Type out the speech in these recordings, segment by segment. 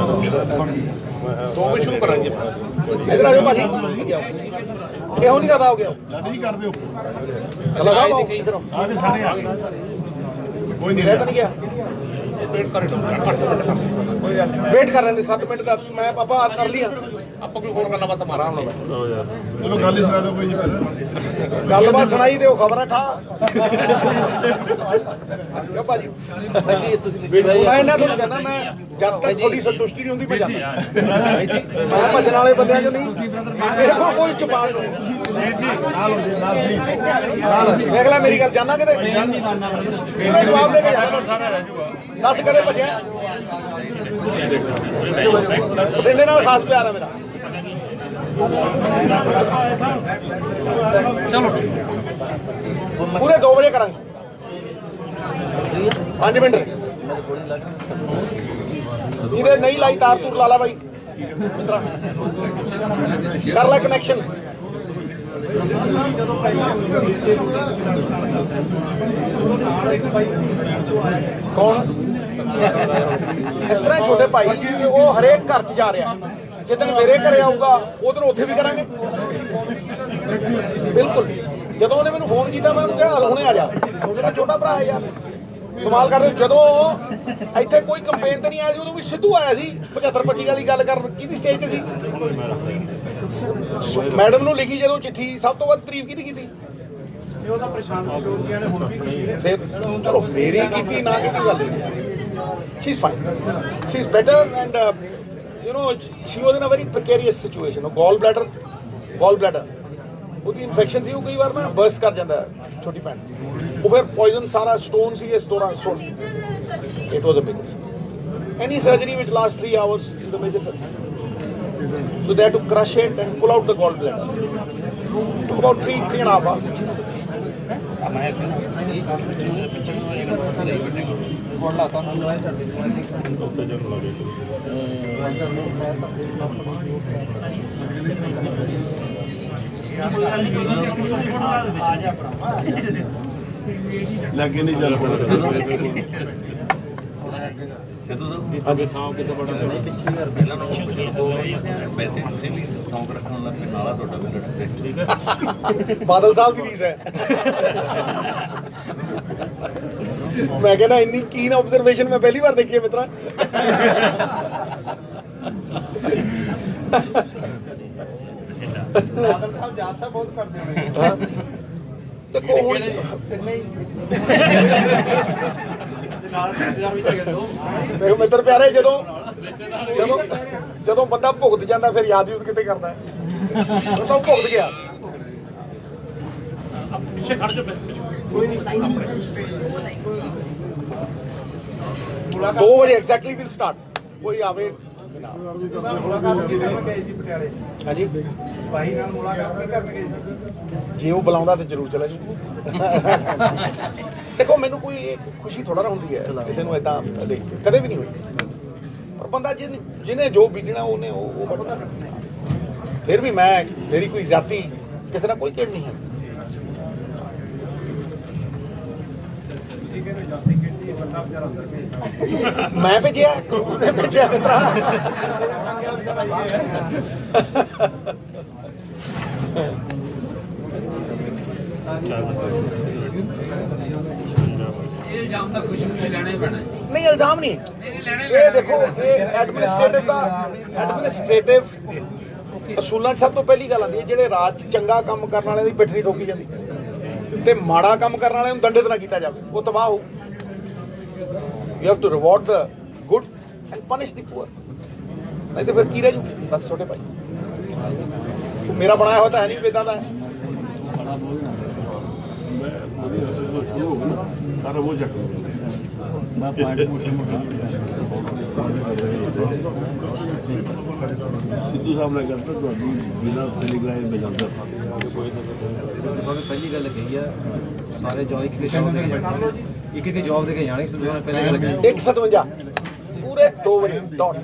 दो भी शुरू करेंगे इधर आ जाओ भाजी ਇਹੋ ਨਹੀਂ ਕਹਦਾ ਹੋ ਗਿਆ ਨਹੀਂ ਕਰਦੇ ਹੋ ਲਗਾਓ ਇਧਰ ਆਗੇ ਸਾਰੇ ਆ ਗਏ ਕੋਈ ਨਹੀਂ ਰਹਿ ਤਾਂ ਨਹੀਂ ਗਿਆ वेट कर ਵੇਟ ਕਰ ਰਹੇ ਨੇ 7 ਮਿੰਟ ਦਾ ਮੈਂ ਪਾਪਾ ਕਰ ਲਿਆ आपको कोई और करना बात आराम ना ਚਲੋ ਗੱਲ ਹੀ ਸੁਣਾ ਦਿਓ ਕੋਈ ਨਹੀਂ ਫਿਰ ਗੱਲਬਾਤ ਸੁਣਾਈ ਤੇ ਉਹ ਖਬਰਾਂ ਠਾ ਕਿਉਂ ਭਾਜੀ ਮੈਂ ਇਹਨਾਂ ਤੋਂ ਕਹਿੰਦਾ ਮੈਂ ਜਦ ਤੱਕ ਤੁਹਾਡੀ ਸੰਤੁਸ਼ਟੀ ਨਹੀਂ ਹੁੰਦੀ ਮੈਂ ਜਾਂਦਾ ਮੈਂ ਭੱਜਣ ਵਾਲੇ ਬੰਦਿਆਂ ਚੋਂ ਨਹੀਂ ਮੇਰੇ ਕੋਲ ਕੋਈ ਚੁਪਾਣ ਨਹੀਂ ਦੇਖ ਲੈ ਮੇਰੀ ਗੱਲ ਜਾਣਾ ਕਿਤੇ ਪੂਰਾ ਜਵਾਬ ਦੇ ਕੇ ਜਾਣਾ ਦੱਸ ਕਦੇ ਭੱਜਿਆ ਟ੍ਰੇਨੇ ਨਾਲ ਖਾਸ ਪਿਆਰ ਹੈ ਮੇਰਾ ਚਲੋ ਪੂਰੇ 2 ਵਜੇ ਕਰਾਂਗੇ 5 ਮਿੰਟ ਜਿਹਦੇ ਨਹੀਂ ਲਾਈ ਤਾਰ ਤੂਰ ਲਾ ਲਾ ਬਾਈ ਮਿੱਤਰਾ ਕਰ ਲੈ ਕਨੈਕਸ਼ਨ ਕੌਣ ਇਸ ਤਰ੍ਹਾਂ ਛੋਟੇ ਭਾਈ ਕਿ ਉਹ ਹਰੇਕ ਘਰ 'ਚ ਜਾ ਰਿਹਾ ਜਿੱਦਣ ਮੇਰੇ ਘਰੇ ਆਊਗਾ ਉਧਰ ਉੱਥੇ ਵੀ ਕਰਾਂਗੇ ਬਿਲਕੁਲ ਜਦੋਂ ਉਹਨੇ ਮੈਨੂੰ ਫੋਨ ਕੀਤਾ ਮੈਂ ਉਹਨੂੰ ਕਿਹਾ ਹੁਣੇ ਆ ਜਾ ਮੇਰਾ ਛੋਟਾ ਭਰਾ ਹੈ ਯਾਰ ਕਮਾਲ ਕਰਦੇ ਜਦੋਂ ਇੱਥੇ ਕੋਈ ਕੰਪੇਨ ਤੇ ਨਹੀਂ ਆਇਆ ਸੀ ਉਦੋਂ ਵੀ ਸਿੱਧੂ ਆਇਆ ਸੀ 75-25 ਵਾਲੀ ਗੱਲ ਕਰਨ ਕਿਹਦੀ ਸਟੇਜ ਤੇ ਸੀ ਮੈਡਮ ਨੂੰ ਲਿਖੀ ਜਦੋਂ ਚਿੱਠੀ ਸਭ ਤੋਂ ਵੱਧ ਤਾਰੀਫ ਕਿਹਦੀ ਕੀਤੀ ਉਹਦਾ ਪ੍ਰਸ਼ਾਂਤ ਕਿਸ਼ੋਰ ਜੀ ਨੇ ਹੁਣ ਵੀ ਫਿਰ ਚਲੋ ਮੇਰੀ ਕੀਤੀ ਨਾ ਕੀਤੀ ਗੱਲ she is fine she is better and you know she was in a very precarious situation gall bladder ਉਹਦੀ ਇਨਫੈਕਸ਼ਨ ਸੀ ਉਹ ਕਈ ਵਾਰ ਨਾ ਬਰਸਟ ਕਰ ਜਾਂਦਾ ਛੋਟੀ ਭੈਣ ਉਹ ਫਿਰ ਪੋਇਜ਼ਨ ਸਾਰਾ ਸਟੋਨ ਸੀ ਇਸ ਦੌਰਾਨ it was a big any surgery which lasts 3 hours is the major surgery so they had to crush it and pull out the gall bladder it took about 3.5 hours ਲੱਗੇ ਨਹੀਂ ਚੱਲ ਸਿੱਧੂ ਸਾਹਿਬ ਹਾਂਜੀ ਥਾਂ ਕਿਤੇ ਬੜਾ ਪਹਿਲਾਂ ਨੂੰ ਪੈਸੇ ਹੁੰਦੇ ਵੀ ਸ਼ੌਂਕ ਰੱਖਣ ਲੱਗ ਪਏ ਨਾਲਾ ਤੁਹਾਡਾ ਵੀ ਲੜਦੇ ਠੀਕ ਹੈ ਬਾਦਲ ਸਾਹਿਬ ਦੀ ਰੀਸ ਹੈ ਮੈਂ ਕਹਿੰਦਾ ਇੰਨੀ ਕੀਨ ਆਬਜ਼ਰਵੇਸ਼ਨ ਮੈਂ ਪਹਿਲੀ ਵਾਰ ਦੇਖੀ ਹੈ ਮਿੱਤਰਾ ਬਾਦਲ ਸਾਹਿਬ ਜਾਤ ਬਹੁਤ ਕਰਦੇ ਨੇ ਦੇਖੋ ਹੁਣ ਦੇਖੋ ਮਿੱਤਰ ਪਿਆਰੇ ਜਦੋਂ ਬੰਦਾ ਭੁਗਤ ਜਾਂਦਾ ਫਿਰ ਯਾਦ ਯੂਦ ਕਿਤੇ ਕਰਦਾ ਉਹ ਤਾਂ ਭੁਗਤ ਗਿਆ ਪਿੱਛੇ ਖੜ ਜਾ ਕੋਈ ਨਹੀਂ 2 ਵਜੇ ਐਗਜ਼ੈਕਟਲੀ ਵਿਲ ਸਟਾਰਟ ਕੋਈ ਆਵੇ ਮੁਲਾਕਾਤ ਕਿਵੇਂ ਗਏ ਜੀ ਪਟਿਆਲੇ ਹਾਂਜੀ ਭਾਈ ਨਾਲ ਮੁਲਾਕਾਤ ਨਹੀਂ ਕਰਨ ਗਏ ਜੇ ਉਹ ਬੁਲਾਉਂਦਾ ਤਾਂ ਜ਼ਰੂਰ ਚਲਾ ਜੂ ਦੇਖੋ ਮੈਨੂੰ ਕੋਈ ਖੁਸ਼ੀ ਥੋੜਾ ਨਾ ਹੁੰਦੀ ਹੈ ਕਿਸੇ ਨੂੰ ਇਦਾਂ ਦੇਖ ਕੇ ਕਦੇ ਵੀ ਨਹੀਂ ਹੋਈ ਪਰ ਬੰਦਾ ਜਿਹਨੇ ਜੋ ਬੀਜਣਾ ਉਹਨੇ ਉਹ ਵੱਢਦਾ ਫਿਰ ਵੀ ਮੈਂ ਮੇਰੀ ਕੋਈ ਜਾਤੀ ਕਿਸੇ ਨਾਲ ਕੋਈ ਕਿਹੜ ਨਹੀਂ ਹੈ ਮੈਂ ਭੇਜਿਆ ਗੁਰੂ ਨੇ ਭੇਜਿਆ ਮਿੱਤਰਾ ਇਲਜ਼ਾਮ ਦਾ ਕੁਝ ਵੀ ਲੈਣਾ ਹੀ ਪੈਣਾ ਨਹੀਂ ਇਲਜ਼ਾਮ ਨਹੀਂ ਇਹ ਦੇਖੋ ਇਹ ਐਡਮਿਨਿਸਟ੍ਰੇਟਿਵ ਅਸੂਲਾਂ 'ਚ ਸਭ ਤੋਂ ਪਹਿਲੀ ਗੱਲ ਆਉਂਦੀ ਹੈ ਜਿਹੜੇ ਰਾਜ 'ਚ ਚੰਗਾ ਕੰਮ ਕਰਨ ਵਾਲਿਆਂ ਦੀ ਪਿੱਠ ਨਹੀਂ ਠੋਕੀ ਜਾਂਦੀ ਤੇ ਮਾੜਾ ਕੰਮ ਕਰਨ ਵਾਲਿਆਂ ਨੂੰ ਦੰਡਿਤ ਨਾ ਕੀਤਾ ਜਾਵੇ ਉਹ ਤਬਾਹ ਹੋ you have to reward the good and punish the poor ਨਹੀਂ ਤੇ ਫਿਰ ਕੀ ਰਹਿ ਜੂ ਬਸ ਛੋਟੇ ਭਾਈ ਮੇਰਾ ਬਣਾਇਆ ਹੋਇਆ ਤਾਂ ਹੈ ਨਹੀਂ ਵੇਦਾਂ ਦਾ ਸਾਰਾ ਉਹ ਚੱਕ ਮੈਂ ਪੁਆਇੰਟ ਸਿੱਧੂ ਸਾਹਿਬ ਨੇ ਕਹਿੰਦਾ ਤੁਹਾਡੀ ਬਿਨਾਂ ਟੈਲੀਗ੍ਰਾਮ ਵਿੱਚ ਜਾਂਦਾ ਪਹਿਲੀ ਗੱਲ ਕਹੀ ਆ ਸਾਰੇ ਜੌਬ ਇੱਕ ਜੌਬ ਦੇ ਕੇ ਜਾਣੇ ਸਿੱਧੂ ਨੇ ਪਹਿਲੀ ਗੱਲ ਕਹੀ 157 ਪੂਰੇ 2 ਵਜੇ ਡਾਟ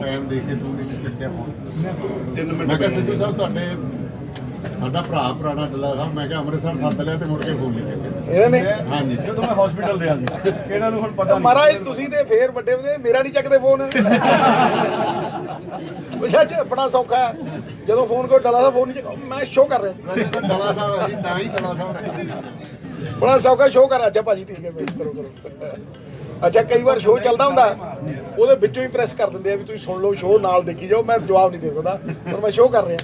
ਟਾਈਮ ਦੇ ਕੇ ਤੂੰ ਨਹੀਂ ਚੱਕਿਆ ਫੋਨ 3 ਮਿੰਟ ਮੈਂ ਕਿਹਾ ਸਿੱਧੂ ਸਾਹਿਬ ਤੁਹਾਡੇ ਸਾਡਾ ਭਰਾ ਪੁਰਾਣਾ ਡੱਲਾ ਸਾਹਿਬ, ਮੈਂ ਕਿਹਾ ਅੰਮ੍ਰਿਤਸਰ ਸੱਦ ਲਿਆ ਤੇ ਮੁੜ ਕੇ ਫੋਨ ਨਹੀਂ ਕੀਤਾ। ਇਹਨਾਂ ਨੇ ਹਾਂਜੀ, ਜਦੋਂ ਮੈਂ ਹਸਪੀਟਲ ਰਿਹਾ ਸੀ ਇਹਨਾਂ ਨੂੰ ਹੁਣ ਪਤਾ ਨਹੀਂ। ਮਹਾਰਾਜ ਤੁਸੀਂ ਤੇ ਫੇਰ ਵੱਡੇ ਵੱਡੇ, ਮੇਰਾ ਨਹੀਂ ਚੱਕਦੇ ਫੋਨ। ਉਹ ਸੱਚ ਬੜਾ ਸੌਖਾ ਹੈ, ਜਦੋਂ ਫੋਨ ਕਰੋ ਡਲਾ ਸਾਹਿਬ ਫੋਨ ਨਹੀਂ ਚੱਕ, ਮੈਂ ਸ਼ੋਅ ਕਰ ਰਿਹਾ ਸੀ। ਡੱਲਾ ਸਾਹਿਬ ਅਸੀਂ ਤਾਂ ਹੀ ਡੱਲਾ ਸਾਹਿਬ ਬੜਾ ਸੌਖਾ ਸ਼ੋਅ ਕਰ, ਅੱਛਾ ਭਾਜੀ ਠੀਕ ਹੈ ਭਾਈ ਕਰੋ ਕਰੋ। ਅੱਛਾ ਕਈ ਵਾਰ ਸ਼ੋਅ ਚੱਲਦਾ ਹੁੰਦਾ, ਉਹਦੇ ਵਿੱਚੋਂ ਹੀ ਪ੍ਰੈਸ ਕਰ ਦਿੰਦੇ ਆ ਵੀ ਤੁਸੀਂ ਸੁਣ ਲਓ ਸ਼ੋਅ, ਨਾਲ ਦੇਖੀ ਜਾਓ, ਮੈਂ ਜਵਾਬ ਨਹੀਂ ਦੇ ਸਕਦਾ ਪਰ ਮੈਂ ਸ਼ੋਅ ਕਰ ਰਿਹਾ।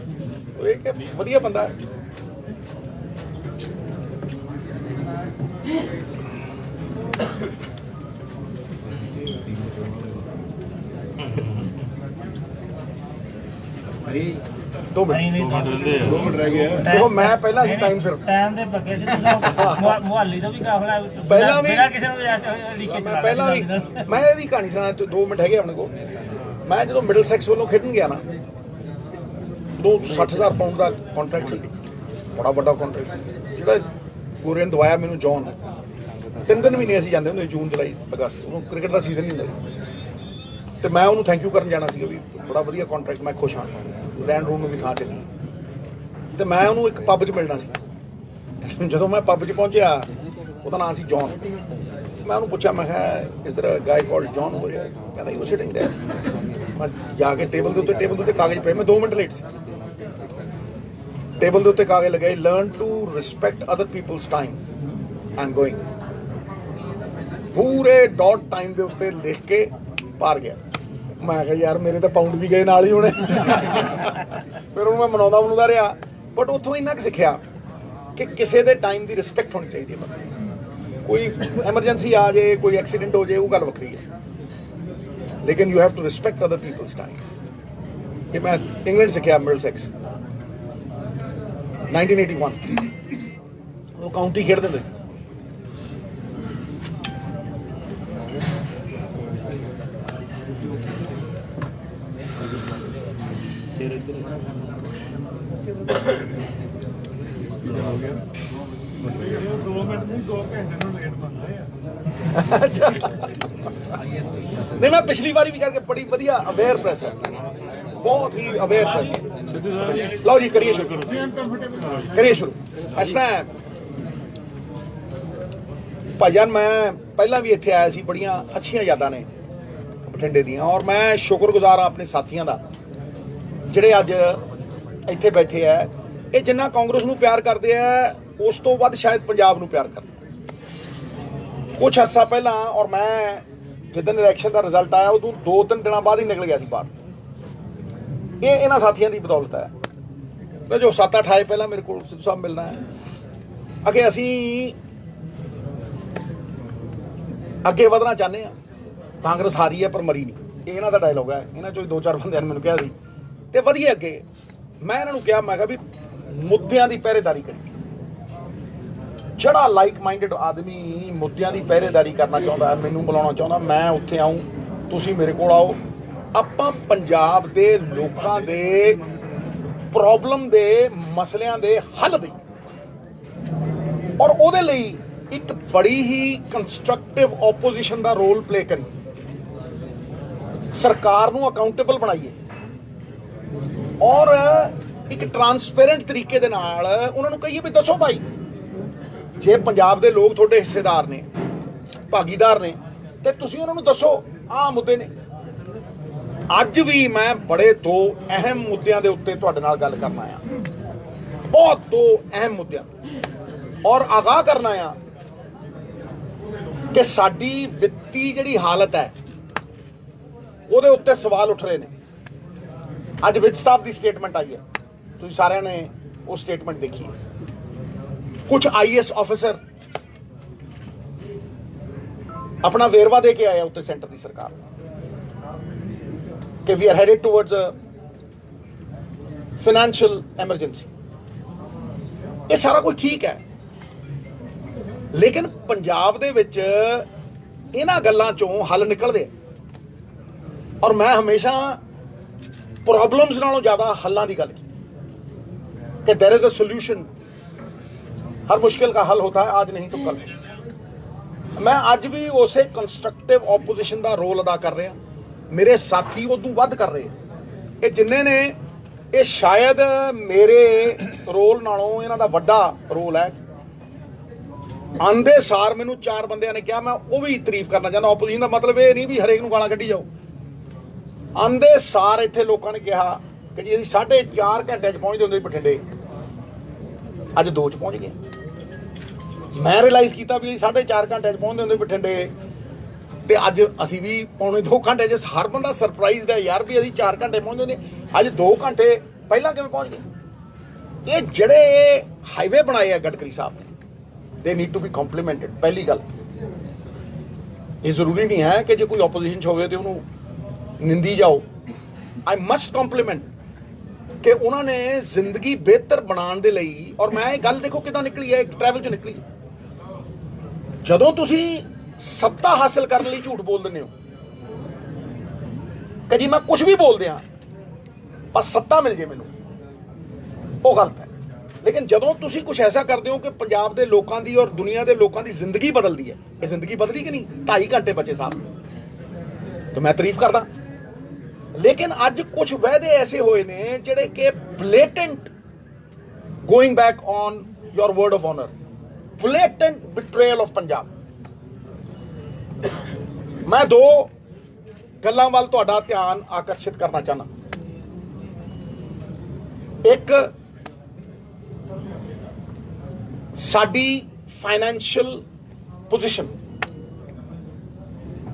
ਉਹ ਇਹ ਕਿ ਵਧੀਆ ਬੰਦਾ ਹੈ। ਅਰੇ 2 ਮਿੰਟ ਨਹੀਂ 2 ਮਿੰਟ ਰਹਿ ਗਏ ਆ। ਦੇਖੋ ਮੈਂ ਪਹਿਲਾਂ ਸੀ ਟਾਈਮ ਸਿਰ, ਟਾਈਮ ਦੇ ਪੱਕੇ ਸੀ ਤੁਸੀਂ ਮੁਹਾਲੀ ਤੋਂ ਵੀ ਕਾਫਲਾ ਪਹਿਲਾਂ ਵੀ- ਬਿਨਾਂ ਕਿਸੇ ਨੂੰ ਲੀਕੇ ਮੈਂ ਪਹਿਲਾਂ ਵੀ ਮੈਂ ਇਹਦੀ ਕਹਾਣੀ ਸੁਣਾ, 2 ਮਿੰਟ ਹੈਗੇ ਆਪਣੇ ਕੋਲ। ਮੈਂ ਜਦੋਂ ਮਿਡਲ ਸੈਕਸ ਵੱਲੋਂ ਖੇਡਣ ਗਿਆ ਨਾ, ਉਦੋਂ 60,000 ਪਾਉਂਡ ਦਾ ਕੰਟਰੈਕਟ ਸੀ, ਬੜਾ ਵੱਡਾ ਕੰਟਰੈਕਟ ਸੀ, ਜਿਹੜਾ ਗੋਰੇ ਨੇ ਦਵਾਇਆ ਮੈਨੂੰ ਜੌਨ। 3 ਦਿਨ ਮਹੀਨੇ ਅਸੀਂ ਜਾਂਦੇ ਹੁੰਦੇ, ਜੂਨ ਜੁਲਾਈ ਅਗਸਤ, ਉਦੋਂ ਕ੍ਰਿਕਟ ਦਾ ਸੀਜ਼ਨ ਨਹੀਂ ਹੁੰਦਾ। ਤੇ ਮੈਂ ਉਹਨੂੰ ਥੈਂਕ ਯੂ ਕਰਨ ਜਾਣਾ ਸੀਗਾ ਵੀ ਬੜਾ ਵਧੀਆ ਕੰਟਰੈਕਟ, ਮੈਂ ਖੁਸ਼ ਹਾਂ, ਰਹਿਣ ਰੂਣ ਨੂੰ ਵੀ ਥਾਂ ਚੰਗੀ। ਤੇ ਮੈਂ ਉਹਨੂੰ ਇੱਕ ਪੱਬ 'ਚ ਮਿਲਣਾ ਸੀ। ਜਦੋਂ ਮੈਂ ਪੱਬ 'ਚ ਪਹੁੰਚਿਆ, ਉਹਦਾ ਨਾਮ ਸੀ ਜੌਨ। ਮੈਂ ਉਹਨੂੰ ਪੁੱਛਿਆ, ਮੈਂ ਕਿਹਾ ਇਸ ਤਰ੍ਹਾਂ ਗਾਇ ਕਾਲਡ ਜੌਨ ਹੋ ਰਿਹਾ, ਕਹਿੰਦਾ ਯੂ ਸਿਟਿੰਗ ਦੇਅਰ। ਮੈਂ ਜਾ ਕੇ ਟੇਬਲ ਦੇ ਉੱਤੇ ਕਾਗਜ਼ ਪਏ, ਮੈਂ 2 ਮਿੰਟ ਲੇਟ ਸੀ। ਟੇਬਲ ਦੇ ਉੱਤੇ ਕਾਗਜ਼ ਲਗਾਏ, learn to respect other people's time, I am going. ਪੂਰੇ ਡਾਟ ਟਾਈਮ ਦੇ ਉੱਤੇ ਲਿਖ ਕੇ ਪਾਰ ਗਿਆ। ਮੈਂ ਕਿਹਾ ਯਾਰ ਮੇਰੇ ਤਾਂ ਪਾਉਂਡ ਵੀ ਗਏ ਨਾਲ ਹੀ ਹੋਣੇ। ਫਿਰ ਉਹਨੂੰ ਮੈਂ ਮਨਾਉਂਦਾ ਰਿਹਾ, ਬਟ ਉੱਥੋਂ ਇੰਨਾ ਕੁ ਸਿੱਖਿਆ ਕਿ ਕਿਸੇ ਦੇ ਟਾਈਮ ਦੀ ਰਿਸਪੈਕਟ ਹੋਣੀ ਚਾਹੀਦੀ ਹੈ ਬੰਦੇ ਨੂੰ। ਕੋਈ ਐਮਰਜੈਂਸੀ ਆ ਜਾਏ, ਕੋਈ ਐਕਸੀਡੈਂਟ ਹੋ ਜਾਏ, ਉਹ ਗੱਲ ਵੱਖਰੀ ਹੈ, ਲੇਕਿਨ you have to respect other people's time. ਇਹ ਮੈਂ ਇੰਗਲੈਂਡ ਸਿੱਖਿਆ, ਮਿਡਲ ਸੈਕਸ 1981। ਉਹ ਕਾਉਂਟੀ ਖੇਡਦੇ ਹੁੰਦੇ। ਅੱਛਾ ਨਹੀਂ, ਮੈਂ ਪਿਛਲੀ ਵਾਰੀ ਵੀ ਕਰਕੇ ਬੜੀ ਵਧੀਆ ਅਵੇਅਰ ਪ੍ਰੈਸ ਹੈ, ਬਹੁਤ ਹੀ ਅਵੇਅਰ ਪ੍ਰੈਸ ਹੈ। ਲਓ ਜੀ ਕਰੀਏ ਸ਼ੁਰੂ, ਕਰੀਏ ਸ਼ੁਰੂ। ਇਸ ਤਰ੍ਹਾਂ ਭਾਈਜਾਨ, ਮੈਂ ਪਹਿਲਾਂ ਵੀ ਇੱਥੇ ਆਇਆ ਸੀ, ਬੜੀਆਂ ਅੱਛੀਆਂ ਯਾਦਾਂ ਨੇ ਬਠਿੰਡੇ ਦੀਆਂ, ਔਰ ਮੈਂ ਸ਼ੁਕਰਗੁਜ਼ਾਰ ਹਾਂ ਆਪਣੇ ਸਾਥੀਆਂ ਦਾ ਜਿਹੜੇ ਅੱਜ ਇੱਥੇ ਬੈਠੇ ਆ। ਇਹ ਜਿੰਨਾ ਕਾਂਗਰਸ ਨੂੰ ਪਿਆਰ ਕਰਦੇ ਆ, ਉਸ ਤੋਂ ਵੱਧ ਸ਼ਾਇਦ ਪੰਜਾਬ ਨੂੰ ਪਿਆਰ ਕਰਦੇ। ਕੁਛ ਅਰਸਾ ਪਹਿਲਾਂ, ਔਰ ਮੈਂ ਜਿੱਦਣ ਇਲੈਕਸ਼ਨ ਦਾ ਰਿਜ਼ਲਟ ਆਇਆ ਉਦੋਂ 2-3 ਦਿਨਾਂ ਬਾਅਦ ਹੀ ਨਿਕਲ ਗਿਆ ਸੀ ਬਾਹਰ। ਇਹ ਇਹਨਾਂ ਸਾਥੀਆਂ ਦੀ ਬਦੌਲਤ ਹੈ। ਜੋ 7-8 ਆਏ ਪਹਿਲਾਂ ਮੇਰੇ ਕੋਲ ਸਿੱਧੂ ਸਾਹਿਬ ਮਿਲਣਾ ਹੈ, ਅੱਗੇ ਅਸੀਂ ਅੱਗੇ ਵਧਣਾ ਚਾਹੁੰਦੇ ਹਾਂ। ਕਾਂਗਰਸ ਹਾਰੀ ਹੈ ਪਰ ਮਰੀ ਨਹੀਂ, ਇਹ ਇਹਨਾਂ ਦਾ ਡਾਇਲੋਗ ਹੈ। ਇਹਨਾਂ ਚੋਂ 2-4 ਬੰਦਿਆਂ ਨੇ ਮੈਨੂੰ ਕਿਹਾ ਸੀ, ਤੇ ਵਧੀਆ ਅੱਗੇ। ਮੈਂ ਇਹਨਾਂ ਨੂੰ ਕਿਹਾ, ਮੈਂ ਕਿਹਾ ਵੀ ਮੁੱਦਿਆਂ ਦੀ ਪਹਿਰੇਦਾਰੀ ਕਰੀਏ। ਜਿਹੜਾ ਲਾਈਕ ਮਾਈਂਡਡ ਆਦਮੀ ਮੁੱਦਿਆਂ ਦੀ ਪਹਿਰੇਦਾਰੀ ਕਰਨਾ ਚਾਹੁੰਦਾ ਹੈ, ਮੈਨੂੰ ਬੁਲਾਉਣਾ ਚਾਹੁੰਦਾ, ਮੈਂ ਉੱਥੇ ਆਊਂ, ਤੁਸੀਂ ਮੇਰੇ ਕੋਲ ਆਓ, ਆਪਾਂ ਪੰਜਾਬ ਦੇ ਲੋਕਾਂ ਦੇ ਪ੍ਰੋਬਲਮ ਦੇ ਮਸਲਿਆਂ ਦੇ ਹੱਲ ਦੇ, ਔਰ ਉਹਦੇ ਲਈ ਇੱਕ ਬੜੀ ਹੀ ਕੰਸਟਰਕਟਿਵ ਆਪੋਜੀਸ਼ਨ ਦਾ ਰੋਲ ਪਲੇ ਕਰੀ। ਸਰਕਾਰ ਨੂੰ ਅਕਾਊਂਟੇਬਲ ਬਣਾਈਏ, ਔਰ ਇੱਕ ਟਰਾਂਸਪੇਰੈਂਟ ਤਰੀਕੇ ਦੇ ਨਾਲ ਉਹਨਾਂ ਨੂੰ ਕਹੀਏ ਵੀ ਦੱਸੋ ਭਾਈ, ਜੇ ਪੰਜਾਬ ਦੇ ਲੋਕ ਤੁਹਾਡੇ ਹਿੱਸੇਦਾਰ ਨੇ, ਭਾਗੀਦਾਰ ਨੇ, ਤੇ ਤੁਸੀਂ ਉਹਨਾਂ ਨੂੰ ਦੱਸੋ ਆਹ ਮੁੱਦੇ ਨੇ। ਅੱਜ ਵੀ ਮੈਂ ਬੜੇ 2 ਅਹਿਮ ਮੁੱਦਿਆਂ ਦੇ ਉੱਤੇ ਤੁਹਾਡੇ ਨਾਲ ਗੱਲ ਕਰਨਾ ਆ, ਬਹੁਤ 2 ਅਹਿਮ ਮੁੱਦਿਆਂ, ਔਰ ਆਗਾਹ ਕਰਨਾ ਆ ਕਿ ਸਾਡੀ ਵਿੱਤੀ ਜਿਹੜੀ ਹਾਲਤ ਹੈ ਉਹਦੇ ਉੱਤੇ ਸਵਾਲ ਉੱਠ ਰਹੇ ਨੇ। ਅੱਜ ਵਿਜ ਸਾਹਿਬ ਦੀ ਸਟੇਟਮੈਂਟ ਆਈ ਹੈ, ਤੁਸੀਂ ਸਾਰਿਆਂ ਨੇ ਉਹ ਸਟੇਟਮੈਂਟ ਦੇਖੀ ਹੈ। ਕੁਝ IAS ਆਫੀਸਰ ਆਪਣਾ ਵੇਰਵਾ ਦੇ ਕੇ ਆਇਆ ਉੱਤੇ ਸੈਂਟਰ ਦੀ ਸਰਕਾਰ ਕਿ we are headed towards a financial emergency. ਇਹ ਸਾਰਾ ਕੁਝ ਠੀਕ ਹੈ, ਲੇਕਿਨ ਪੰਜਾਬ ਦੇ ਵਿੱਚ ਇਹਨਾਂ ਗੱਲਾਂ ਚੋਂ ਹੱਲ ਨਿਕਲਦੇ, ਔਰ ਮੈਂ ਹਮੇਸ਼ਾ ਪ੍ਰੋਬਲਮਸ ਨਾਲੋਂ ਜ਼ਿਆਦਾ ਹੱਲਾਂ ਦੀ ਗੱਲ ਕੀਤੀ कि देयर इज अ सोल्यूशन, हर मुश्किल का हल होता है आज नहीं तो कल। मैं आज भी उसे कंस्ट्रक्टिव ओपोजिशन का रोल अदा कर रहा, मेरे साथी उदों वध कर रहे हैं कि जिन्हें ने ਇਹ ਸ਼ਾਇਦ ਮੇਰੇ ਰੋਲ ਨਾਲੋਂ ਇਹਨਾਂ ਦਾ ਵੱਡਾ ਰੋਲ ਹੈ। ਆਂਦੇ ਸਾਰ ਮੈਨੂੰ 4 ਬੰਦਿਆਂ ਨੇ ਕਿਹਾ, ਮੈਂ ਉਹ ਵੀ ਤਾਰੀਫ ਕਰਨਾ ਚਾਹੁੰਦਾ। ਆਪੋਜੀਸ਼ਨ ਦਾ ਮਤਲਬ ਇਹ ਨਹੀਂ ਵੀ ਹਰੇਕ ਨੂੰ ਗਾਲਾਂ ਕੱਢੀ ਜਾਓ। ਆਂਦੇ ਸਾਰ ਇੱਥੇ ਲੋਕਾਂ ਨੇ ਕਿਹਾ ਕਿ ਜੀ ਅਸੀਂ 4.5 ਘੰਟੇ 'ਚ ਪਹੁੰਚਦੇ ਹੁੰਦੇ ਬਠਿੰਡੇ, ਅੱਜ 2 'ਚ ਪਹੁੰਚ ਗਏ। ਮੈਂ ਰਿਅਲਾਈਜ਼ ਕੀਤਾ ਵੀ 4.5 ਘੰਟੇ 'ਚ ਪਹੁੰਚਦੇ ਹੁੰਦੇ ਬਠਿੰਡੇ, ਤੇ ਅੱਜ ਅਸੀਂ ਵੀ ਪੌਣੇ 2 ਘੰਟੇ 'ਚ। ਹਰ ਬੰਦਾ ਸਰਪ੍ਰਾਈਜ਼ਡ ਹੈ ਯਾਰ ਵੀ ਅਸੀਂ 4 ਘੰਟੇ ਪਹੁੰਚਦੇ ਹੁੰਦੇ, ਅੱਜ 2 ਘੰਟੇ ਪਹਿਲਾਂ ਕਿਵੇਂ ਪਹੁੰਚ ਗਏ। ਇਹ ਜਿਹੜੇ ਹਾਈਵੇ ਬਣਾਏ ਆ ਗਡਕਰੀ ਸਾਹਿਬ ਨੇ, ਦੇ ਨੀਡ ਟੂ ਬੀ ਕੰਪਲੀਮੈਂਟਡ। ਪਹਿਲੀ ਗੱਲ, ਇਹ ਜ਼ਰੂਰੀ ਨਹੀਂ ਹੈ ਕਿ ਜੇ ਕੋਈ ਆਪੋਜੀਸ਼ਨ 'ਚ ਹੋਵੇ ਤੇ ਉਹਨੂੰ ਨਿੰਦੀ ਜਾਓ। ਆਈ ਮਸਟ ਕੰਪਲੀਮੈਂਟ ਕਿ ਉਹਨਾਂ ਨੇ ਜ਼ਿੰਦਗੀ ਬਿਹਤਰ ਬਣਾਉਣ ਦੇ ਲਈ, ਔਰ ਮੈਂ ਇਹ ਗੱਲ ਦੇਖੋ ਕਿੱਦਾਂ ਨਿਕਲੀ ਹੈ, ਇੱਕ ਟਰੈਵਲ 'ਚ ਨਿਕਲੀ। ਜਦੋਂ ਤੁਸੀਂ ਸੱਤਾ ਹਾਸਲ ਕਰਨ ਲਈ ਝੂਠ ਬੋਲ ਦਿੰਦੇ ਹੋ ਕਿ ਜੀ ਮੈਂ ਕੁਝ ਵੀ ਬੋਲ ਦਿਆਂ ਬਸ ਸੱਤਾ ਮਿਲ ਜੇ ਮੈਨੂੰ, ਉਹ ਗਲਤ ਹੈ। ਲੇਕਿਨ ਜਦੋਂ ਤੁਸੀਂ ਕੁਝ ਐਸਾ ਕਰਦੇ ਹੋ ਕਿ ਪੰਜਾਬ ਦੇ ਲੋਕਾਂ ਦੀ ਔਰ ਦੁਨੀਆ ਦੇ ਲੋਕਾਂ ਦੀ ਜ਼ਿੰਦਗੀ ਬਦਲਦੀ ਹੈ, ਇਹ ਜ਼ਿੰਦਗੀ ਬਦਲੀ ਕਿ ਨਹੀਂ? 2.5 ਘੰਟੇ ਬਚੇ ਸਾਹਿਬ, ਤਾਂ ਮੈਂ ਤਾਰੀਫ ਕਰਦਾ। ਲੇਕਿਨ ਅੱਜ ਕੁਝ ਵਾਅਦੇ ਐਸੇ ਹੋਏ ਨੇ ਜਿਹੜੇ ਕਿ blatant going back on your word of honour, blatant betrayal of Punjab. ਮੈਂ 2 ਗੱਲਾਂ ਵੱਲ ਤੁਹਾਡਾ ਧਿਆਨ ਆਕਰਸ਼ਿਤ ਕਰਨਾ ਚਾਹੁੰਦਾ। ਇੱਕ, ਸਾਡੀ ਫਾਈਨੈਂਸ਼ੀਅਲ ਪੋਜੀਸ਼ਨ,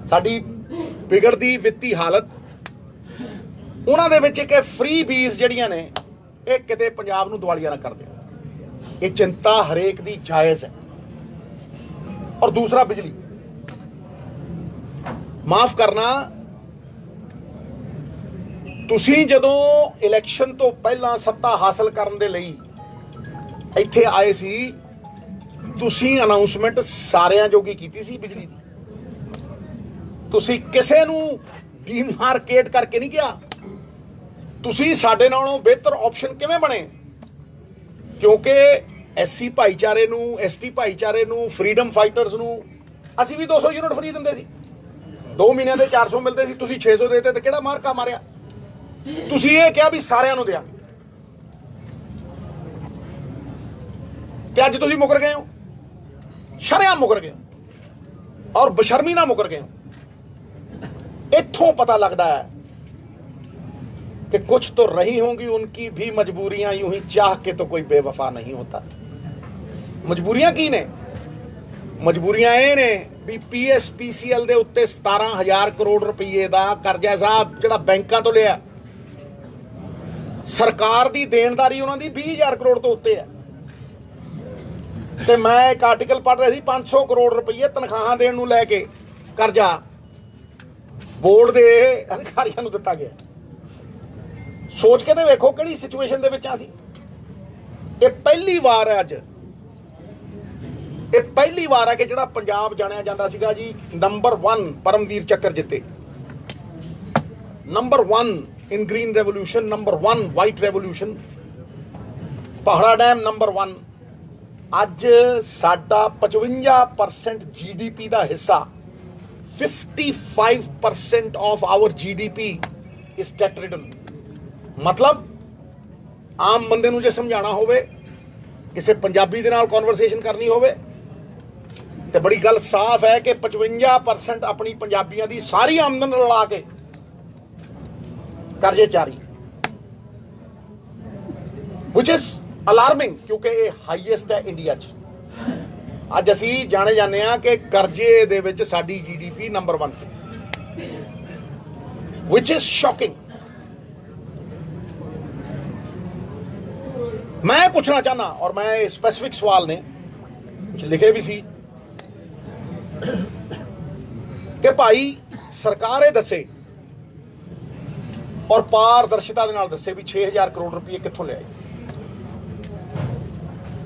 ਸਾਡੀ ਵਿਗੜਦੀ ਵਿੱਤੀ ਹਾਲਤ, ਉਹਨਾਂ ਦੇ ਵਿੱਚ ਇੱਕ ਫ੍ਰੀ ਬੀਜ਼ ਜਿਹੜੀਆਂ ਨੇ ਇਹ ਕਿਤੇ ਪੰਜਾਬ ਨੂੰ ਦਿਵਾਲੀਆ ਨਾ ਕਰ ਦੇ। ਇਹ ਚਿੰਤਾ ਹਰੇਕ ਦੀ ਜਾਇਜ਼ ਹੈ। ਔਰ ਦੂਸਰਾ, ਬਿਜਲੀ ਮਾਫ ਕਰਨਾ, ਤੁਸੀਂ ਜਦੋਂ ਇਲੈਕਸ਼ਨ ਤੋਂ ਪਹਿਲਾਂ ਸੱਤਾ ਹਾਸਲ ਕਰਨ ਦੇ ਲਈ ਇੱਥੇ ਆਏ ਸੀ, ਤੁਸੀਂ ਅਨਾਉਂਸਮੈਂਟ ਸਾਰਿਆਂ ਜੋਗੀ ਕੀਤੀ ਸੀ ਬਿਜਲੀ ਦੀ। ਤੁਸੀਂ ਕਿਸੇ ਨੂੰ ਡੀਮਾਰਕੇਟ ਕਰਕੇ ਨਹੀਂ ਕਿਹਾ ਤੁਸੀਂ ਸਾਡੇ ਨਾਲੋਂ ਬਿਹਤਰ ਆਪਸ਼ਨ ਕਿਵੇਂ ਬਣੇ, ਕਿਉਂਕਿ ਐਸਸੀ ਭਾਈਚਾਰੇ ਨੂੰ, ਐਸਟੀ ਭਾਈਚਾਰੇ ਨੂੰ, ਫਰੀडम ਫਾਈਟਰਸ ਨੂੰ ਅਸੀਂ ਵੀ 200 ਯੂਨਿਟ ਫਰੀ ਦਿੰਦੇ ਸੀ। 2 ਮਹੀਨਿਆਂ ਦੇ 400 ਮਿਲਦੇ ਸੀ, ਤੁਸੀਂ 600 ਦੇਤੇ ਤੇ ਕਿਹੜਾ ਮਾਰਕਾ ਮਾਰਿਆ? ਤੁਸੀਂ ਇਹ ਕਿਹਾ ਵੀ ਸਾਰਿਆਂ ਨੂੰ ਦਿਆਂ, ਤੇ ਅੱਜ ਤੁਸੀਂ ਮੁਕਰ ਗਏ ਹੋ, ਸ਼ਰੇਆਮ ਮੁਕਰ ਗਏ ਹੋ ਔਰ ਬਸ਼ਰਮੀ ਨਾਲ ਮੁਕਰ ਗਏ ਹੋ। ਇੱਥੋਂ ਪਤਾ ਲੱਗਦਾ ਹੈ कि कुछ तो रही होंगी उनकी भी मजबूरियां, यूं ही चाह के तो कोई बेवफा नहीं होता। मजबूरियां की ने? मजबूरियां ये ने भी PSPCL दे उत्ते 17,000 करोड़ रुपये दा करजा साहब जिहड़ा बैंकां तो लिया, सरकार दी देनदारी उन्हां दी 20,000 करोड़ तो उत्ते है। ते मैं एक आर्टिकल पढ़ रहा सी, 500 करोड़ रुपये तनखाहां देण नूं लै के करजा बोर्ड दे अधिकारियों नूं दित्ता गया। सोच के तो वेखो किहड़ी सिचुएशन दे विच आ सी। ये पहली वार है, अज ये पहली वार है कि जिहड़ा पंजाब जाणिया जांदा सीगा जी नंबर 1 परमवीर चक्कर जिते, number 1 in green revolution, number 1 white revolution, पहाड़ा डैम नंबर 1। अज साडा 55% GDP का हिस्सा, 55% of our GDP is debt ridden. मतलब आम बंदे नूं जे समझाना होवे, किसी पंजाबी दे नाल कॉन्वरसेशन करनी होवे ते बड़ी गल साफ है कि 55% अपनी पंजाबियों की सारी आमदन रला के करजे चारी, विच इज अलार्मिंग, क्योंकि ये हाईएस्ट है इंडिया च। अज असी जाने जाने कि करजे दे विच साडी GDP number 1, which is shocking. मैं पूछना चाहना, और मैं स्पेसिफिक सवाल ने कुछ लिखे भी सी कि भाई सरकार ये दसे और पारदर्शिता दे नाल दसे भी 6,000 करोड़ रुपये कित्थों ले आए।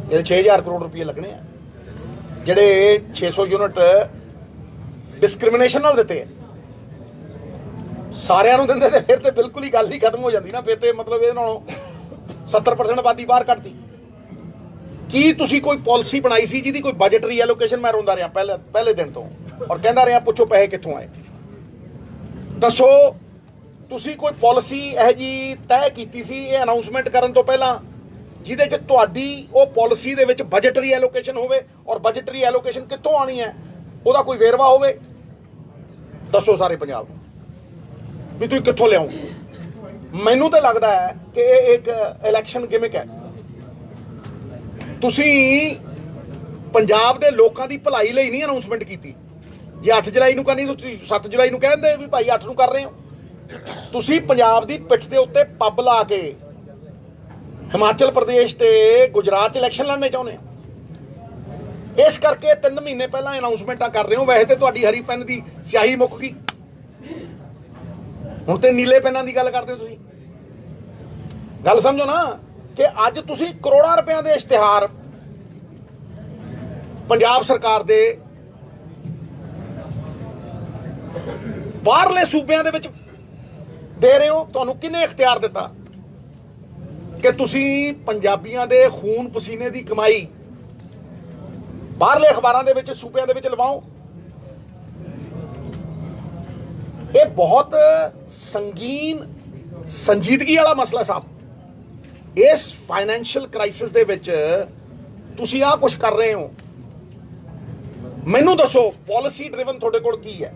ये 6,000 करोड़ रुपये लगने हैं जिहड़े 600 यूनिट डिस्क्रिमिनेशन नाल दिते है, सारिਆਂ ਨੂੰ ਦਿੰਦੇ ਤੇ फिर तो बिल्कुल ही गल ही खत्म हो जाती ना। फिर तो मतलब ये 70% आबादी बाहर कटती। की तुसी कोई पॉलिसी बनाई सी जिहदी कोई बजटरी एलोकेशन? मैं रोंदा रहा पहले दिन तो और कहता रहा पुछो पैसे कित्थों आए, दसो ਤੁਸੀਂ ਕੋਈ ਪਾਲਿਸੀ ਇਹ ਜੀ ਤੈਅ ਕੀਤੀ ਸੀ ਇਹ ਅਨਾਉਂਸਮੈਂਟ ਕਰਨ ਤੋਂ ਪਹਿਲਾਂ ਜਿਹਦੇ 'ਚ ਤੁਹਾਡੀ ਉਹ ਪਾਲਿਸੀ ਦੇ ਵਿੱਚ ਬਜਟਰੀ ਐਲੋਕੇਸ਼ਨ ਹੋਵੇ ਔਰ ਬਜਟਰੀ ਐਲੋਕੇਸ਼ਨ ਕਿੱਥੋਂ ਆਣੀ ਹੈ ਉਹਦਾ ਕੋਈ ਵੇਰਵਾ ਹੋਵੇ? ਦੱਸੋ ਸਾਰੇ ਪੰਜਾਬ ਨੂੰ ਵੀ ਤੁਸੀਂ ਕਿੱਥੋਂ ਲਿਆਓਗੇ। ਮੈਨੂੰ ਤਾਂ ਲੱਗਦਾ ਹੈ ਕਿ ਇਹ ਇੱਕ ਇਲੈਕਸ਼ਨ ਗਿਮਿਕ ਹੈ। ਤੁਸੀਂ ਪੰਜਾਬ ਦੇ ਲੋਕਾਂ ਦੀ ਭਲਾਈ ਲਈ ਨਹੀਂ ਅਨਾਉਂਸਮੈਂਟ ਕੀਤੀ। ਜੇ 8 ਜੁਲਾਈ ਨੂੰ ਕਰਨੀ ਤੁਸੀਂ 7 ਜੁਲਾਈ ਨੂੰ ਕਹਿੰਦੇ ਵੀ ਭਾਈ 8 ਨੂੰ ਕਰ ਰਹੇ ਹੋ। ਤੁਸੀਂ ਪੰਜਾਬ ਦੀ ਪਿੱਠ ਦੇ ਉੱਤੇ ਪੱਬ ਲਾ ਕੇ ਹਿਮਾਚਲ ਪ੍ਰਦੇਸ਼ ਤੇ ਗੁਜਰਾਤ 'ਚ ਇਲੈਕਸ਼ਨ ਲੜਨੇ ਚਾਹੁੰਦੇ ਆ। ਇਸ ਕਰਕੇ 3 ਮਹੀਨੇ ਪਹਿਲਾਂ ਅਨਾਉਂਸਮੈਂਟਾਂ ਕਰ ਰਹੇ ਹੋ। ਵੈਸੇ ਤੇ ਤੁਹਾਡੀ ਹਰੀ ਪੈਨ ਦੀ ਸਿਆਹੀ ਮੁੱਕ ਗਈ, ਹੁਣ ਤੇ ਨੀਲੇ ਪੈਨਾਂ ਦੀ ਗੱਲ ਕਰਦੇ ਹੋ ਤੁਸੀਂ। ਗੱਲ ਸਮਝੋ ਨਾ ਕਿ ਅੱਜ ਤੁਸੀਂ ਕਰੋੜਾਂ ਰੁਪਈਆਂ ਦੇ ਇਸ਼ਤਿਹਾਰ ਪੰਜਾਬ ਸਰਕਾਰ ਦੇ ਬਾਹਰਲੇ ਸੂਬਿਆਂ ਦੇ ਵਿੱਚ ਦੇ ਰਹੇ ਹੋ। ਤੁਹਾਨੂੰ ਕਿਹਨੇ ਇਖਤਿਆਰ ਦਿੱਤਾ ਕਿ ਤੁਸੀਂ ਪੰਜਾਬੀਆਂ ਦੇ ਖੂਨ ਪਸੀਨੇ ਦੀ ਕਮਾਈ ਬਾਹਰਲੇ ਅਖਬਾਰਾਂ ਦੇ ਵਿੱਚ ਸੂਬਿਆਂ ਦੇ ਵਿੱਚ ਲਵਾਓ? ਇਹ ਬਹੁਤ ਸੰਗੀਨ ਸੰਜੀਦਗੀ ਵਾਲਾ ਮਸਲਾ ਸਾਹਿਬ। ਇਸ ਫਾਈਨੈਂਸ਼ੀਅਲ ਕ੍ਰਾਈਸਿਸ ਦੇ ਵਿੱਚ ਤੁਸੀਂ ਆਹ ਕੁਝ ਕਰ ਰਹੇ ਹੋ। ਮੈਨੂੰ ਦੱਸੋ ਪਾਲਿਸੀ ਡਰਿਵਨ ਤੁਹਾਡੇ ਕੋਲ ਕੀ ਹੈ?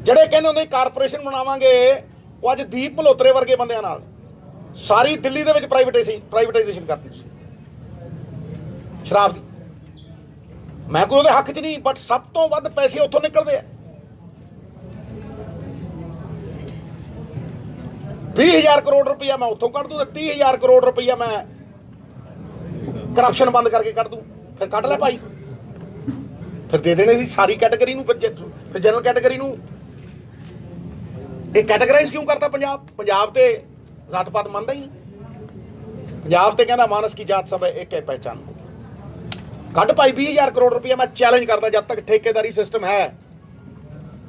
ਜਿਹੜੇ ਕਹਿੰਦੇ ਹੁੰਦੇ ਕਾਰਪੋਰੇਸ਼ਨ ਬਣਾਵਾਂਗੇ, ਉਹ ਅੱਜ ਦੀਪ ਮਲਹੋਤਰੇ ਵਰਗੇ ਬੰਦਿਆਂ ਨਾਲ ਸਾਰੀ ਦਿੱਲੀ ਦੇ ਵਿੱਚ ਪ੍ਰਾਈਵੇਟਾਈਜੇਸ਼ਨ ਕਰਤੀ ਤੁਸੀਂ ਸ਼ਰਾਬ ਦੀ। ਮੈਂ ਕੋਈ ਉਹਦੇ ਹੱਕ 'ਚ ਨਹੀਂ, ਬਟ ਸਭ ਤੋਂ ਵੱਧ ਪੈਸੇ ਉੱਥੋਂ ਨਿਕਲਦੇ ਆ। 20,000 ਕਰੋੜ ਰੁਪਈਆ ਮੈਂ ਉੱਥੋਂ ਕੱਢ ਦੂੰ ਤੇ 30,000 ਕਰੋੜ ਰੁਪਈਆ ਮੈਂ ਕਰਪਸ਼ਨ ਬੰਦ ਕਰਕੇ ਕੱਢ ਦੂੰ। ਫਿਰ ਕੱਢ ਲੈ ਭਾਈ, ਫਿਰ ਦੇ ਦੇਣੇ ਸੀ ਸਾਰੀ ਕੈਟਾਗਰੀ ਨੂੰ। ਫਿਰ ਜਨਰਲ ਕੈਟਾਗਰੀ ਨੂੰ ਇਹ ਕੈਟਾਗਰਾਈਜ਼ ਕਿਉਂ ਕਰਤਾ ਪੰਜਾਬ ਤੇ ਜਾਤ ਪਾਤ ਮੰਨਦਾ ਹੀ ਨਹੀਂ। ਪੰਜਾਬ ਤੇ ਕਹਿੰਦਾ ਮਾਨਸ ਕੀ ਜਾਤ ਸਭ ਇੱਕ ਹੈ ਪਹਿਚਾਨ। ਕੱਢ ਭਾਈ 20,000 ਕਰੋੜ ਰੁਪਈਆ। ਮੈਂ ਚੈਲੰਜ ਕਰਦਾ ਜਦ ਤੱਕ ਠੇਕੇਦਾਰੀ ਸਿਸਟਮ ਹੈ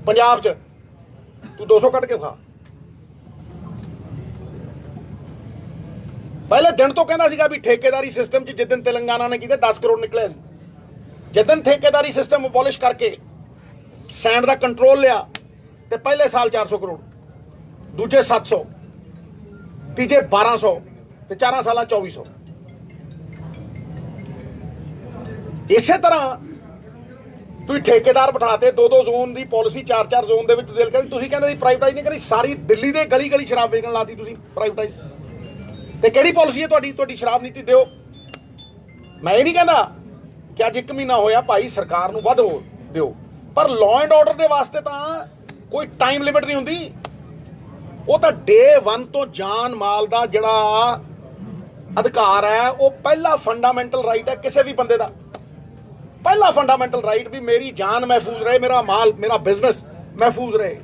ਪੰਜਾਬ 'ਚ, ਤੂੰ 200 ਕੱਢ ਕੇ ਖਾ। ਪਹਿਲੇ ਦਿਨ ਤੋਂ ਕਹਿੰਦਾ ਸੀਗਾ ਵੀ ਠੇਕੇਦਾਰੀ ਸਿਸਟਮ 'ਚ ਜਿੱਦਨ ਤੇਲੰਗਾਨਾ ਨੇ ਕੀਤੇ 10 ਕਰੋੜ ਨਿਕਲਿਆ ਸੀ। ਜਿੱਦਨ ਠੇਕੇਦਾਰੀ ਸਿਸਟਮ ਅਬੋਲਿਸ਼ ਕਰਕੇ ਸੈਂਡ ਦਾ ਕੰਟਰੋਲ ਲਿਆ ਤੇ ਪਹਿਲੇ ਸਾਲ 400 ਕਰੋੜ, ਦੂਜੇ 700, ਤੀਜੇ 1200 ਤੇ 4 ਸਾਲਾਂ 2400। ਇਸੇ ਤਰ੍ਹਾਂ ਤੁਸੀਂ ਠੇਕੇਦਾਰ ਬਿਠਾਤੇ 2-2 ਜ਼ੋਨ ਦੀ ਪਾਲਿਸੀ, 4-4 ਜ਼ੋਨ ਦੇ ਵਿੱਚ ਦਿਲ ਕਰੀ। ਤੁਸੀਂ ਕਹਿੰਦੇ ਸੀ ਪ੍ਰਾਈਵੇਟਾਈਜ਼ ਨਹੀਂ ਕਰੀ, ਸਾਰੀ ਦਿੱਲੀ ਦੇ ਗਲੀ ਗਲੀ ਸ਼ਰਾਬ ਵੇਚਣ ਲਾਤੀ ਤੁਸੀਂ ਪ੍ਰਾਈਵੇਟਾਈਜ਼। ਤੇ ਕਿਹੜੀ ਪਾਲਿਸੀ ਹੈ ਤੁਹਾਡੀ ਸ਼ਰਾਬ ਨੀਤੀ? ਦਿਓ। ਮੈਂ ਇਹ ਨਹੀਂ ਕਹਿੰਦਾ ਕਿ ਅੱਜ 1 ਮਹੀਨਾ ਹੋਇਆ ਭਾਈ ਸਰਕਾਰ ਨੂੰ ਵੱਧ ਹੋ ਦਿਓ, ਪਰ ਲਾਅ ਐਂਡ ਆਰਡਰ ਦੇ ਵਾਸਤੇ ਤਾਂ ਕੋਈ ਟਾਈਮ ਲਿਮਿਟ ਨਹੀਂ ਹੁੰਦੀ। ਉਹ ਤਾਂ ਡੇ 1 ਤੋਂ ਜਾਨ ਮਾਲ ਦਾ ਜਿਹੜਾ ਅਧਿਕਾਰ ਹੈ, ਉਹ ਪਹਿਲਾ ਫੰਡਾਮੈਂਟਲ ਰਾਈਟ ਹੈ ਕਿਸੇ ਵੀ ਬੰਦੇ ਦਾ। ਪਹਿਲਾ ਫੰਡਾਮੈਂਟਲ ਰਾਈਟ ਵੀ ਮੇਰੀ ਜਾਨ ਮਹਿਫੂਜ਼ ਰਹੇ, ਮੇਰਾ ਮਾਲ, ਮੇਰਾ ਬਿਜ਼ਨਸ ਮਹਿਫੂਜ਼ ਰਹੇ।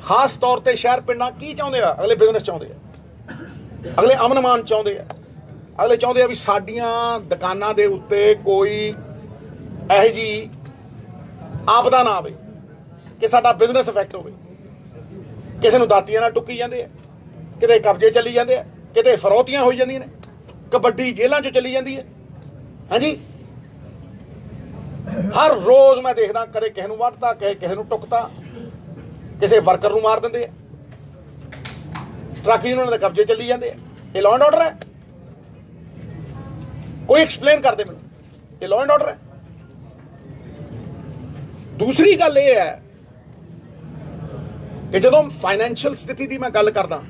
ਖਾਸ ਤੌਰ ਤੇ ਸ਼ਹਿਰ ਪਿੰਡਾਂ ਕੀ ਚਾਹੁੰਦੇ ਆ? ਅਗਲੇ ਬਿਜ਼ਨਸ ਚਾਹੁੰਦੇ ਆ, ਅਗਲੇ ਅਮਨ ਮਾਨ ਚਾਹੁੰਦੇ ਆ, ਅਗਲੇ ਚਾਹੁੰਦੇ ਆ ਵੀ ਸਾਡੀਆਂ ਦੁਕਾਨਾਂ ਦੇ ਉੱਤੇ ਕੋਈ ਇਹੋ ਜਿਹੀ ਆਪਦਾ ਨਾ ਆਵੇ ਕਿ ਸਾਡਾ ਬਿਜ਼ਨਸ ਇਫੈਕਟ ਹੋਵੇ। ਕਿਸੇ ਨੂੰ ਦਾਤੀਆਂ ਨਾਲ ਟੁੱਕੀ ਜਾਂਦੇ ਆ, ਕਿਤੇ ਕਬਜ਼ੇ ਚੱਲੀ ਜਾਂਦੇ ਆ, ਕਿਤੇ ਫਰੌਤੀਆਂ ਹੋਈ ਜਾਂਦੀਆਂ ਨੇ, ਕਬੱਡੀ ਜੇਲ੍ਹਾਂ 'ਚ ਚੱਲੀ ਜਾਂਦੀ ਹੈ। ਹਾਂਜੀ, ਹਰ ਰੋਜ਼ ਮੈਂ ਦੇਖਦਾ ਕਦੇ ਕਿਸੇ ਨੂੰ ਵੱਢਤਾ, ਕਿਸੇ ਨੂੰ ਟੁੱਕਤਾ, ਕਿਸੇ ਵਰਕਰ ਨੂੰ ਮਾਰ ਦਿੰਦੇ ਆ, ਟਰੱਕ ਯੂਨੀਅਨ ਦੇ ਕਬਜ਼ੇ ਚੱਲੀ ਜਾਂਦੇ ਆ। ਇਹ ਲਾਅ ਐਂਡ ਆਰਡਰ ਹੈ? ਕੋਈ ਐਕਸਪਲੇਨ ਕਰਦੇ ਮੈਨੂੰ, ਇਹ ਲਾਅ ਐਂਡ ਆਰਡਰ ਹੈ? ਦੂਸਰੀ ਗੱਲ ਇਹ ਹੈ ਕਿ ਜਦੋਂ ਫਾਈਨੈਂਸ਼ੀਅਲ ਸਥਿਤੀ ਦੀ ਮੈਂ ਗੱਲ ਕਰਦਾ,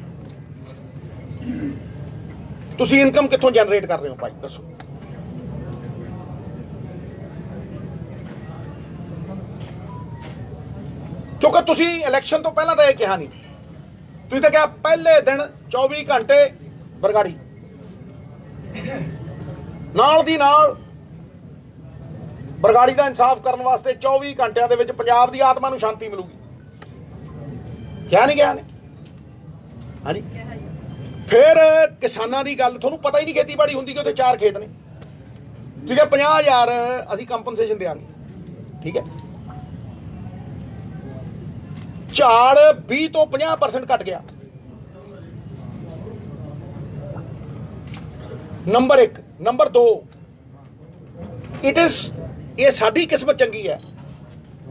ਤੁਸੀਂ ਇਨਕਮ ਕਿੱਥੋਂ ਜਨਰੇਟ ਕਰ ਰਹੇ ਹੋ ਭਾਈ ਦੱਸੋ? ਕਿਉਂਕਿ ਤੁਸੀਂ ਇਲੈਕਸ਼ਨ ਤੋਂ ਪਹਿਲਾਂ ਤਾਂ ਇਹ ਕਿਹਾ ਨਹੀਂ। ਤੁਸੀਂ ਤਾਂ ਕਿਹਾ ਪਹਿਲੇ ਦਿਨ 24 ਘੰਟੇ ਬਰਗਾੜੀ, ਨਾਲ ਦੀ ਨਾਲ ਬਰਗਾੜੀ ਦਾ ਇਨਸਾਫ ਕਰਨ ਵਾਸਤੇ 24 ਘੰਟਿਆਂ ਦੇ ਵਿੱਚ ਪੰਜਾਬ ਦੀ ਆਤਮਾ ਨੂੰ ਸ਼ਾਂਤੀ ਮਿਲੂਗੀ। ਕਿਹਾ ਨਹੀਂ ਕਿਹਾ ਨੇ? ਹਾਂਜੀ। ਫਿਰ ਕਿਸਾਨਾਂ ਦੀ ਗੱਲ, ਤੁਹਾਨੂੰ ਪਤਾ ਹੀ ਨਹੀਂ ਖੇਤੀਬਾੜੀ ਹੁੰਦੀ ਕਿ ਉੱਥੇ 4 ਖੇਤ ਨੇ। ਠੀਕ ਹੈ, 50,000 ਅਸੀਂ ਕੰਪਨਸੇਸ਼ਨ ਦੇਵਾਂਗੇ। ਠੀਕ ਹੈ, ਝਾੜ 20 ਤੋਂ 50% ਘਟ ਗਿਆ। ਨੰਬਰ 1। ਨੰਬਰ 2, ਇਹ ਸਾਡੀ ਕਿਸਮਤ ਚੰਗੀ ਹੈ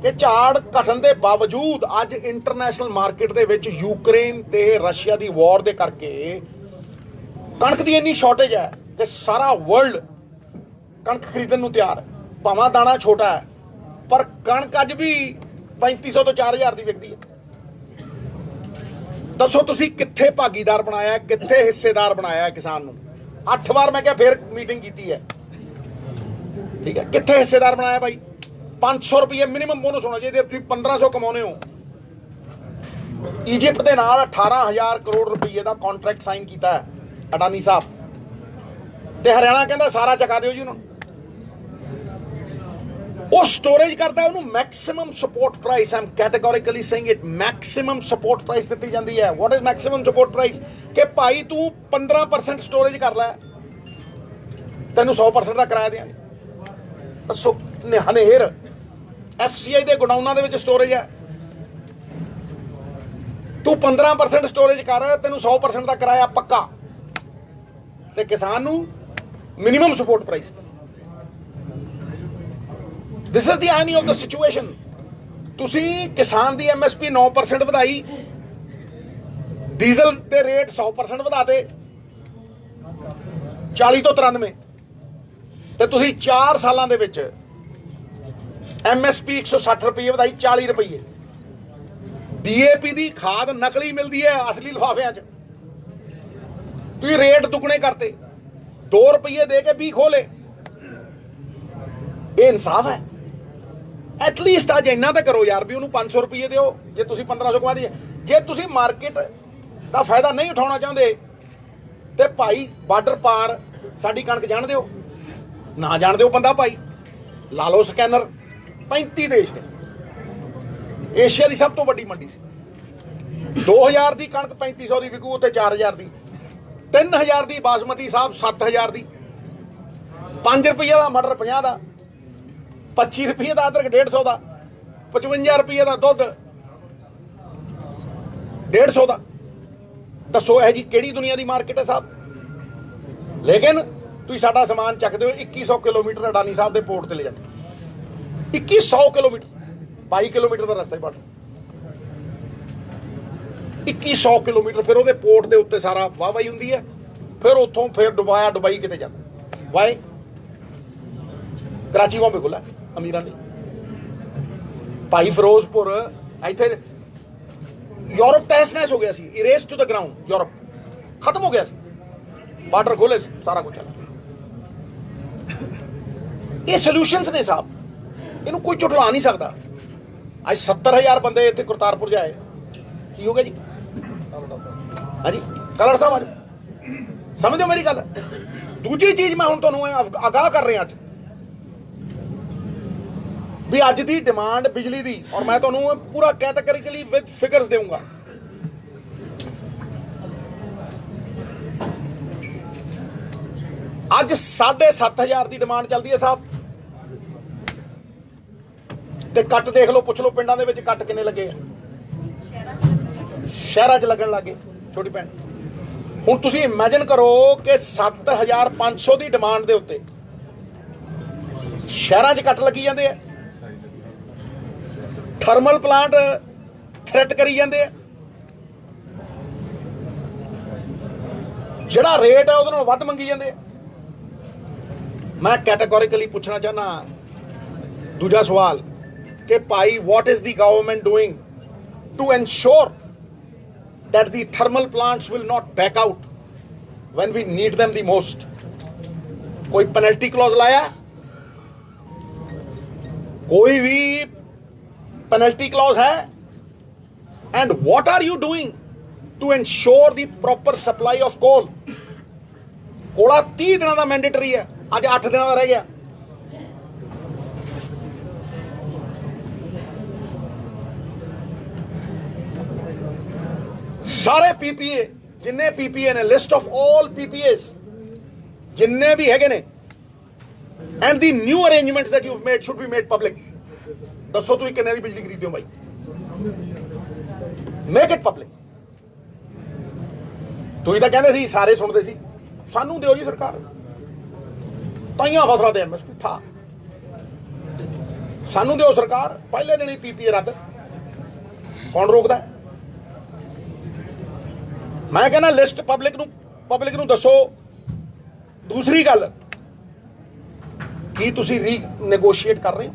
ਕਿ ਝਾੜ ਘਟਣ ਦੇ ਬਾਵਜੂਦ ਅੱਜ ਇੰਟਰਨੈਸ਼ਨਲ ਮਾਰਕੀਟ ਦੇ ਵਿੱਚ ਯੂਕਰੇਨ ਤੇ ਰਸ਼ੀਆ ਦੀ ਵਾਰ ਦੇ ਕਰਕੇ ਕਣਕ ਦੀ ਇੰਨੀ ਸ਼ਾਰਟੇਜ ਹੈ ਕਿ ਸਾਰਾ ਵਰਲਡ ਕਣਕ ਖਰੀਦਣ ਨੂੰ ਤਿਆਰ ਹੈ। ਭਾਵੇਂ ਦਾਣਾ ਛੋਟਾ ਹੈ ਪਰ ਕਣਕ ਅੱਜ ਵੀ 3500 ਤੋਂ 4000 ਦੀ ਵਿਕਦੀ ਹੈ। ਦੱਸੋ ਤੁਸੀਂ ਕਿੱਥੇ ਭਾਗੀਦਾਰ ਬਣਾਇਆ, ਕਿੱਥੇ ਹਿੱਸੇਦਾਰ ਬਣਾਇਆ ਕਿਸਾਨ ਨੂੰ? 8 ਵਾਰ ਮੈਂ ਕਿਹਾ ਫੇਰ ਮੀਟਿੰਗ ਕੀਤੀ ਹੈ, ਠੀਕ ਹੈ, ਕਿੱਥੇ ਹਿੱਸੇਦਾਰ ਬਣਾਇਆ ਬਾਈ? 500 ਰੁਪਏ ਮਿਨੀਮਮ ਬੋਨਸ ਹੋਣਾ ਚਾਹੀਦਾ। ਤੁਸੀਂ 1500 ਕਮਾਉਨੇ ਹੋ। ਈਜਿਪਟ ਦੇ ਨਾਲ 18000 ਕਰੋੜ ਰੁਪਏ ਦਾ ਕੰਟਰੈਕਟ ਸਾਈਨ ਕੀਤਾ ਹੈ ਅਡਾਨੀ ਸਾਹਿਬ, ਤੇ ਹਰਿਆਣਾ ਕਹਿੰਦਾ ਸਾਰਾ ਚਕਾ ਦਿਓ ਜੀ ਉਹਨਾਂ ਨੂੰ। ਉਹ ਸਟੋਰੇਜ ਕਰਦਾ, ਉਹਨੂੰ maximum support price, I am categorically saying it, maximum support price ਦਿੱਤੀ ਜਾਂਦੀ ਹੈ। What is maximum support price? ਕਿ ਭਾਈ ਤੂੰ 15% ਸਟੋਰੇਜ ਕਰ ਲੈ, ਤੈਨੂੰ 100% ਦਾ ਕਿਰਾਇਆ ਦਿਆਂਗੇ। ਦੱਸੋ ਹਨੇਰ FCI ਦੇ ਗੋਡਾਊਨਾਂ ਦੇ ਵਿੱਚ ਸਟੋਰੇਜ ਹੈ, ਤੂੰ 15% ਸਟੋਰੇਜ ਕਰ, ਤੈਨੂੰ 100% ਦਾ ਕਿਰਾਇਆ ਪੱਕਾ, ਤੇ ਕਿਸਾਨ ਨੂੰ minimum support price. This is the irony of the situation. ਤੁਸੀਂ ਕਿਸਾਨ ਦੀ MSP 9% ਵਧਾਈ, ਡੀਜ਼ਲ ਦੇ ਰੇਟ 100% ਵਧਾਤੇ 40 ਤੋਂ 93, ਤੇ ਤੁਸੀਂ 4 ਸਾਲਾਂ ਦੇ ਵਿੱਚ MSP 160 ਰੁਪਏ ਵਧਾਈ 40 ਰੁਪਏ। DAP ਦੀ ਖਾਦ ਨਕਲੀ ਮਿਲਦੀ ਹੈ ਅਸਲੀ ਲਿਫਾਫਿਆਂ 'ਚ, ਤੁਸੀਂ ਰੇਟ ਦੁੱਗਣੇ ਕਰਤੇ, 2 ਰੁਪਏ ਦੇ ਕੇ 20 ਖੋਲੇ। ਇਹ ਇਨਸਾਫ ਹੈ? ਐਟਲੀਸਟ ਅੱਜ ਇੰਨਾ ਤਾਂ ਕਰੋ ਯਾਰ ਵੀ ਉਹਨੂੰ 500 ਰੁਪਏ ਦਿਓ ਜੇ ਤੁਸੀਂ 1500 ਕਮਾ ਰਹੇ। ਜੇ ਤੁਸੀਂ ਮਾਰਕੀਟ ਦਾ ਫਾਇਦਾ ਨਹੀਂ ਉਠਾਉਣਾ ਚਾਹੁੰਦੇ ਤੇ ਭਾਈ ਬਾਰਡਰ ਪਾਰ ਸਾਡੀ ਕਣਕ ਜਾਣ ਦਿਓ, ਨਾ ਜਾਣ ਦਿਓ ਬੰਦਾ ਭਾਈ, ਲਾ ਲਓ ਸਕੈਨਰ। 35 ਦੇਸ਼ ਨੇ, ਏਸ਼ੀਆ ਦੀ ਸਭ ਤੋਂ ਵੱਡੀ ਮੰਡੀ ਸੀ। 2000 ਦੀ ਕਣਕ 3500 ਦੀ ਵਿਕੂ, ਉੱਤੇ 4000 ਦੀ, 3000 ਦੀ ਬਾਸਮਤੀ ਸਾਹਿਬ, 7000 ਦੀ, 5 ਰੁਪਏ ਦਾ ਮਟਰ, 50 ਦਾ, 25 ਰੁਪਏ ਦਾ ਅਦਰਕ, 150 ਦਾ, 55 ਰੁਪਏ ਦਾ ਦੁੱਧ, 150 ਦਾ। ਦੱਸੋ ਇਹ ਜੀ ਕਿਹੜੀ ਦੁਨੀਆ ਦੀ ਮਾਰਕੀਟ ਹੈ ਸਾਹਿਬ? ਲੇਕਿਨ ਤੁਸੀਂ ਸਾਡਾ ਸਮਾਨ ਚੱਕਦੇ ਹੋ 2100 ਕਿਲੋਮੀਟਰ ਅਡਾਨੀ ਸਾਹਿਬ ਦੇ ਪੋਰਟ ਤੇ ਲੈ ਜਾਂਦੇ, 2100 ਕਿਲੋਮੀਟਰ, 22 ਕਿਲੋਮੀਟਰ ਦਾ ਰਸਤਾ ਹੀ ਪੜ, 2100 ਕਿਲੋਮੀਟਰ। ਫਿਰ ਉਹਦੇ ਪੋਰਟ ਦੇ ਉੱਤੇ ਸਾਰਾ ਵਾਹਵਾਈ ਹੁੰਦੀ ਹੈ, ਫਿਰ ਉੱਥੋਂ ਫਿਰ ਦੁਬਈ ਕਿਤੇ ਜਾਂਦਾ। ਵਾਈ ਕਰਾਚੀ ਵਾਂ ਖੁੱਲਾ ਅਮੀਰਾਂ ਦੀ, ਭਾਈ ਫਿਰੋਜ਼ਪੁਰ, ਇੱਥੇ ਯੂਰਪ ਤਹਿਸ ਨਹਿਸ ਹੋ ਗਿਆ ਸੀ, ਇਰੇਸ ਟੂ ਦ ਗਰਾਊਂਡ, ਯੂਰਪ ਖਤਮ ਹੋ ਗਿਆ ਸੀ, ਬਾਰਡਰ ਖੋਲੇ, ਸਾਰਾ ਕੁਝ ਚੱਲ। ਇਹ ਸੋਲੂਸ਼ਨਸ ਨੇ ਸਾਹਿਬ, ਇਹਨੂੰ ਕੋਈ ਝੁਠਲਾ ਨਹੀਂ ਸਕਦਾ। ਅੱਜ 70000 ਬੰਦੇ ਇੱਥੇ ਕਰਤਾਰਪੁਰ ਜਾਏ, ਕੀ ਹੋ ਗਿਆ ਜੀ? ਹਾਂਜੀ ਕਲਰ ਸਾਹਿਬ ਅੱਜ ਸਮਝੋ ਮੇਰੀ ਗੱਲ। ਦੂਜੀ ਚੀਜ਼ ਮੈਂ ਹੁਣ ਤੁਹਾਨੂੰ ਆਗਾਹ ਕਰ ਰਿਹਾ ਅੱਜ ਵੀ ਅੱਜ ਦੀ ਡਿਮਾਂਡ ਬਿਜਲੀ ਦੀ, ਔਰ ਮੈਂ ਤੁਹਾਨੂੰ ਪੂਰਾ ਕੈਟੇਗਰੀਕਲੀ ਵਿਦ ਫਿਗਰਸ ਦੇਵਾਂਗਾ। ਅੱਜ 7500 ਦੀ ਡਿਮਾਂਡ ਚੱਲਦੀ ਹੈ ਸਾਹਿਬ, ਤੇ ਕੱਟ ਦੇਖ ਲਓ, ਪੁੱਛ ਲਓ ਪਿੰਡਾਂ ਦੇ ਵਿੱਚ ਕੱਟ ਕਿੰਨੇ ਲੱਗੇ ਆ, ਸ਼ਹਿਰਾਂ 'ਚ ਲੱਗਣ ਲੱਗੇ ਛੋਟੀ ਭੈਣ। ਹੁਣ ਤੁਸੀਂ ਇਮੇਜਿਨ ਕਰੋ ਕਿ 7500 ਦੀ ਡਿਮਾਂਡ ਦੇ ਉੱਤੇ ਸ਼ਹਿਰਾਂ 'ਚ ਕੱਟ ਲੱਗੀ ਜਾਂਦੇ ਆ, ਥਰਮਲ ਪਲਾਂਟ ਥ੍ਰੈਟ ਕਰੀ ਜਾਂਦੇ ਆ, ਜਿਹੜਾ ਰੇਟ ਹੈ ਉਹਦੇ ਨਾਲ ਵੱਧ ਮੰਗੀ ਜਾਂਦੇ ਆ। ਮੈਂ ਕੈਟੇਗੋਰੀਕਲੀ ਪੁੱਛਣਾ ਚਾਹਨਾ ਦੂਜਾ ਸਵਾਲ ਕਿ ਭਾਈ what is the government doing to ensure that the thermal plants will not back out when we need them the most? कोई penalty clause लाया? कोई भी penalty clause है? And what are you doing to ensure the proper supply of coal? Cola 30 दिनों का mandatory है, आज 8 दिनों का रह गया। सारे PPA जिन्ने PPA ने, लिस्ट ऑफ ऑल PPAs जिन्ने भी है ने, and the new arrangements that you have made should be made public. दसो तुम किन्ने दी बिजली खरीदो भाई, मेक इट पब्लिक। तुम तो कहते सी सारे सुनते सी, सानू दिओ जी सरकार, ताइयां फसलां ते MSP था, ਸਾਨੂੰ ਦਿਓ ਸਰਕਾਰ, ਪਹਿਲੇ ਦਿਨ ਹੀ PPA ਰੱਦ, ਕੌਣ ਰੋਕਦਾ? ਮੈਂ ਕਹਿੰਦਾ ਲਿਸਟ ਪਬਲਿਕ ਨੂੰ ਦੱਸੋ। ਦੂਸਰੀ ਗੱਲ, ਕੀ ਤੁਸੀਂ ਰੀਨੈਗੋਸ਼ੀਏਟ ਕਰ ਰਹੇ ਹੋ?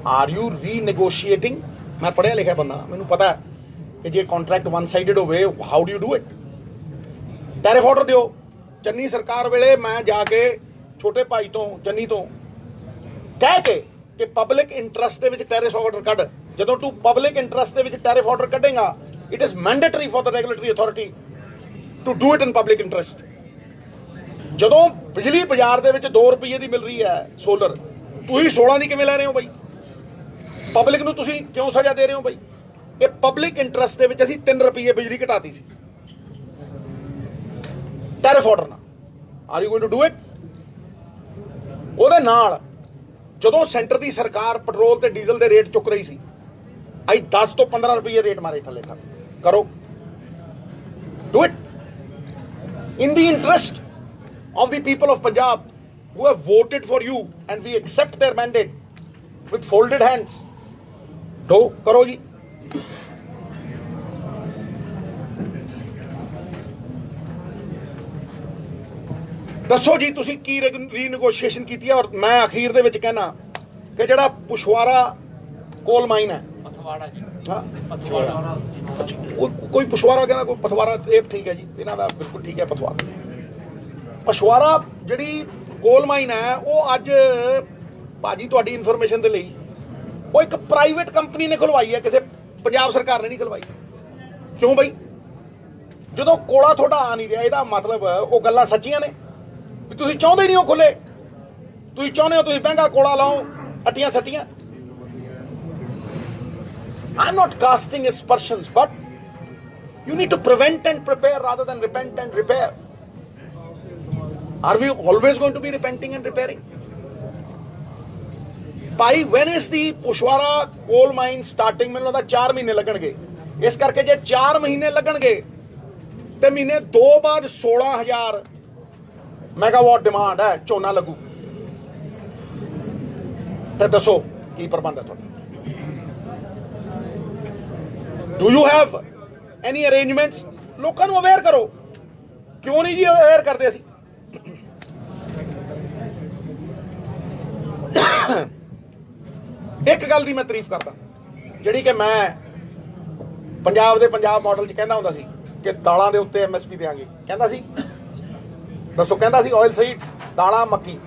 Are you renegotiating? ਮੈਂ ਪੜ੍ਹਿਆ ਲਿਖਿਆ ਬੰਦਾ, ਮੈਨੂੰ ਪਤਾ ਹੈ ਕਿ ਜੇ ਕੰਟਰੈਕਟ ਵਨ ਸਾਈਡਡ ਹੋਵੇ, how do you do it? Tariff order ਦਿਓ। ਚੰਨੀ ਸਰਕਾਰ ਵੇਲੇ ਮੈਂ ਜਾ ਕੇ ਛੋਟੇ ਭਾਈ ਤੋਂ, ਚੰਨੀ ਤੋਂ ਕਹਿ ਕੇ ਕਿ ਪਬਲਿਕ ਇੰਟਰਸਟ ਦੇ ਵਿੱਚ ਟੈਰਿਫ ਆਰਡਰ ਕੱਢ। ਜਦੋਂ ਤੂੰ ਪਬਲਿਕ ਇੰਟਰਸਟ ਦੇ ਵਿੱਚ ਟੈਰਿਫ ਆਰਡਰ ਕੱਢੇਗਾ, it is mandatory for the regulatory authority to do it in public interest. ਜਦੋਂ ਬਿਜਲੀ ਬਾਜ਼ਾਰ ਦੇ ਵਿੱਚ 2 ਰੁਪਏ ਦੀ ਮਿਲ ਰਹੀ ਹੈ ਸੋਲਰ, ਤੁਸੀਂ 16 ਦੀ ਕਿਵੇਂ ਲੈ ਰਹੇ ਹੋ ਬਾਈ? ਪਬਲਿਕ ਨੂੰ ਤੁਸੀਂ ਕਿਉਂ ਸਜ਼ਾ ਦੇ ਰਹੇ ਹੋ ਬਾਈ? ਇਹ ਪਬਲਿਕ ਇੰਟਰਸਟ ਦੇ ਵਿੱਚ ਅਸੀਂ 3 ਰੁਪਏ ਬਿਜਲੀ ਘਟਾਤੀ ਸੀ ਟੈਰਿਫ ਆਰਡਰ ਨਾਲ। Are you going to do it? ਉਹਦੇ ਨਾਲ ਜਦੋਂ ਸੈਂਟਰ ਦੀ ਸਰਕਾਰ ਪੈਟਰੋਲ ਤੇ ਡੀਜ਼ਲ ਦੇ ਰੇਟ ਚੁੱਕ ਰਹੀ ਸੀ, ਅਸੀਂ 10 ਤੋਂ 15 ਰੁਪਏ ਰੇਟ ਮਾਰੇ ਥੱਲੇ ਤੱਕ। ਕਰੋ, do it in the interest of the people of Punjab who have voted for you, and we accept their mandate with folded hands. Do karo ji. ਦੱਸੋ ਜੀ ਤੁਸੀਂ ਕੀ ਰੀਨੈਗੋਸ਼ੀਏਸ਼ਨ ਕੀਤੀ ਹੈ? ਔਰ ਮੈਂ ਅਖੀਰ ਦੇ ਵਿੱਚ ਕਹਿਣਾ ਕਿ ਜਿਹੜਾ ਪੁਸ਼ਵਾਰਾ ਕੋਲ ਮਾਈਨ ਹੈ, ਪਥਵਾੜਾ ਜੀ, ਹਾਂ ਪਥਵਾੜਾ, ਕੋਈ ਪੁਸ਼ਵਾਰਾ ਕਹਿੰਦਾ, ਕੋਈ ਪਥਵਾਰਾ, ਇਹ ਠੀਕ ਹੈ ਜੀ, ਇਹਨਾਂ ਦਾ ਬਿਲਕੁਲ ਠੀਕ ਹੈ। ਪਸ਼ਵਾਰਾ ਜਿਹੜੀ ਕੋਲ ਮਾਈਨ ਹੈ, ਉਹ ਅੱਜ ਭਾਜੀ ਤੁਹਾਡੀ ਇਨਫੋਰਮੇਸ਼ਨ ਦੇ ਲਈ ਉਹ ਇੱਕ ਪ੍ਰਾਈਵੇਟ ਕੰਪਨੀ ਨੇ ਖੁਲਵਾਈ ਹੈ, ਕਿਸੇ ਪੰਜਾਬ ਸਰਕਾਰ ਨੇ ਨਹੀਂ ਖੁਲਵਾਈ। ਕਿਉਂ ਬਈ? ਜਦੋਂ ਕੋਲਾ ਤੁਹਾਡਾ ਆ ਨਹੀਂ ਰਿਹਾ, ਇਹਦਾ ਮਤਲਬ ਉਹ ਗੱਲਾਂ ਸੱਚੀਆਂ ਨੇ ਵੀ ਤੁਸੀਂ ਚਾਹੁੰਦੇ ਨਹੀਂ ਉਹ ਖੁੱਲੇ। ਤੁਸੀਂ ਚਾਹੁੰਦੇ ਹੋ ਤੁਸੀਂ ਮਹਿੰਗਾ ਕੋਲਾ ਲਾਓ, ਅੱਟੀਆਂ ਸੱਟੀਆਂ। I'm not casting aspersions, but you need to prevent and prepare rather than repent and repair. Are we always going to be repenting and repairing? Bhai, when is the ਪੁਸ਼ਵਾਰਾ ਕੋਲ ਮਾਈਨ ਸਟਾਰਟਿੰਗ? ਮੈਨੂੰ ਲੱਗਦਾ 4 ਮਹੀਨੇ ਲੱਗਣਗੇ। ਇਸ ਕਰਕੇ ਜੇ 4 ਮਹੀਨੇ ਲੱਗਣਗੇ ਤੇ ਮਹੀਨੇ 2 ਬਾਅਦ 16,000 ਮੈਗਾਵਾਟ ਡਿਮਾਂਡ ਹੈ, ਝੋਨਾ ਲੱਗੂ। ਤੇ ਦੱਸੋ ਕੀ ਪ੍ਰਬੰਧ ਹੈ ਤੁਹਾਡਾ? Do you have any arrangements? ਲੋਕਾਂ ਨੂੰ ਅਵੇਅਰ ਕਰੋ। ਕਿਉਂ ਨਹੀਂ ਜੀ ਅਵੇਅਰ ਕਰਦੇ ਅਸੀਂ? ਇੱਕ ਗੱਲ ਦੀ ਮੈਂ ਤਾਰੀਫ ਕਰਦਾ, ਜਿਹੜੀ ਕਿ ਮੈਂ ਪੰਜਾਬ ਮਾਡਲ 'ਚ ਕਹਿੰਦਾ ਹੁੰਦਾ ਸੀ ਕਿ ਦਾਲਾਂ ਦੇ ਉੱਤੇ MSP ਦੇਾਂਗੇ। ਕਹਿੰਦਾ ਸੀ, ਦੱਸੋ, ਕਹਿੰਦਾ ਸੀ ਆਇਲ ਸੀਡਸ, ਦਾਲਾਂ, ਮੱਕੀ।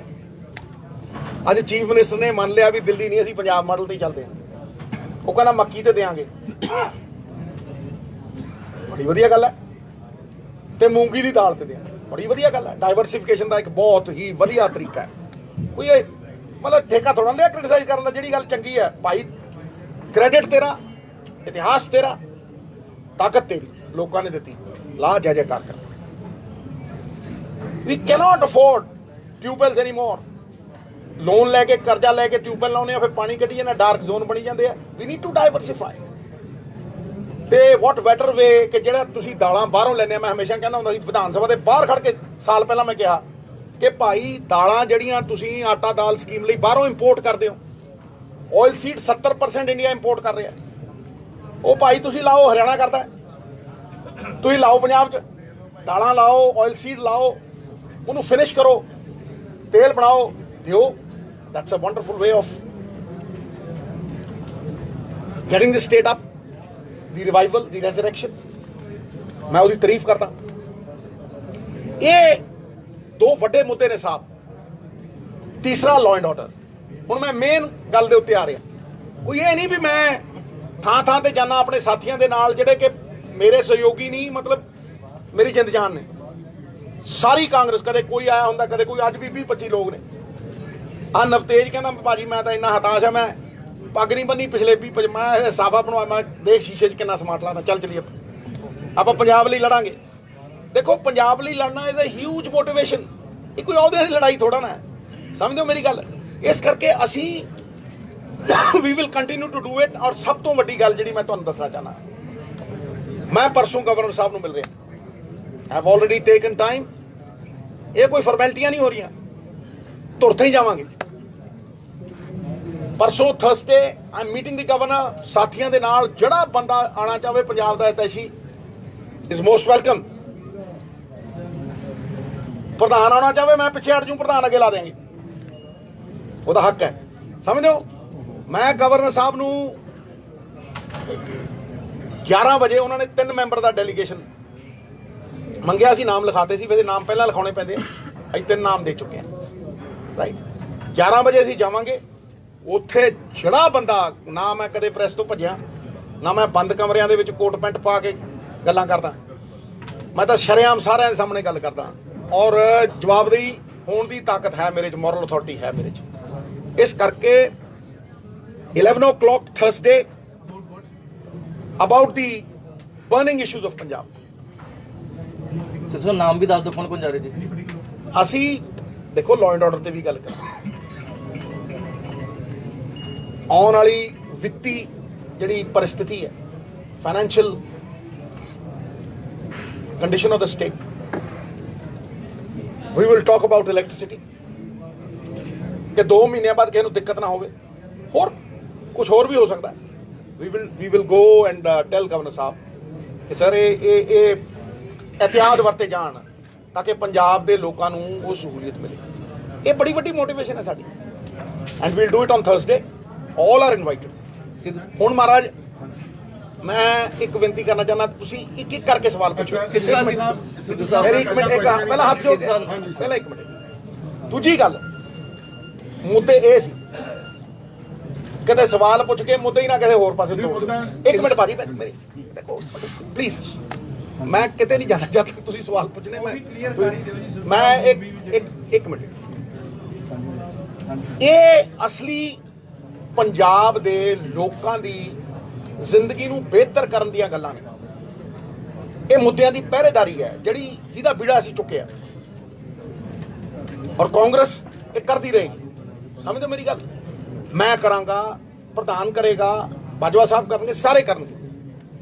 ਅੱਜ ਚੀਫ ਮਿਨਿਸਟਰ ਨੇ ਮੰਨ ਲਿਆ ਵੀ ਦਿੱਲੀ ਨਹੀਂ, ਅਸੀਂ ਪੰਜਾਬ ਮਾਡਲ ਤੇ ਹੀ ਚੱਲਦੇ ਹਾਂ। ਉਹ ਕਹਿੰਦਾ ਮੱਕੀ ਤੇ ਦੇਾਂਗੇ, ਬੜੀ ਵਧੀਆ ਗੱਲ ਹੈ। ਤੇ ਮੂੰਗੀ ਦੀ ਦਾਲ ਤੇ ਦੇਾਂਗੇ, ਬੜੀ ਵਧੀਆ ਗੱਲ ਹੈ। ਡਾਈਵਰਸਿਫਿਕੇਸ਼ਨ ਦਾ ਇੱਕ ਬਹੁਤ ਹੀ ਵਧੀਆ ਤਰੀਕਾ ਹੈ। ਕੋਈ ਇਹ ਮਤਲਬ ਠੇਕਾ ਥੋੜਾ ਲਿਆ ਕ੍ਰਿਟਿਸਾਈਜ਼ ਕਰਨ ਦਾ। ਜਿਹੜੀ ਗੱਲ ਚੰਗੀ ਹੈ ਭਾਈ, ਕ੍ਰੈਡਿਟ ਤੇਰਾ, ਇਤਿਹਾਸ ਤੇਰਾ, ਤਾਕਤ ਤੇਰੀ, ਲੋਕਾਂ ਨੇ ਦਿੱਤੀ, ਲਾ ਜੈ ਜੈਕਾਰ ਕਰ। ਵੀ ਕੈਨੋਟ ਅਫੋਰਡ ਟਿਊਬਵੈਲਸ ਐਨੀ ਮੋਰ। ਲੋਨ ਲੈ ਕੇ, ਕਰਜ਼ਾ ਲੈ ਕੇ ਟਿਊਬਵੈਲ ਲਾਉਂਦੇ ਆ, ਫਿਰ ਪਾਣੀ ਕੱਢੀ ਜਾਂਦਾ, ਡਾਰਕ ਜ਼ੋਨ ਬਣੀ ਜਾਂਦੇ ਆ। We need to diversify. ਤੇ ਵਾਟ ਬੈਟਰ ਵੇ ਕਿ ਜਿਹੜਾ ਤੁਸੀਂ ਦਾਲਾਂ ਬਾਹਰੋਂ ਲੈਂਦੇ ਆ। ਮੈਂ ਹਮੇਸ਼ਾ ਕਹਿੰਦਾ ਹੁੰਦਾ ਸੀ, ਵਿਧਾਨ ਸਭਾ ਦੇ ਬਾਹਰ ਖੜ ਕੇ ਸਾਲ ਪਹਿਲਾਂ ਮੈਂ ਕਿਹਾ ਕਿ ਭਾਈ ਦਾਲਾਂ ਜਿਹੜੀਆਂ ਤੁਸੀਂ ਆਟਾ ਦਾਲ ਸਕੀਮ ਲਈ ਬਾਹਰੋਂ ਇੰਪੋਰਟ ਕਰਦੇ ਹੋ, ਆਇਲ ਸੀਡ 70% ਇੰਡੀਆ ਇੰਪੋਰਟ ਕਰ ਰਿਹਾ। ਉਹ ਭਾਈ ਤੁਸੀਂ ਲਾਓ, ਹਰਿਆਣਾ ਕਰਦਾ, ਤੁਸੀਂ ਲਾਓ ਪੰਜਾਬ 'ਚ, ਦਾਲਾਂ ਲਾਓ, ਆਇਲ ਸੀਡ ਲਾਓ, ਉਹਨੂੰ ਫਿਨਿਸ਼ ਕਰੋ, ਤੇਲ ਬਣਾਓ, ਦਿਓ। That's a wonderful way of getting the state up, the revival, the resurrection. ਮੈਂ ਉਹਦੀ ਤਾਰੀਫ ਕਰਦਾ। ਇਹ 2 ਵੱਡੇ ਮੁੱਦੇ ਨੇ ਸਾਹਿਬ। ਤੀਸਰਾ, ਲਾਅ ਐਂਡ ਆਰਡਰ। ਹੁਣ ਮੈਂ ਮੇਨ ਗੱਲ ਦੇ ਉੱਤੇ ਆ ਰਿਹਾ। ਕੋਈ ਇਹ ਨਹੀਂ ਵੀ ਮੈਂ ਥਾਂ ਥਾਂ ਤੇ ਜਾਣਾ ਆਪਣੇ ਸਾਥੀਆਂ ਦੇ ਨਾਲ, ਜਿਹੜੇ ਕਿ ਮੇਰੇ ਸਹਿਯੋਗੀ ਨਹੀਂ, ਮਤਲਬ ਮੇਰੀ ਜਿੰਦ ਜਾਨ ਨੇ। ਸਾਰੀ ਕਾਂਗਰਸ, ਕਦੇ ਕੋਈ ਆਇਆ ਹੁੰਦਾ, ਕਦੇ ਕੋਈ, ਅੱਜ ਵੀ 20-25 ਲੋਕ ਨੇ। ਆਹ ਨਵਤੇਜ ਕਹਿੰਦਾ ਭਾਜੀ ਮੈਂ ਤਾਂ ਇੰਨਾ ਹਤਾਸ਼ ਆ, ਮੈਂ ਪੱਗ ਨਹੀਂ ਬੰਨੀ ਪਿਛਲੇ 20, ਮੈਂ ਸਾਫਾ ਬਣਵਾ, ਮੈਂ ਦੇਖ ਸ਼ੀਸ਼ੇ 'ਚ ਕਿੰਨਾ ਸਮਾਰਟ ਲੱਗਦਾ। ਚੱਲ ਚਲੀਏ ਆਪਾਂ ਪੰਜਾਬ ਲਈ ਲੜਾਂਗੇ। ਦੇਖੋ, ਪੰਜਾਬ ਲਈ ਲੜਨਾ ਇਜ਼ ਅ ਹਿਊਜ ਮੋਟੀਵੇਸ਼ਨ। ਇਹ ਕੋਈ ਅਹੁਦੇ ਦੀ ਲੜਾਈ ਥੋੜਾ ਨਾ, ਸਮਝਦੇ ਹੋ ਮੇਰੀ ਗੱਲ? ਇਸ ਕਰਕੇ ਅਸੀਂ we will continue to do it. ਔਰ ਸਭ ਤੋਂ ਵੱਡੀ ਗੱਲ ਜਿਹੜੀ ਮੈਂ ਤੁਹਾਨੂੰ ਦੱਸਣਾ ਚਾਹਨਾ, ਮੈਂ ਪਰਸੋਂ ਗਵਰਨਰ ਸਾਹਿਬ ਨੂੰ ਮਿਲ ਰਿਹਾ। Have already taken time. ਇਹ ਕੋਈ ਫਾਰਮੈਲਿਟੀਆਂ ਨਹੀਂ ਹੋ ਰਹੀਆਂ। ਤੁਰਤੇ ਹੀ ਜਾਵਾਂਗੇ। ਪਰਸੋਂ Thursday I am meeting the governor, ਸਾਥੀਆਂ ਦੇ ਨਾਲ ਜਿਹੜਾ ਬੰਦਾ ਆਉਣਾ ਚਾਹਵੇ ਪੰਜਾਬ ਦਾ ਹਿਤੈਸ਼ੀ ਇਜ਼ ਮੋਸਟ ਵੈਲਕਮ। ਪ੍ਰਧਾਨ ਆਉਣਾ ਚਾਹਵੇ ਮੈਂ ਪਿੱਛੇ ਹਟ ਜੂ, ਪ੍ਰਧਾਨ ਅੱਗੇ ਲਾ ਦੇਂਗੇ, ਉਹਦਾ ਹੱਕ ਹੈ, ਸਮਝੋ। ਮੈਂ ਗਵਰਨਰ ਸਾਹਿਬ ਨੂੰ 11 ਵਜੇ ਉਹਨਾਂ ਨੇ 3 ਮੈਂਬਰ ਦਾ ਡੈਲੀਗੇਸ਼ਨ ਮੰਗਿਆ ਸੀ, ਨਾਮ ਲਿਖਾਤੇ ਸੀ, ਵੈਸੇ ਨਾਮ ਪਹਿਲਾਂ ਲਿਖਾਉਣੇ ਪੈਂਦੇ ਆ, ਅਸੀਂ 3 ਨਾਮ ਦੇ ਚੁੱਕੇ ਹਾਂ ਰਾਈਟ। 11 ਵਜੇ ਅਸੀਂ ਜਾਵਾਂਗੇ ਉੱਥੇ। ਜਿਹੜਾ ਬੰਦਾ, ਨਾ ਮੈਂ ਕਦੇ ਪ੍ਰੈਸ ਤੋਂ ਭੱਜਿਆ, ਨਾ ਮੈਂ ਬੰਦ ਕਮਰਿਆਂ ਦੇ ਵਿੱਚ ਕੋਟ ਪੈਂਟ ਪਾ ਕੇ ਗੱਲਾਂ ਕਰਦਾ, ਮੈਂ ਤਾਂ ਸ਼ਰੇਆਮ ਸਾਰਿਆਂ ਦੇ ਸਾਹਮਣੇ ਗੱਲ ਕਰਦਾ, ਔਰ ਜਵਾਬਦੇਹੀ ਹੋਣ ਦੀ ਤਾਕਤ ਹੈ ਮੇਰੇ 'ਚ, ਮੋਰਲ ਅਥਾਰਟੀ ਹੈ ਮੇਰੇ 'ਚ। ਇਸ ਕਰਕੇ 11 o'clock Thursday about the burning issues of Punjab. Sir ਨਾਮ ਵੀ ਦੱਸ ਦਿਓ, ਕੌਣ ਜਾ ਰਹੇ ਜੀ? ਅਸੀਂ ਦੇਖੋ ਲਾਅ ਐਂਡ ਆਰਡਰ ਤੇ ਵੀ ਗੱਲ ਕਰਾਂਗੇ। ਆਉਣ ਵਾਲੀ ਵਿੱਤੀ ਜਿਹੜੀ ਪਰਿਸਥਿਤੀ ਹੈ, financial condition of the state, we will talk about electricity, ਕਿ 2 ਮਹੀਨਿਆਂ ਬਾਅਦ ਕਿਸੇ ਨੂੰ ਦਿੱਕਤ ਨਾ ਹੋਵੇ। ਹੋਰ ਕੁਝ ਹੋਰ ਵੀ ਹੋ ਸਕਦਾ। We will go and tell governor ਸਾਹਿਬ ਕਿ ਸਰ ਇਹ ਇਹਤਿਆਤ ਵਰਤੇ ਜਾਣ ਤਾਂ ਕਿ ਪੰਜਾਬ ਦੇ ਲੋਕਾਂ ਨੂੰ ਉਹ ਸਹੂਲੀਅਤ ਮਿਲੇ। ਇਹ ਬੜੀ ਵੱਡੀ ਮੋਟੀਵੇਸ਼ਨ ਹੈ ਸਾਡੀ, and we'll do it on Thursday. All are invited. ਹੁਣ ਮਹਾਰਾਜ ਮੈਂ ਇੱਕ ਬੇਨਤੀ ਕਰਨਾ ਚਾਹੁੰਦਾ, ਤੁਸੀਂ ਇੱਕ ਇੱਕ ਕਰਕੇ ਸਵਾਲ ਪੁੱਛੋ। ਮੇਰੀ ਇੱਕ ਮਿੰਟ, ਪਹਿਲਾਂ ਹੱਥ ਜੋੜ, ਪਹਿਲਾਂ ਇੱਕ ਮਿੰਟ। ਦੂਜੀ ਗੱਲ, ਮੁੱਦੇ ਇਹ ਸੀ, ਕਿਤੇ ਸਵਾਲ ਪੁੱਛ ਕੇ ਮੁੱਦੇ ਹੀ ਨਾ ਕਿਸੇ ਹੋਰ ਪਾਸੇ ਤੋੜ ਦਿਓ। ਇੱਕ ਮਿੰਟ ਭਾਜੀ, ਮੇਰੀ ਦੇਖੋ ਪਲੀਜ਼, ਮੈਂ ਕਿਤੇ ਨਹੀਂ ਜਾਣਾ ਜਦ ਤੱਕ ਤੁਸੀਂ ਸਵਾਲ ਪੁੱਛਣੇ। ਮੈਂ ਇੱਕ ਮਿੰਟ, ਇਹ ਅਸਲੀ ਪੰਜਾਬ ਦੇ ਲੋਕਾਂ ਦੀ ਜ਼ਿੰਦਗੀ ਨੂੰ ਬਿਹਤਰ ਕਰਨ ਦੀਆਂ ਗੱਲਾਂ ਨੇ। ਇਹ ਮੁੱਦਿਆਂ ਦੀ ਪਹਿਰੇਦਾਰੀ ਹੈ ਜਿਹਦਾ ਬੀੜਾ ਅਸੀਂ ਚੁੱਕਿਆ, ਔਰ ਕਾਂਗਰਸ ਇਹ ਕਰਦੀ ਰਹੇਗੀ। ਸਮਝੋ ਮੇਰੀ ਗੱਲ। ਮੈਂ ਕਰਾਂਗਾ, ਪ੍ਰਧਾਨ ਕਰੇਗਾ, ਬਾਜਵਾ ਸਾਹਿਬ ਕਰਨਗੇ, ਸਾਰੇ ਕਰਨਗੇ।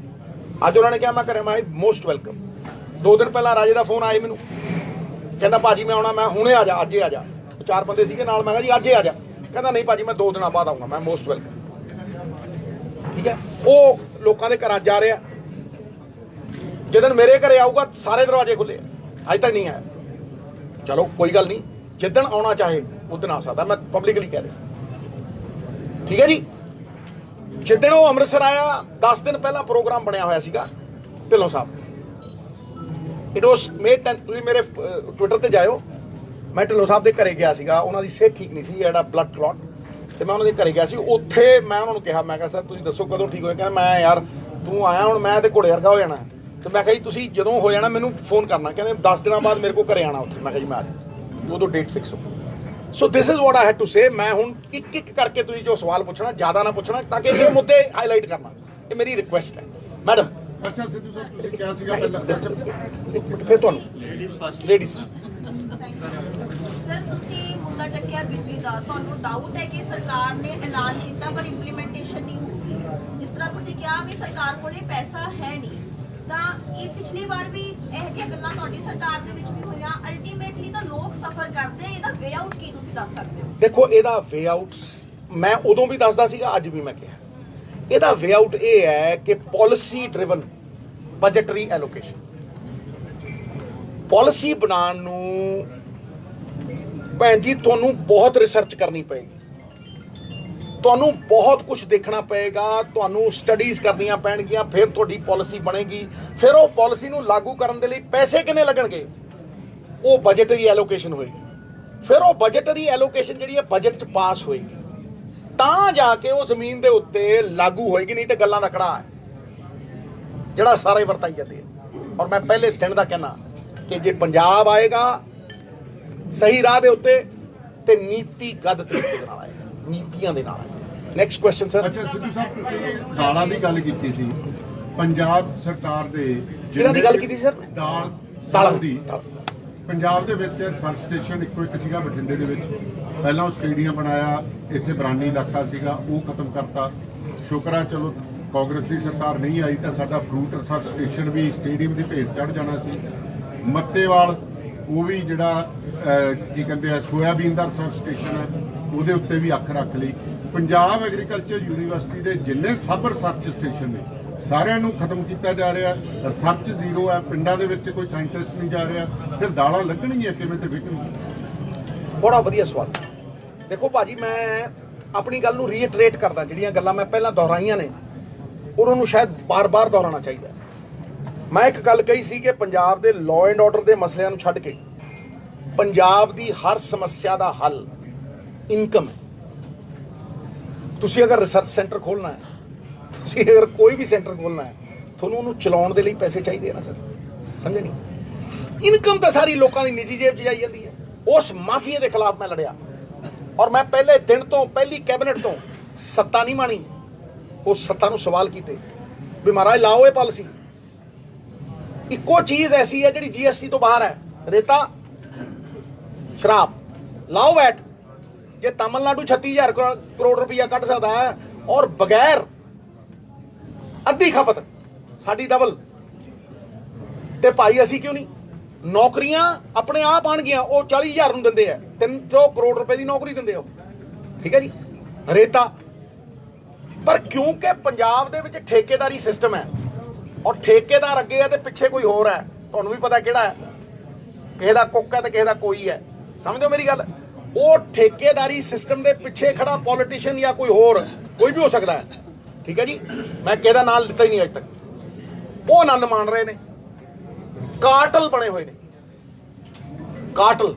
ਅੱਜ ਉਹਨਾਂ ਨੇ ਕਿਹਾ ਮੈਂ ਕਰਾਂ, ਮੈਂ ਮੋਸਟ ਵੈਲਕਮ। 2 ਦਿਨ ਪਹਿਲਾਂ ਰਾਜੇ ਦਾ ਫੋਨ ਆਇਆ ਮੈਨੂੰ, ਕਹਿੰਦਾ ਭਾਜੀ ਮੈਂ ਆਉਣਾ। ਮੈਂ ਹੁਣੇ ਆ ਜਾ, ਅੱਜ ਹੀ ਆ ਜਾ। 4 ਬੰਦੇ ਸੀਗੇ ਨਾਲ, ਮੈਂ ਕਿਹਾ ਜੀ ਅੱਜ ਹੀ ਆ ਜਾ। ਕਹਿੰਦਾ ਨਹੀਂ ਭਾਜੀ ਮੈਂ 2 ਦਿਨਾਂ ਬਾਅਦ ਆਊਂਗਾ। ਮੈਂ ਮੋਸਟ ਵੈਲਕਮ। ਠੀਕ ਹੈ, ਉਹ ਲੋਕਾਂ ਦੇ ਘਰਾਂ ਜਾ ਰਿਹਾ। ਜਿੱਦਣ ਮੇਰੇ ਘਰੇ ਆਊਗਾ ਸਾਰੇ ਦਰਵਾਜ਼ੇ ਖੁੱਲੇ ਆ, ਅੱਜ ਤੱਕ ਨਹੀਂ ਆਇਆ। ਚਲੋ ਕੋਈ ਗੱਲ ਨਹੀਂ, ਜਿੱਦਣ ਆਉਣਾ ਚਾਹੇ ਉਦਣ ਆ ਸਕਦਾ। ਮੈਂ ਪਬਲਿਕਲੀ ਕਹਿ ਰਿਹਾ, ਠੀਕ ਹੈ ਜੀ। ਜਿੱਦਣ ਉਹ ਅੰਮ੍ਰਿਤਸਰ ਆਇਆ 10 ਦਿਨ ਪਹਿਲਾਂ ਪ੍ਰੋਗਰਾਮ ਬਣਿਆ ਹੋਇਆ ਸੀਗਾ ਢਿੱਲੋਂ ਸਾਹਿਬ। It was made 10। ਤੁਸੀਂ ਮੇਰੇ ਟਵਿੱਟਰ ਤੇ ਜਾਇਓ। ਮੈਂ ਢਿੱਲੋਂ ਸਾਹਿਬ ਦੇ ਘਰੇ ਗਿਆ ਸੀਗਾ, ਉਹਨਾਂ ਦੀ ਸਿਹਤ ਠੀਕ ਨਹੀਂ ਸੀ, ਜਿਹੜਾ ਬਲੱਡ ਕਲੌਟ, ਤੇ ਮੈਂ ਉਹਨਾਂ ਦੇ ਘਰੇ ਗਿਆ ਸੀ। ਉੱਥੇ ਮੈਂ ਉਹਨਾਂ ਨੂੰ ਕਿਹਾ, ਮੈਂ ਕਿਹਾ ਸਰ ਤੁਸੀਂ ਦੱਸੋ ਕਦੋਂ ਠੀਕ ਹੋਏ? ਕਹਿੰਦਾ ਮੈਂ ਯਾਰ ਤੂੰ ਆਇਆ ਹੁਣ ਮੈਂ ਤੇ ਘੋੜੇ ਵਰਗਾ ਹੋ ਜਾਣਾ। ਤੇ ਮੈਂ ਕਿਹਾ ਜੀ ਤੁਸੀਂ ਜਦੋਂ ਹੋ ਜਾਣਾ ਮੈਨੂੰ ਫੋਨ ਕਰਨਾ। ਕਹਿੰਦੇ 10 ਦਿਨਾਂ ਬਾਅਦ ਮੇਰੇ ਕੋਲ ਘਰੇ ਆਉਣਾ ਉੱਥੇ। ਮੈਂ ਕਿਹਾ ਜੀ ਮੈਂ ਆ ਜਾਊਂ, ਉਦੋਂ ਡੇਟ ਫਿਕਸ ਹੋ। So this is what I had to say. ਮੈਂ ਹੁਣ ਇੱਕ ਇੱਕ ਕਰਕੇ ਤੁਸੀਂ ਜੋ ਸਵਾਲ ਪੁੱਛਣਾ ਜ਼ਿਆਦਾ ਨਾ ਪੁੱਛਣਾ, ਤਾਂ ਕਿ ਇਹ ਮੁੱਦੇ ਹਾਈਲਾਈਟ ਕਰਨਾ। ਇਹ ਮੇਰੀ ਰਿਕੁਐਸਟ ਹੈ ਮੈਡਮ। ਅੱਛਾ ਸਿੱਧੂ ਸਾਹਿਬ, ਤੁਸੀਂ ਕਿਹਾ ਸੀਗਾ ਪਹਿਲਾਂ ਫਿਰ ਤੁਹਾਨੂੰ ਲੇਡੀਜ਼ ਸਰ, ਤੁਸੀਂ ਮੁੱਦਾ ਚੱਕਿਆ ਬਿਜਲੀ ਦਾ। ਤੁਹਾਨੂੰ ਡਾਊਟ ਹੈ ਕਿ ਸਰਕਾਰ ਨੇ ਐਲਾਨ ਕੀਤਾ ਪਰ ਇੰਪਲੀਮੈਂਟੇਸ਼ਨ ਨਹੀਂ ਹੋਈ। ਜਿਸ ਤਰ੍ਹਾਂ ਤੁਸੀਂ ਕਿਹਾ ਵੀ ਸਰਕਾਰ ਕੋਲੇ ਪੈਸਾ ਹੈ ਨਹੀਂ, ਤਾਂ ਇਹ ਪਿਛਲੀ ਵਾਰ ਵੀ ਇਹੋ ਜਿਹੀਆਂ ਗੱਲਾਂ ਤੁਹਾਡੀ ਸਰਕਾਰ ਦੇ ਵਿੱਚ ਵੀ ਹੋਈਆਂ। ਅਲਟੀਮੇਟਲੀ ਤਾਂ ਲੋਕ ਸਫਰ ਕਰਦੇ ਆ। ਇਹਦਾ ਵੇ ਆਊਟ ਕੀ ਤੁਸੀਂ ਦੱਸ ਸਕਦੇ ਹੋ? ਦੇਖੋ, ਇਹਦਾ ਵੇ ਆਊਟ ਮੈਂ ਉਦੋਂ ਵੀ ਦੱਸਦਾ ਸੀਗਾ, ਅੱਜ ਵੀ ਮੈਂ ਕਿਹਾ। ਇਹਦਾ ਵੇ ਆਊਟ ਇਹ ਹੈ ਕਿ ਪਾਲਿਸੀ ਡਰਿਵਨ ਬਜਟਰੀ ਐਲੋਕੇਸ਼ਨ। ਪਾਲਿਸੀ ਬਣਾਉਣ ਨੂੰ ਭੈਣ ਜੀ ਤੁਹਾਨੂੰ ਬਹੁਤ ਰਿਸਰਚ ਕਰਨੀ ਪਏਗੀ, ਤੁਹਾਨੂੰ ਬਹੁਤ ਕੁਝ ਦੇਖਣਾ ਪਏਗਾ, ਤੁਹਾਨੂੰ ਸਟੱਡੀਜ਼ ਕਰਨੀਆਂ ਪੈਣਗੀਆਂ, ਫਿਰ ਤੁਹਾਡੀ ਪਾਲਿਸੀ ਬਣੇਗੀ। ਫਿਰ ਉਹ ਪਾਲਿਸੀ ਨੂੰ ਲਾਗੂ ਕਰਨ ਦੇ ਲਈ ਪੈਸੇ ਕਿੰਨੇ ਲੱਗਣਗੇ, ਉਹ ਬਜਟਰੀ ਐਲੋਕੇਸ਼ਨ ਹੋਏਗੀ। ਫਿਰ ਉਹ ਬਜਟਰੀ ਐਲੋਕੇਸ਼ਨ ਜਿਹੜੀ ਹੈ ਬਜਟ 'ਚ ਪਾਸ ਹੋਏਗੀ, ਤਾਂ ਜਾ ਕੇ ਉਹ ਜ਼ਮੀਨ ਦੇ ਉੱਤੇ ਲਾਗੂ ਹੋਏਗੀ। ਨਹੀਂ ਤੇ ਗੱਲਾਂ ਦਾ ਕੜਾ ਹੈ ਜਿਹੜਾ ਸਾਰੇ ਵਰਤਾਈ ਜਾਂਦੇ ਆ। ਔਰ ਮੈਂ ਪਹਿਲੇ ਦਿਨ ਦਾ ਕਹਿਣਾ ਕਿ ਜੇ ਪੰਜਾਬ ਆਏਗਾ ਸਹੀ ਰਾਹ ਦੇ ਉੱਤੇ ਤੇ ਨੀਤੀਗਤ ਤਰੀਕੇ ਦੇ ਨਾਲ ਆਏਗਾ, ਨੀਤੀਆਂ ਦੇ ਨਾਲ ਆਏਗਾ। Next question sir. ਅੱਛਾ ਸਿੱਧੂ ਸਾਹਿਬ, ਤੁਸੀਂ ਦਾਲਾਂ ਦੀ ਗੱਲ ਕੀਤੀ ਸੀ। ਪੰਜਾਬ ਸਰਕਾਰ ਦੇ ਕਿਹਨਾਂ ਦੀ ਗੱਲ ਕੀਤੀ ਸੀ ਸਰ? ਦਾਲਾਂ ਦੀ। ਪੰਜਾਬ ਦੇ ਵਿੱਚ ਰਿਸਰਚ ਸਟੇਸ਼ਨ ਇੱਕੋ ਇੱਕ ਸੀਗਾ ਬਠਿੰਡੇ ਦੇ ਵਿੱਚ। ਪਹਿਲਾਂ ਉਹ ਸਟੇਡੀਅਮ ਬਣਾਇਆ, ਇੱਥੇ ਬਰਾਨੀ ਇਲਾਕਾ ਸੀਗਾ, ਉਹ ਖਤਮ ਕਰਤਾ। ਸ਼ੁਕਰ ਆ ਚਲੋ ਕਾਂਗਰਸ ਦੀ ਸਰਕਾਰ ਨਹੀਂ ਆਈ ਤਾਂ ਸਾਡਾ ਫਰੂਟ ਰਿਸਰਚ ਸਟੇਸ਼ਨ ਵੀ ਸਟੇਡੀਅਮ ਦੀ ਭੇਟ ਚੜ੍ਹ ਜਾਣਾ ਸੀ। ਮੱਤੇਵਾਲ ਉਹ ਵੀ ਜਿਹੜਾ ਕੀ ਕਹਿੰਦੇ ਆ ਸੋਇਆਬੀਨ ਦਾ ਰਿਸਰਚ ਸਟੇਸ਼ਨ ਹੈ ਉਹਦੇ ਉੱਤੇ ਵੀ ਅੱਖ ਰੱਖ ਲਈ। ਪੰਜਾਬ ਐਗਰੀਕਲਚਰ ਯੂਨੀਵਰਸਿਟੀ ਦੇ ਜਿੰਨੇ ਸਬ ਰਿਸਰਚ ਸਟੇਸ਼ਨ ਨੇ ਸਾਰਿਆਂ ਨੂੰ ਖਤਮ ਕੀਤਾ ਜਾ ਰਿਹਾ। ਰਿਸਰਚ ਜ਼ੀਰੋ ਹੈ, ਪਿੰਡਾਂ ਦੇ ਵਿੱਚ ਕੋਈ ਸਾਇੰਟਿਸਟ ਨਹੀਂ ਜਾ ਰਿਹਾ, ਫਿਰ ਦਾਲਾਂ ਲੱਗਣਗੀਆਂ ਕਿਵੇਂ ਤੇ ਵਿਕਣਗੀਆਂ? ਬੜਾ ਵਧੀਆ ਸਵਾਲ। ਦੇਖੋ ਭਾਜੀ, ਮੈਂ ਆਪਣੀ ਗੱਲ ਨੂੰ ਰੀਇਟਰੇਟ ਕਰਦਾ, ਜਿਹੜੀਆਂ ਗੱਲਾਂ ਮੈਂ ਪਹਿਲਾਂ ਦੁਹਰਾਈਆਂ ਨੇ ਉਹਨਾਂ ਨੂੰ ਸ਼ਾਇਦ ਬਾਰ-ਬਾਰ ਦੁਹਰਾਉਣਾ ਚਾਹੀਦਾ। ਮੈਂ ਇੱਕ ਗੱਲ ਕਹੀ ਸੀ ਕਿ ਪੰਜਾਬ ਦੇ ਲਾਅ ਐਂਡ ਆਰਡਰ ਦੇ ਮਸਲਿਆਂ ਨੂੰ ਛੱਡ ਕੇ ਪੰਜਾਬ ਦੀ ਹਰ ਸਮੱਸਿਆ ਦਾ ਹੱਲ ਇਨਕਮ ਹੈ। ਤੁਸੀਂ ਅਗਰ ਰਿਸਰਚ ਸੈਂਟਰ ਖੋਲ੍ਹਣਾ ਹੈ, ਤੁਸੀਂ ਅਗਰ ਕੋਈ ਵੀ ਸੈਂਟਰ ਖੋਲ੍ਹਣਾ ਹੈ, ਤੁਹਾਨੂੰ ਉਹਨੂੰ ਚਲਾਉਣ ਦੇ ਲਈ ਪੈਸੇ ਚਾਹੀਦੇ ਆ ਨਾ ਸਰ, ਸਮਝੇ ਨਹੀਂ? ਇਨਕਮ ਤਾਂ ਸਾਰੀ ਲੋਕਾਂ ਦੀ ਨਿੱਜੀ ਜੇਬ 'ਚ ਜਾਈ ਜਾਂਦੀ ਹੈ। ਉਸ ਮਾਫੀਆ ਦੇ ਖਿਲਾਫ ਮੈਂ ਲੜਿਆ ਔਰ ਮੈਂ ਪਹਿਲੇ ਦਿਨ ਤੋਂ, ਪਹਿਲੀ ਕੈਬਨਿਟ ਤੋਂ ਸੱਤਾ ਨਹੀਂ ਮਾਣੀ, ਉਸ ਸੱਤਾ ਨੂੰ ਸਵਾਲ ਕੀਤੇ ਵੀ ਮਹਾਰਾਜ ਲਾਓ ਇਹ ਪਾਲਿਸੀ। ਇੱਕੋ ਚੀਜ਼ ਐਸੀ ਹੈ ਜਿਹੜੀ GST ਤੋਂ ਬਾਹਰ ਹੈ, ਰੇਤਾ, ਸ਼ਰਾਬ, ਲਾਓ ਵੈਟ। ਜੇ ਤਮਿਲਨਾਡੂ 36,000 ਕਰੋੜ ਰੁਪਈਆ ਕੱਢ ਸਕਦਾ ਹੈ ਔਰ ਬਗੈਰ ਅੱਧੀ ਖਪਤ ਸਾਡੀ ਡਬਲ, ਤੇ ਭਾਈ ਅਸੀਂ ਕਿਉਂ ਨਹੀਂ? ਨੌਕਰੀਆਂ ਆਪਣੇ ਆਪ ਆਣਗੀਆਂ। ਉਹ 40,000 ਨੂੰ ਦਿੰਦੇ ਆ, 300 ਕਰੋੜ ਰੁਪਏ ਦੀ ਨੌਕਰੀ ਦਿੰਦੇ ਹੋ, ਠੀਕ ਹੈ ਜੀ। ਰੇਤਾ, ਪਰ ਕਿਉਂਕਿ ਪੰਜਾਬ ਦੇ ਵਿੱਚ ਠੇਕੇਦਾਰੀ ਸਿਸਟਮ ਹੈ ਔਰ ਠੇਕੇਦਾਰ ਅੱਗੇ ਹੈ ਤੇ ਪਿੱਛੇ ਕੋਈ ਹੋਰ ਹੈ, ਤੁਹਾਨੂੰ ਵੀ ਪਤਾ ਕਿਹੜਾ ਹੈ, ਕਿਸੇ ਦਾ ਕੁੱਕ ਹੈ ਤੇ ਕਿਸੇ ਦਾ ਕੋਈ ਹੈ, ਸਮਝਦੇ ਹੋ ਮੇਰੀ ਗੱਲ? ਉਹ ਠੇਕੇਦਾਰੀ ਸਿਸਟਮ ਦੇ ਪਿੱਛੇ ਖੜਾ ਪੋਲੀਟੀਸ਼ੀਅਨ ਜਾਂ ਕੋਈ ਹੋਰ ਕੋਈ ਵੀ ਹੋ ਸਕਦਾ ਹੈ, ਠੀਕ ਹੈ ਜੀ। ਮੈਂ ਕਿਸੇ ਦਾ ਨਾਮ ਲਿੱਤਾ ਹੀ ਨਹੀਂ ਅੱਜ ਤੱਕ। ਉਹ ਆਨੰਦ ਮਾਣ ਰਹੇ ਨੇ, ਕਾਰਟਲ ਬਣੇ ਹੋਏ ਨੇ, ਕਾਰਟਲ।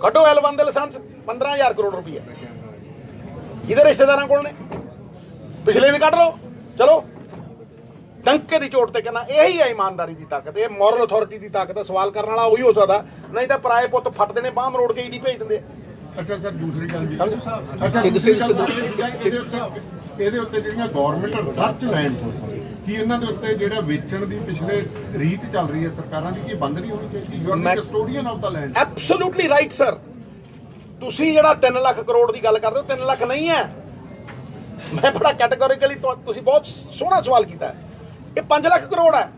ਕੱਢੋ L1 ਦੇ ਲਾਇਸੈਂਸ, 15,000 ਕਰੋੜ ਰੁਪਈਆ ਇਹਦੇ ਰਿਸ਼ਤੇਦਾਰਾਂ ਕੋਲ ਨੇ, ਪਿਛਲੇ ਵੀ ਕੱਢ ਲਓ। ਚਲੋ ਟੰਕੇ ਦੀ ਚੋਟ ਤੇ ਕਹਿੰਦਾ ਇਹੀ ਹੈ ਇਮਾਨਦਾਰੀ ਦੀ ਤਾਕਤ, ਇਹ ਮੋਰਲ ਅਥਾਰਟੀ ਦੀ ਤਾਕਤ ਹੈ। ਸਵਾਲ ਕਰਨ ਵਾਲਾ ਉਹੀ ਹੋ ਸਕਦਾ, ਨਹੀਂ ਤਾਂ ਪਰਾਏ ਪੁੱਤ ਫੱਟਦੇ ਨੇ, ਬਾਹ ਮਰੋੜ ਕੇ ਈਡੀ ਭੇਜ ਦਿੰਦੇ ਆ। ਅੱਛਾ ਸਰ, ਦੂਸਰੀ ਗੱਲ ਜੀ, ਅੱਛਾ ਇਹਦੇ ਉੱਤੇ ਜਿਹੜੀਆਂ ਗਵਰਨਮੈਂਟ ਰਿਸਰਚ ਲੈਂਡਸ ਕੀ ਇਹਨਾਂ ਦੇ ਉੱਤੇ ਜਿਹੜਾ ਵੇਚਣ ਦੀ ਪਿਛਲੇ ਰੀਤ ਚੱਲ ਰਹੀ ਹੈ ਸਰਕਾਰਾਂ ਦੀ, ਕੀ ਬੰਦ ਨਹੀਂ ਹੋਣੀ ਚਾਹੀਦੀ? You are custodian of the land. Absolutely right sir. ਤੁਸੀਂ ਜਿਹੜਾ 3 ਲੱਖ ਕਰੋੜ ਦੀ ਗੱਲ ਕਰਦੇ ਹੋ, 3 ਲੱਖ ਨਹੀਂ ਹੈ। ਮੈਂ ਬੜਾ ਕੈਟੇਗੋਰੀਕਲੀ, ਤੁਸੀਂ ਬਹੁਤ ਸੋਹਣਾ ਸਵਾਲ ਕੀਤਾ ਹੈ। ਇਹ 5 ਲੱਖ ਕਰੋੜ ਹੈ,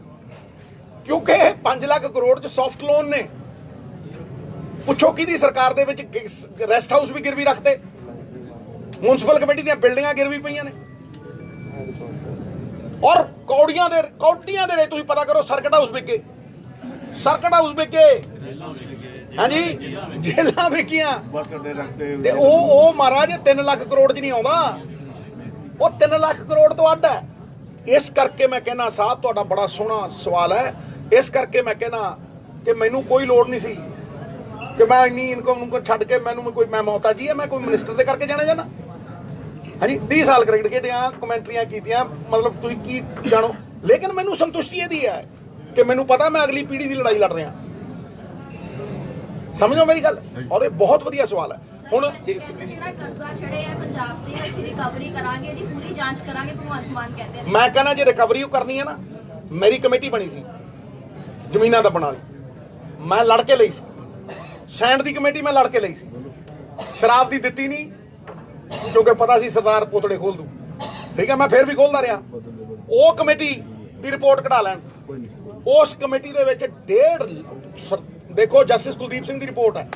ਕਿਉਂਕਿ 5 ਲੱਖ ਕਰੋੜ 'ਚ ਸੌਫਟ ਲੋਨ ਨੇ। ਪੁੱਛੋ ਕਿਹਦੀ ਸਰਕਾਰ ਦੇ ਵਿੱਚ ਰੈਸਟ ਹਾਊਸ ਵੀ ਗਿਰਵੀ ਰੱਖਦੇ, ਮਿਊਨਿਸਪਲ ਕਮੇਟੀ ਦੀਆਂ ਬਿਲਡਿੰਗਾਂ ਗਿਰਵੀ ਪਈਆਂ ਨੇ, ਔਰ ਕੌਡੀਆਂ ਦੇ ਰਹੇ। ਤੁਸੀਂ ਪਤਾ ਕਰੋ, ਸਰਕਟ ਹਾਊਸ ਵਿਕੇ, ਸਰਕਟ ਹਾਊਸ ਵਿਕੇ, ਹਾਂਜੀ, ਜੇਲਾਂ ਵਿਕੀਆਂ। ਤੇ ਉਹ ਮਹਾਰਾਜ 3 ਲੱਖ ਕਰੋੜ 'ਚ ਨਹੀਂ ਆਉਂਦਾ, ਉਹ 3 ਲੱਖ ਕਰੋੜ ਤੋਂ ਅੱਡ ਹੈ। ਇਸ ਕਰਕੇ ਮੈਂ ਕਹਿੰਦਾ ਸਾਹਿਬ, ਤੁਹਾਡਾ ਬੜਾ ਸੋਹਣਾ ਸਵਾਲ ਹੈ। ਇਸ ਕਰਕੇ ਮੈਂ ਕਹਿੰਦਾ ਕਿ ਮੈਨੂੰ ਕੋਈ ਲੋੜ ਨਹੀਂ ਸੀ ਕਿ ਮੈਂ ਇੰਨੀ ਇਨਕਮ ਨੂੰ ਛੱਡ ਕੇ ਮੈਂ ਮੌਤਾਜੀ ਹੈ, ਮੈਂ ਕੋਈ ਮਿਨਿਸਟਰ ਦੇ ਕਰਕੇ ਜਾਣਾ ਚਾਹੁੰਦਾ। ਹਾਂਜੀ, 20 ਸਾਲ ਕ੍ਰਿਕਟ ਖੇਡਿਆ, ਕਮੈਂਟਰੀਆਂ ਕੀਤੀਆਂ, ਮਤਲਬ ਤੁਸੀਂ ਕੀ ਜਾਣੋ। ਲੇਕਿਨ ਮੈਨੂੰ ਸੰਤੁਸ਼ਟੀ ਇਹਦੀ ਹੈ ਕਿ ਮੈਨੂੰ ਪਤਾ ਮੈਂ ਅਗਲੀ ਪੀੜ੍ਹੀ ਦੀ ਲੜਾਈ ਲੜ ਰਿਹਾ। ਸਮਝੋ ਮੇਰੀ ਗੱਲ? ਔਰ ਇਹ ਬਹੁਤ ਵਧੀਆ ਸਵਾਲ ਹੈ। ਹੁਣ ਜਿਹੜਾ ਕਰਜ਼ਾ ਚੜਿਆ ਹੈ ਪੰਜਾਬ ਤੇ, ਅਸੀਂ ਰਿਕਵਰੀ ਕਰਾਂਗੇ, ਇਹਦੀ ਪੂਰੀ ਜਾਂਚ ਕਰਾਂਗੇ, ਭਗਵੰਤ ਮਾਨ ਕਹਿੰਦੇ ਨੇ। ਮੈਂ ਕਹਿੰਦਾ ਜੇ ਰਿਕਵਰੀ ਕਰਨੀ ਹੈ ਨਾ, ਮੇਰੀ ਕਮੇਟੀ ਬਣੀ ਸੀ ਜ਼ਮੀਨਾਂ ਦੱਬਣ ਵਾਲੀ, ਮੈਂ ਲੜ ਕੇ ਲਈ ਸੀ। ਸੈਂਡ ਦੀ ਕਮੇਟੀ ਮੈਂ ਲੜ ਕੇ ਲਈ ਸੀ, ਸ਼ਰਾਬ ਦੀ ਦਿੱਤੀ ਨਹੀਂ, ਕਿਉਂਕਿ ਪਤਾ ਸੀ ਸਰਦਾਰ ਪੋਤੜੇ ਖੋਲ ਦੂ, ਠੀਕ ਹੈ। ਮੈਂ ਫਿਰ ਵੀ ਖੋਲਦਾ ਰਿਹਾ। ਉਹ ਕਮੇਟੀ ਦੀ ਰਿਪੋਰਟ ਕਢਾ ਲੈਣ। ਉਸ ਕਮੇਟੀ ਦੇ ਵਿੱਚ ਦੇਖੋ, ਜਸਟਿਸ ਕੁਲਦੀਪ ਸਿੰਘ ਦੀ ਰਿਪੋਰਟ ਹੈ,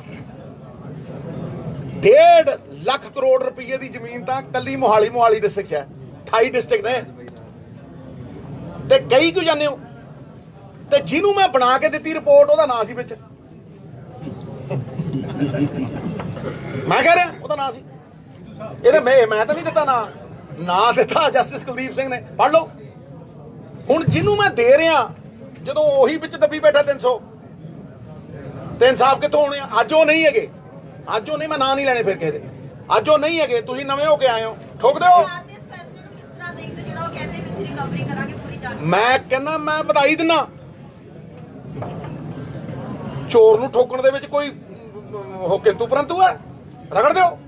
1.5 ਲੱਖ ਕਰੋੜ ਰੁਪਏ ਦੀ ਜ਼ਮੀਨ ਤਾਂ ਕੱਲੀ ਮੋਹਾਲੀ ਡਿਸਟ੍ਰਿਕਟ 'ਚ ਹੈ। 28 ਡਿਸਟ੍ਰਿਕਟ ਨੇ, ਤੇ ਕਈ ਕਿਉਂ ਜਾਂਦੇ ਹੋ? ਤੇ ਜਿਹਨੂੰ ਮੈਂ ਬਣਾ ਕੇ ਦਿੱਤੀ ਰਿਪੋਰਟ, ਉਹਦਾ ਨਾਂ ਸੀ ਵਿੱਚ, ਮੈਂ ਕਹਿ ਰਿਹਾ ਉਹਦਾ ਨਾਂ ਸੀ। ਇਹਦੇ ਮੈਂ ਤਾਂ ਨਹੀਂ ਦਿੱਤਾ ਨਾਂ ਦਿੱਤਾ ਜਸਟਿਸ ਕੁਲਦੀਪ ਸਿੰਘ ਨੇ, ਪੜ੍ਹ ਲਓ। ਹੁਣ ਜਿਹਨੂੰ ਮੈਂ ਦੇ ਰਿਹਾ, ਜਦੋਂ ਉਹੀ ਵਿੱਚ ਦੱਬੀ ਬੈਠਾ 300, ਤੇ ਇਨਸਾਫ ਕਿੱਥੋਂ ਹੋਣੇ ਆ? ਅੱਜ ਉਹ ਨਹੀਂ ਹੈਗੇ, ਅੱਜ ਉਹ ਨਹੀਂ, ਮੈਂ ਨਾਂ ਨਹੀਂ ਲੈਣੇ ਫਿਰ ਕਿਸੇ ਦੇ, ਅੱਜ ਉਹ ਨਹੀਂ ਹੈਗੇ। ਤੁਸੀਂ ਨਵੇਂ ਹੋ ਕੇ ਆਏ ਹੋ, ਠੋਕ ਦਿਓ। ਮੈਂ ਕਹਿੰਦਾ, ਮੈਂ ਵਧਾਈ ਦਿੰਦਾ। ਚੋਰ ਨੂੰ ਠੋਕਣ ਦੇ ਵਿੱਚ ਕੋਈ ਉਹ ਕਿੰਤੂ ਪਰੰਤੂ ਹੈ? ਰਗੜ ਦਿਓ।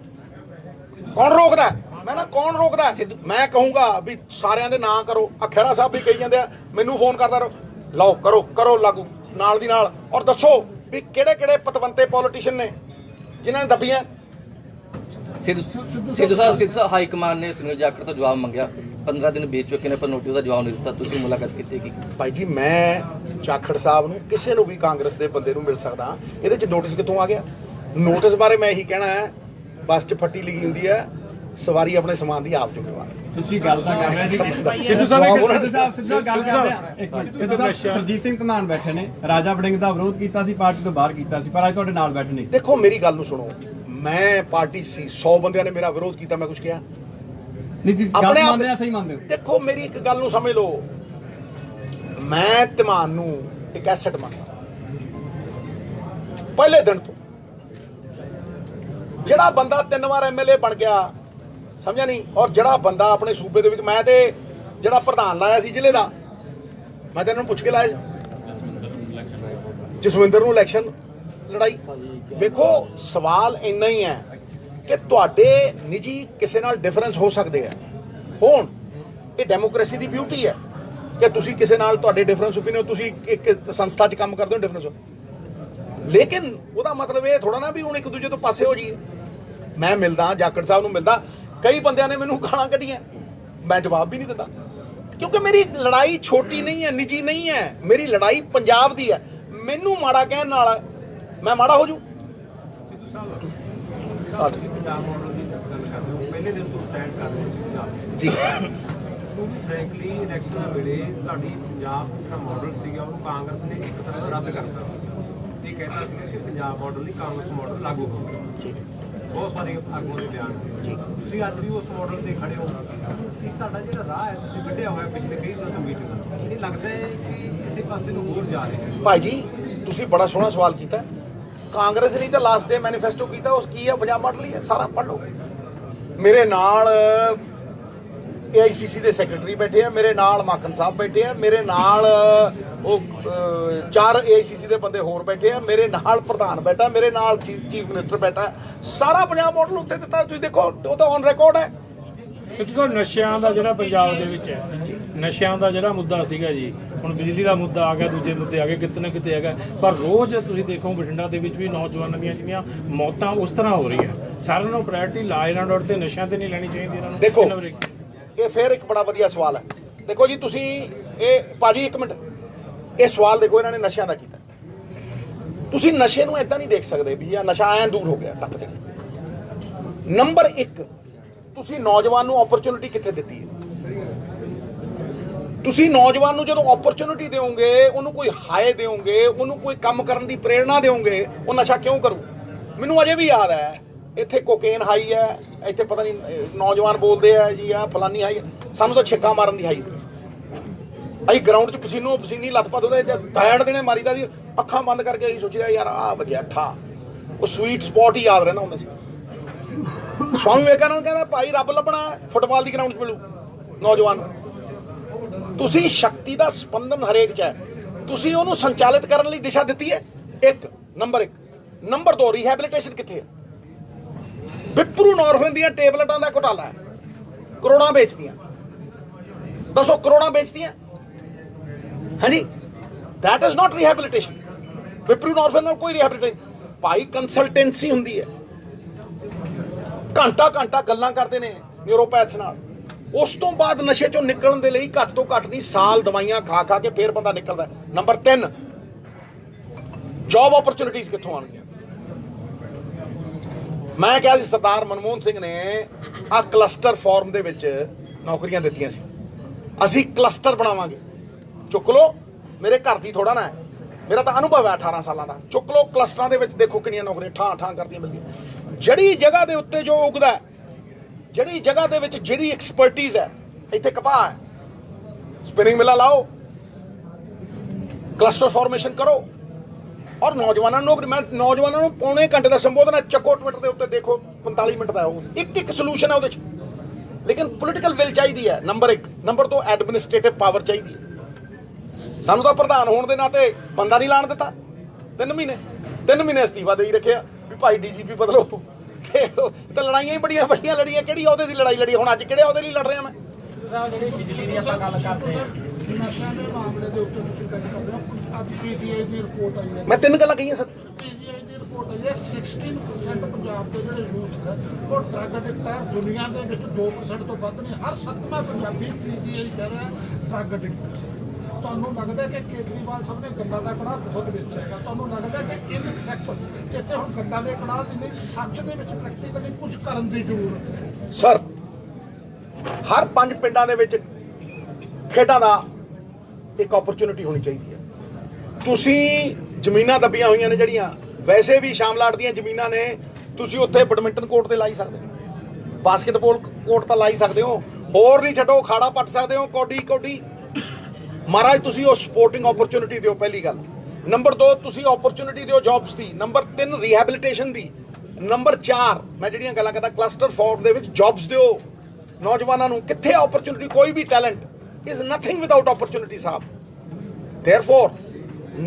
ਕੌਣ ਰੋਕਦਾ? ਮੈਂ ਨਾ ਕੌਣ ਰੋਕਦਾ? ਮੈਂ ਕਹੂੰਗਾ ਵੀ ਸਾਰਿਆਂ ਦੇ ਨਾਂ ਕਰੋ। ਖਹਿਰਾ ਸਾਹਿਬ ਵੀ ਕਹੀ ਜਾਂਦੇ ਆ, ਮੈਨੂੰ ਫੋਨ ਕਰਦਾ ਰਹੋ, ਲਓ ਕਰੋ ਲਾਗੂ ਨਾਲ ਦੀ ਨਾਲ, ਔਰ ਦੱਸੋ ਵੀ ਕਿਹੜੇ ਪਤਵੰਤੇ ਪੋਲੀਟੀਸ਼ੀਅਨ ਨੇ ਜਿਨ੍ਹਾਂ ਨੇ ਦੱਬੀਆਂ। ਸਿੱਧੂ ਸਾਹਿਬ ਹਾਈ ਕਮਾਨ ਨੇ ਸੁਨੀਲ ਜਾਖੜ ਤੋਂ ਜਵਾਬ ਮੰਗਿਆ 15 ਦਿਨ ਬੀਤ ਚੁੱਕੇ ਨੇ ਪਰ ਨੋਟਿਸ ਦਾ ਜਵਾਬ ਨਹੀਂ ਦਿੱਤਾ, ਤੁਸੀਂ ਮੁਲਾਕਾਤ ਕੀਤੀ ਕੀ? ਭਾਈ ਜੀ ਮੈਂ ਜਾਖੜ ਸਾਹਿਬ ਨੂੰ ਕਿਸੇ ਨੂੰ ਵੀ ਕਾਂਗਰਸ ਦੇ ਬੰਦੇ ਨੂੰ ਮਿਲ ਸਕਦਾ, ਇਹਦੇ 'ਚ ਨੋਟਿਸ ਕਿੱਥੋਂ ਆ ਗਿਆ? ਨੋਟਿਸ ਬਾਰੇ ਮੈਂ ਇਹੀ ਕਹਿਣਾ ਹੈ, ਬੱਸ 'ਚ ਫੱਟੀ ਲਿਖੀ ਹੁੰਦੀ ਹੈ, ਸਵਾਰੀ ਆਪਣੇ ਸਮਾਨ ਦੀ ਆਪ ਜ਼ਿੰਮੇਵਾਰ। ਤੁਸੀਂ ਗੱਲ ਤਾਂ ਕਰ ਰਹੇ ਜੀ ਸਿੱਧੂ ਸਾਹਿਬ ਸਿੱਧਾ ਗੱਲ ਕਰਦੇ ਆ। ਇੱਕ ਮਿੰਟ ਸਿੱਧੂ ਸਾਹਿਬ, ਸਰਜੀਤ ਸਿੰਘ ਧਮਾਨ ਬੈਠੇ ਨੇ, ਰਾਜਾ ਵੜਿੰਗ ਦਾ ਵਿਰੋਧ ਕੀਤਾ ਸੀ, ਪਾਰਟੀ ਤੋਂ ਬਾਹਰ ਕੀਤਾ ਸੀ, ਪਰ ਅੱਜ ਤੁਹਾਡੇ ਨਾਲ ਬੈਠੇ ਨੇ। ਦੇਖੋ ਮੇਰੀ ਗੱਲ ਨੂੰ ਸੁਣੋ, ਮੈਂ ਪਾਰਟੀ ਸੀ, 100 ਬੰਦਿਆਂ ਨੇ ਮੇਰਾ ਵਿਰੋਧ ਕੀਤਾ, ਮੈਂ ਕੁਝ ਕਿਹਾ? ਨਹੀਂ ਜੀ, ਗੱਲ ਆਪਣੇ ਆਪ- ਮੰਨਦੇ ਆ, ਸਹੀ ਮੰਨਦੇ ਹੋ। ਦੇਖੋ ਮੇਰੀ ਇੱਕ ਗੱਲ ਨੂੰ ਸਮਝ ਲਓ, ਮੈਂ ਧਮਾਨ ਨੂੰ ਇੱਕ ਐਸੈਟ ਮੰਨਦਾ ਪਹਿਲੇ ਦਿਨ ਤੋਂ। ਜਿਹੜਾ ਬੰਦਾ 3 ਵਾਰ ਐਮਐਲਏ ਬਣ ਗਿਆ, ਸਮਝਿਆ ਨਹੀਂ, ਔਰ ਜਿਹੜਾ ਬੰਦਾ ਆਪਣੇ ਸੂਬੇ ਦੇ ਵਿੱਚ, ਮੈਂ ਤੇ ਜਿਹੜਾ ਪ੍ਰਧਾਨ ਲਾਇਆ ਸੀ ਜ਼ਿਲ੍ਹੇ ਦਾ, ਮੈਂ ਤੇ ਇਹਨਾਂ ਨੂੰ ਪੁੱਛ ਕੇ ਲਾਇਆ ਸੀ, ਜਸਵਿੰਦਰ ਨੂੰ ਇਲੈਕਸ਼ਨ ਲੜਾਈ। ਵੇਖੋ ਸਵਾਲ ਇੰਨਾ ਹੀ ਹੈ ਕਿ ਤੁਹਾਡੇ ਨਿੱਜੀ ਕਿਸੇ ਨਾਲ ਡਿਫਰੈਂਸ ਹੋ ਸਕਦੇ ਆ, ਹੋਣ, ਇਹ ਡੈਮੋਕ੍ਰੇਸੀ ਦੀ ਬਿਊਟੀ ਹੈ ਕਿ ਤੁਸੀਂ ਕਿਸੇ ਨਾਲ ਤੁਹਾਡੇ ਡਿਫਰੈਂਸ ਓਪੀਨੀਅਨ, ਤੁਸੀਂ ਇੱਕ ਸੰਸਥਾ 'ਚ ਕੰਮ ਕਰਦੇ ਹੋ, ਡਿਫਰੈਂਸ ਹੋ, ਲੇਕਿਨ ਉਹਦਾ ਮਤਲਬ ਇਹ ਥੋੜਾ ਨਾ ਵੀ ਹੁਣ ਇੱਕ ਦੂਜੇ ਤੋਂ ਪਾਸੇ ਹੋ ਜਾਈਏ। ਮੈਂ ਮਿਲਦਾ ਜਾਖੜ ਸਾਹਿਬ ਨੂੰ ਮਿਲਦਾ, ਕਈ ਬੰਦਿਆਂ ਨੇ ਮੈਨੂੰ ਗਾਲਾਂ ਕੱਢੀਆਂ, ਮੈਂ ਜਵਾਬ ਵੀ ਨਹੀਂ ਦਿੰਦਾ, ਕਿਉਂਕਿ ਮੇਰੀ ਲੜਾਈ ਛੋਟੀ ਨਹੀਂ ਹੈ, ਨਿੱਜੀ ਨਹੀਂ ਹੈ, ਮੇਰੀ ਲੜਾਈ ਪੰਜਾਬ ਦੀ ਹੈ। ਮੈਨੂੰ ਮਾੜਾ ਕਹਿਣ ਨਾਲ ਮੈਂ ਮਾੜਾ ਹੋ ਜੂ? ਪੰਜਾਬ ਮਾਡਲ ਦੀ ਗੱਲ ਕਰਦੇ ਹੋ, ਪਹਿਲੇ ਦਿਨ ਤੋਂ ਸਟੈਂਡ ਕਰ ਰਹੇ ਹੋ ਪੰਜਾਬ ਜੀ ਕਿਉਂਕਿ ਫ੍ਰੈਂਕਲੀ ਇਲੈਕਸ਼ਨ ਵੇਲੇ ਤੁਹਾਡੀ ਪੰਜਾਬ ਜਿਹੜਾ ਮਾਡਲ ਸੀਗਾ ਉਹਨੂੰ ਕਾਂਗਰਸ ਨੇ ਇੱਕ ਤਰ੍ਹਾਂ ਦਾ ਰੱਦ ਕਰਤਾ। ਇਹ ਕਹਿੰਦਾ ਸੀ ਕਿ ਪੰਜਾਬ ਮਾਡਲ ਨਹੀਂ, ਕਾਂਗਰਸ ਮਾਡਲ ਲਾਗੂ ਹੋਊਗਾ। ਬਹੁਤ ਸਾਰੇ ਆਗੂਆਂ ਦੇ ਬਿਆਨ ਸੀ। ਤੁਸੀਂ ਅੱਜ ਵੀ ਉਸ ਮਾਡਲ ਤੇ ਖੜੇ ਹੋ, ਕਿ ਤੁਹਾਡਾ ਜਿਹੜਾ ਰਾਹ ਹੈ ਤੁਸੀਂ ਕੱਢਿਆ ਹੋਇਆ ਪਿਛਲੇ ਕਈ ਦਿਨਾਂ ਤੋਂ ਮੀਟਿੰਗ, ਇਹ ਲੱਗਦਾ ਹੈ ਕਿ ਕਿਸੇ ਪਾਸੇ ਨੂੰ ਹੋਰ ਜਾ ਰਹੇ ਹੋ। ਭਾਈ ਜੀ ਤੁਸੀਂ ਬੜਾ ਸੋਹਣਾ ਸਵਾਲ ਕੀਤਾ। ਕਾਂਗਰਸ ਨੇ ਤਾਂ ਲਾਸਟ ਡੇ ਮੈਨੀਫੈਸਟੋ ਕੀਤਾ, ਉਸ ਕੀ ਹੈ? ਪੰਜਾਬ ਮਾਡਲ ਹੀ ਹੈ, ਸਾਰਾ ਪੜ੍ਹ ਲਓ। ਮੇਰੇ ਨਾਲ AICC ਦੇ ਸੈਕਟਰੀ ਬੈਠੇ ਆ, ਮੇਰੇ ਨਾਲ ਮਾਕਨ ਸਾਹਿਬ ਬੈਠੇ ਆ, ਮੇਰੇ ਨਾਲ ਉਹ 4 AICC ਦੇ ਬੰਦੇ ਹੋਰ ਬੈਠੇ ਆ, ਮੇਰੇ ਨਾਲ ਪ੍ਰਧਾਨ ਬੈਠਾ, ਮੇਰੇ ਨਾਲ ਚੀਫ ਮਿਨਿਸਟਰ ਬੈਠਾ, ਸਾਰਾ ਪੰਜਾਬ ਮਾਡਲ ਉੱਤੇ ਦਿੱਤਾ। ਤੁਸੀਂ ਦੇਖੋ ਉਹ ਤਾਂ ਔਨ ਰਿਕਾਰਡ ਹੈ। ਕਿਉਂਕਿ ਨਸ਼ਿਆਂ ਦਾ ਜਿਹੜਾ ਪੰਜਾਬ ਦੇ ਵਿੱਚ ਹੈ, ਨਸ਼ਿਆਂ ਦਾ ਜਿਹੜਾ ਮੁੱਦਾ ਸੀਗਾ ਜੀ, ਹੁਣ ਬਿਜਲੀ ਦਾ ਮੁੱਦਾ ਆ ਗਿਆ, ਦੂਜੇ ਮੁੱਦੇ ਆ ਗਏ, ਕਿਤੇ ਨਾ ਕਿਤੇ ਹੈਗਾ, ਪਰ ਰੋਜ਼ ਤੁਸੀਂ ਦੇਖੋ ਬਠਿੰਡਾ ਦੇ ਵਿੱਚ ਵੀ ਨੌਜਵਾਨਾਂ ਦੀਆਂ ਜਿਹੜੀਆਂ ਮੌਤਾਂ ਉਸ ਤਰ੍ਹਾਂ ਹੋ ਰਹੀਆਂ। ਸਾਰਿਆਂ ਨੂੰ ਪ੍ਰਾਇੋਰਟੀ ਲਾ ਇਹਨਾਂ ਡੋਟ ਤੇ ਨਸ਼ਿਆਂ ਤੇ ਨਹੀਂ ਲੈਣੀ ਚਾਹੀਦੀ ਇਹਨਾਂ ਨੂੰ। ਦੇਖੋ ਇਹ ਫੇਰ ਇੱਕ ਬੜਾ ਵਧੀਆ ਸਵਾਲ ਹੈ। ਦੇਖੋ ਜੀ ਤੁਸੀਂ ਇਹ ਭਾਜੀ ਇੱਕ ਮਿੰਟ, ਇਹ ਸਵਾਲ ਦੇਖੋ ਇਹਨਾਂ ਨੇ ਨਸ਼ਿਆਂ ਦਾ ਕੀਤਾ। ਤੁਸੀਂ ਨਸ਼ੇ ਨੂੰ ਇਦਾਂ ਨਹੀਂ ਦੇਖ ਸਕਦੇ ਵੀ ਇਹ ਨਸ਼ਾ ਐਂ ਦੂਰ ਹੋ ਗਿਆ ਟੱਕ ਤੇ। ਨੰਬਰ 1 ਤੁਸੀਂ ਨੌਜਵਾਨ ਨੂੰ ਓਪਰਚੁਨਿਟੀ ਕਿੱਥੇ ਦਿੱਤੀ ਹੈ? ਤੁਸੀਂ ਨੌਜਵਾਨ ਨੂੰ ਜਦੋਂ ਓਪਰਚੁਨਿਟੀ ਦਿਓਗੇ, ਉਹਨੂੰ ਕੋਈ ਹਾਏ ਦਿਓਗੇ, ਉਹਨੂੰ ਕੋਈ ਕੰਮ ਕਰਨ ਦੀ ਪ੍ਰੇਰਣਾ ਦਿਓਗੇ, ਉਹ ਨਸ਼ਾ ਕਿਉਂ ਕਰੂ? ਮੈਨੂੰ ਅਜੇ ਵੀ ਯਾਦ ਹੈ ਇੱਥੇ ਕੋਕੇਨ ਹਾਈ ਹੈ, ਇੱਥੇ ਪਤਾ ਨਹੀਂ ਨੌਜਵਾਨ ਬੋਲਦੇ ਆ ਜੀ ਆ ਫਲਾਨੀ ਹਾਈ, ਸਾਨੂੰ ਤਾਂ ਛਿੱਕਾ ਮਾਰਨ ਦੀ ਹਾਈ। ਅਸੀਂ ਗਰਾਊਂਡ 'ਚ ਪਸੀਨੀ ਲੱਤ-ਪੱਤ ਉਹਦੇ ਦੈੜ ਦੇਣੇ ਮਾਰੀਦਾ ਸੀ, ਅੱਖਾਂ ਬੰਦ ਕਰਕੇ ਅਸੀਂ ਸੋਚਿਆ ਯਾਰ ਆਹ ਵਧੀਆ ਠਾ, ਉਹ ਸਵੀਟ ਸਪੌਟ ਹੀ ਯਾਦ ਰਹਿੰਦਾ ਹੁੰਦਾ ਸੀ। ਸਵਾਮੀ ਵਿਵੇਕਾਨੰਦ ਕਹਿੰਦਾ ਭਾਈ ਰੱਬ ਲੱਭਣਾ ਫੁੱਟਬਾਲ ਦੀ ਗਰਾਊਂਡ 'ਚ ਮਿਲੂ ਨੌਜਵਾਨ ਨੂੰ। ਤੁਸੀਂ ਸ਼ਕਤੀ ਦਾ ਸਪੰਦਨ ਹਰੇਕ 'ਚ ਹੈ, ਤੁਸੀਂ ਉਹਨੂੰ ਸੰਚਾਲਿਤ ਕਰਨ ਲਈ ਦਿਸ਼ਾ ਦਿੱਤੀ ਹੈ। ਨੰਬਰ 1 ਨੰਬਰ 2 ਰੀਹੈਬਿਲਿਟੇਸ਼ਨ ਕਿੱਥੇ ਹੈ? ਵਿਪਰੂ ਨੋਰਫਿਨ ਦੀਆਂ ਟੇਬਲੇਟਾਂ ਦਾ ਘੁਟਾਲਾ ਹੈ, ਕਰੋੜਾਂ ਵੇਚਦੀਆਂ। ਦੱਸੋ ਕਰੋੜਾਂ ਵੇਚਦੀਆਂ? ਹਾਂਜੀ, that is not rehabilitation। ਵਿਪਰੂ ਨੋਰਫਿਨ ਨਾਲ ਕੋਈ ਰੀਹੈਬਿਲਿਟੇਸ਼ਨ ਭਾਈ, ਕੰਸਲਟੈਂਸੀ ਹੁੰਦੀ ਹੈ, ਘੰਟਾ ਗੱਲਾਂ ਕਰਦੇ ਨੇ ਨਿਊਰੋਪੈਥਸ ਨਾਲ। ਉਸ ਤੋਂ ਬਾਅਦ ਨਸ਼ੇ ਚੋਂ ਨਿਕਲਣ ਦੇ ਲਈ ਘੱਟ ਤੋਂ ਘੱਟ ਨਹੀਂ ਸਾਲ ਦਵਾਈਆਂ ਖਾ ਕੇ ਫੇਰ ਬੰਦਾ ਨਿਕਲਦਾ। ਨੰਬਰ 3 ਜੌਬ ਓਪਰਚੁਨਿਟੀਜ਼ ਕਿੱਥੋਂ ਆਉਣਗੀਆਂ? ਮੈਂ ਕਿਹਾ ਸੀ ਸਰਦਾਰ ਮਨਮੋਹਨ ਸਿੰਘ ਨੇ ਆ ਕਲਸਟਰ ਫਾਰਮ ਦੇ ਵਿੱਚ ਨੌਕਰੀਆਂ ਦਿੱਤੀਆਂ ਸੀ, ਅਸੀਂ ਕਲਸਟਰ ਬਣਾਵਾਂਗੇ। ਚੁੱਕ ਲਓ, ਮੇਰੇ ਘਰ ਦੀ ਥੋੜਾ ਨਾ ਹੈ, ਮੇਰਾ ਤਾਂ ਅਨੁਭਵ ਹੈ 18 ਸਾਲਾਂ ਦਾ। ਚੁੱਕ ਲਓ ਕਲਸਟਰਾਂ ਦੇ ਵਿੱਚ, ਦੇਖੋ ਕਿੰਨੀਆਂ ਨੌਕਰੀਆਂ ਠਾਂ ਕਰਦੀਆਂ ਮਿਲਦੀਆਂ। ਜਿਹੜੀ ਜਗ੍ਹਾ ਦੇ ਉੱਤੇ ਜੋ ਉਗਦਾ, ਜਿਹੜੀ ਜਗ੍ਹਾ ਦੇ ਵਿੱਚ ਜਿਹੜੀ ਐਕਸਪਰਟੀਜ਼ ਹੈ, ਇੱਥੇ ਕਪਾਹ ਹੈ, ਸਪਿਨਿੰਗ ਮਿਲਾਂ ਲਾਓ, ਕਲਸਟਰ ਫਾਰਮੇਸ਼ਨ ਕਰੋ, ਔਰ ਨੌਜਵਾਨਾਂ ਨੂੰ ਮੈਂ ਨੌਜਵਾਨਾਂ ਨੂੰ ਪੌਣੇ ਘੰਟੇ ਦਾ ਸੰਬੋਧਨ ਹੈ, ਚੱਕੋ ਟਵਿੱਟਰ ਦੇ ਉੱਤੇ ਦੇਖੋ 45 ਮਿੰਟ ਦਾ ਉਹ ਇੱਕ ਸੋਲੂਸ਼ਨ ਹੈ ਉਹਦੇ 'ਚ। ਲੇਕਿਨ ਪੋਲੀਟੀਕਲ ਵਿਲ ਚਾਹੀਦੀ ਹੈ, ਨੰਬਰ 1। ਨੰਬਰ 2 ਐਡਮਿਨਿਸਟ੍ਰੇਟਿਵ ਪਾਵਰ ਚਾਹੀਦੀ ਹੈ। ਸਾਨੂੰ ਤਾਂ ਪ੍ਰਧਾਨ ਹੋਣ ਦੇ ਨਾਤੇ ਬੰਦਾ ਨਹੀਂ ਲਾਣ ਦਿੱਤਾ। 3 ਮਹੀਨੇ ਅਸਤੀਫਾ ਦੇ ਹੀ ਰੱਖਿਆ ਵੀ ਭਾਈ DGP ਬਦਲੋ। ਤਾਂ ਲੜਾਈਆਂ ਹੀ ਬੜੀਆਂ ਲੜੀਆਂ, ਕਿਹੜੀ ਅਹੁਦੇ ਦੀ ਲੜਾਈ ਲੜੀ? ਹੁਣ ਅੱਜ ਕਿਹੜੇ ਅਹੁਦੇ ਲਈ ਲੜ ਰਿਹਾ ਮੈਂ? ਬਿਜਲੀ ਦੀ ਆਪਾਂ ਗੱਲ ਕਰਦੇ ਹਾਂ, ਮੈਂ 3 ਗੱਲਾਂ ਕਹੀਆਂ ਸਰ। ਰਿਪੋਰਟ ਆਈ ਹੈ 16% ਪੰਜਾਬ ਦੇ ਜਿਹੜੇ ਯੂਥ ਹੈ ਉਹ ਡਰੱਗ ਐਡਿਕਟ ਹੈ। ਦੁਨੀਆ ਦੇ ਵਿੱਚ 2% ਤੋਂ ਵੱਧ ਨਹੀਂ, ਹਰ 7ਵਾਂ ਪੰਜਾਬੀ ਪੀਜੀਆਈ ਕਹਿ ਰਿਹਾ ਡਰੱਗ ਐਡਿਕਟ। ਤੁਹਾਨੂੰ ਲੱਗਦਾ ਕਿ ਕੇਜਰੀਵਾਲ ਸਾਹਿਬ ਨੇ ਗੰਦਾ ਦਾ ਕੜਾਹ ਬਹੁਤ ਵੇਚਿਆ? ਤੁਹਾਨੂੰ ਲੱਗਦਾ ਕਿ ਇਨ ਫੈਕਟ ਇੱਥੇ ਹੁਣ ਗੰਦਾ ਦੇ ਕੜਾਹ ਦੀ ਨਹੀਂ, ਸੱਚ ਦੇ ਵਿੱਚ ਪ੍ਰੈਕਟੀਕਲੀ ਕੁਝ ਕਰਨ ਦੀ ਜ਼ਰੂਰਤ ਹੈ? ਸਰ, ਹਰ 5 ਪਿੰਡਾਂ ਦੇ ਵਿੱਚ ਖੇਡਾਂ ਦਾ ਇੱਕ ਓਪਰਚੁਨਿਟੀ ਹੋਣੀ ਚਾਹੀਦੀ ਹੈ। ਤੁਸੀਂ ਜ਼ਮੀਨਾਂ ਦੱਬੀਆਂ ਹੋਈਆਂ ਨੇ ਜਿਹੜੀਆਂ, ਵੈਸੇ ਵੀ ਸ਼ਾਮਲਾਟ ਦੀਆਂ ਜ਼ਮੀਨਾਂ ਨੇ, ਤੁਸੀਂ ਉੱਥੇ ਬੈਡਮਿੰਟਨ ਕੋਰਟ ਤੇ ਲਾਈ ਸਕਦੇ ਹੋ, ਬਾਸਕਟਬਾਲ ਕੋਰਟ ਤਾਂ ਲਾਈ ਸਕਦੇ ਹੋ, ਹੋਰ ਨਹੀਂ ਛੱਡੋ ਖਾੜਾ ਪੱਟ ਸਕਦੇ ਹੋ, ਕੌਡੀ ਮਹਾਰਾਜ ਤੁਸੀਂ ਉਹ ਸਪੋਰਟਿੰਗ ਓਪਰਚੁਨਿਟੀ ਦਿਓ, ਪਹਿਲੀ ਗੱਲ। ਨੰਬਰ 2 ਤੁਸੀਂ ਓਪਰਚੁਨਿਟੀ ਦਿਓ ਜੌਬਸ ਦੀ। ਨੰਬਰ 3 ਰੀਹੈਬਿਲਿਟੇਸ਼ਨ ਦੀ। ਨੰਬਰ 4 ਮੈਂ ਜਿਹੜੀਆਂ ਗੱਲਾਂ ਕਰਦਾ ਕਲਸਟਰ 4 ਦੇ ਵਿੱਚ ਜੌਬਸ ਦਿਓ ਨੌਜਵਾਨਾਂ ਨੂੰ। ਕਿੱਥੇ ਓਪਰਚੁਨਿਟੀ? ਕੋਈ ਵੀ talent is nothing without opportunity ਸਾਹਿਬ। ਦੇਅਰਫੋਰ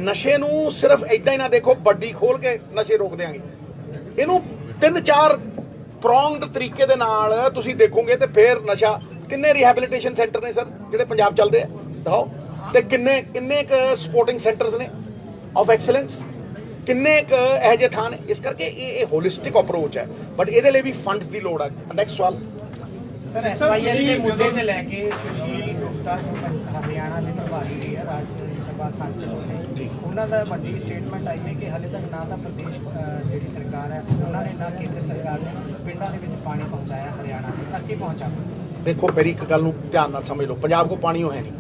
ਨਸ਼ੇ ਨੂੰ ਸਿਰਫ ਇਦਾਂ ਹੀ ਨਾ ਦੇਖੋ ਵੱਡੀ ਖੋਲ ਕੇ ਨਸ਼ੇ ਰੋਕ ਦਿਆਂਗੇ, ਇਹਨੂੰ 3-4 ਪ੍ਰੋਂਗਡ ਤਰੀਕੇ ਦੇ ਨਾਲ ਤੁਸੀਂ ਦੇਖੋਗੇ ਤੇ ਫਿਰ ਨਸ਼ਾ। ਕਿੰਨੇ ਰੀਹੈਬਿਲਿਟੇਸ਼ਨ ਸੈਂਟਰ ਨੇ ਸਰ ਜਿਹੜੇ ਪੰਜਾਬ ਚੱਲਦੇ ਆ ਦਿਖਾਓ, ਤੇ ਕਿੰਨੇ ਕ ਸਪੋਰਟਿੰਗ ਸੈਂਟਰਸ ਨੇ ਆਫ ਐਕਸਲੈਂਸ, ਕਿੰਨੇ ਕ ਇਹੋ ਜਿਹੇ ਥਾਂ ਨੇ। ਇਸ ਕਰਕੇ ਇਹ ਹੋਲਿਸਟਿਕ ਅਪਰੋਚ ਹੈ, ਬਟ ਇਹਦੇ ਲਈ ਵੀ ਫੰਡਸ ਦੀ ਲੋੜ ਹੈ। ਨੈਕਸਟ ਸਵਾਲ ਸਰ, ਐਸਵਾਈਐਲ ਦੇ ਮੁੱਦੇ ਤੇ ਲੈ ਕੇ ਸੁਸ਼ੀਲ ਗੁਪਤਾ ਹਰਿਆਣਾ ਦੇ ਪ੍ਰਭਾਰੀ ਵੀ ਹੈ, ਰਾਜ ਸਭਾ ਸਾਂਸਦ ਨੇ, ਉਹਨਾਂ ਦਾ ਵੱਡੀ ਸਟੇਟਮੈਂਟ ਆਈ ਹੈ ਕਿ ਹਾਲੇ ਤੱਕ ਨਾ ਤਾਂ ਪ੍ਰਦੇਸ਼ ਜਿਹੜੀ ਸਰਕਾਰ ਹੈ ਉਹਨਾਂ ਨੇ ਨਾ ਕੇਂਦਰ ਸਰਕਾਰ ਨੇ ਪਿੰਡਾਂ ਦੇ ਵਿੱਚ ਪਾਣੀ ਪਹੁੰਚਾਇਆ ਹਰਿਆਣਾ ਦੇ। ਅਸੀਂ ਪਹੁੰਚਾਵਾਂਗੇ। ਦੇਖੋ ਮੇਰੀ ਇੱਕ ਗੱਲ ਨੂੰ ਧਿਆਨ ਨਾਲ ਸਮਝ ਲਓ, ਪੰਜਾਬ ਕੋਲ ਪਾਣੀ ਉਹ ਹੈ ਨਹੀਂ।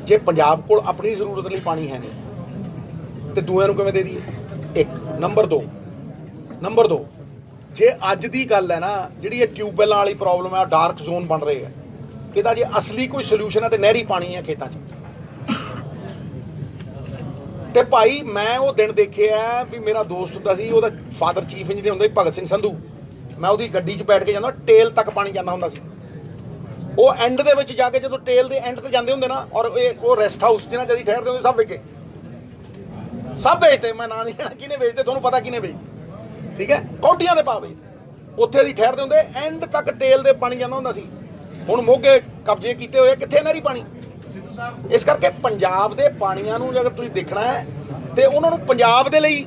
ਜੇ ਪੰਜਾਬ ਕੋਲ ਆਪਣੀ ਜ਼ਰੂਰਤ ਲਈ ਪਾਣੀ ਹੈ ਨਹੀਂ ਤੇ ਦੂਆਂ ਨੂੰ ਕਿਵੇਂ ਦੇ ਦਈਏ? ਇੱਕ। ਨੰਬਰ 2 ਜੇ ਅੱਜ ਦੀ ਗੱਲ ਹੈ ਨਾ, ਜਿਹੜੀ ਇਹ ਟਿਊਬਵੈੱਲਾਂ ਵਾਲੀ ਪ੍ਰੋਬਲਮ ਹੈ, ਡਾਰਕ ਜ਼ੋਨ ਬਣ ਰਹੇ ਹੈ, ਇਹਦਾ ਜੇ ਅਸਲੀ ਕੋਈ ਸੋਲੂਸ਼ਨ ਹੈ ਤੇ ਨਹਿਰੀ ਪਾਣੀ ਹੈ ਖੇਤਾਂ 'ਚ। ਤੇ ਭਾਈ ਮੈਂ ਉਹ ਦਿਨ ਦੇਖਿਆ ਵੀ ਮੇਰਾ ਦੋਸਤ ਹੁੰਦਾ ਸੀ, ਉਹਦਾ ਫਾਦਰ ਚੀਫ ਇੰਜੀਨੀਅਰ ਹੁੰਦਾ ਸੀ ਭਗਤ ਸਿੰਘ ਸੰਧੂ। ਮੈਂ ਉਹਦੀ ਗੱਡੀ 'ਚ ਬੈਠ ਕੇ ਜਾਂਦਾ, ਟੇਲ ਤੱਕ ਪਾਣੀ ਜਾਂਦਾ ਹੁੰਦਾ ਸੀ। ਉਹ ਐਂਡ ਦੇ ਵਿੱਚ ਜਾ ਕੇ ਜਦੋਂ ਟੇਲ ਦੇ ਐਂਡ ਤੇ ਜਾਂਦੇ ਹੁੰਦੇ ਨਾ, ਔਰ ਉਹ ਰੈਸਟ ਹਾਊਸ ਜਿਹਨਾਂ 'ਚ ਅਸੀਂ ਠਹਿਰਦੇ ਹੁੰਦੇ ਸਭ ਵਿਕੇ, ਸਭ ਵੇਚਦੇ। ਮੈਂ ਨਾਂ ਨਹੀਂ ਲੈਣਾ ਕਿਹਨੇ ਵੇਚਦੇ, ਤੁਹਾਨੂੰ ਪਤਾ ਕਿਹਨੇ ਵੇਚਦੇ, ਠੀਕ ਹੈ, ਕੌਡੀਆਂ ਦੇ ਭਾਅ ਵੇਚਦੇ। ਉੱਥੇ ਅਸੀਂ ਠਹਿਰਦੇ ਹੁੰਦੇ, ਐਂਡ ਤੱਕ ਟੇਲ ਦੇ ਪਾਣੀ ਜਾਂਦਾ ਹੁੰਦਾ ਸੀ। ਹੁਣ ਮੋਗੇ ਕਬਜ਼ੇ ਕੀਤੇ ਹੋਏ, ਕਿੱਥੇ ਨਹਿਰੀ ਪਾਣੀ। ਇਸ ਕਰਕੇ ਪੰਜਾਬ ਦੇ ਪਾਣੀਆਂ ਨੂੰ ਅਗਰ ਤੁਸੀਂ ਦੇਖਣਾ ਹੈ ਤੇ ਉਹਨਾਂ ਨੂੰ ਪੰਜਾਬ ਦੇ ਲਈ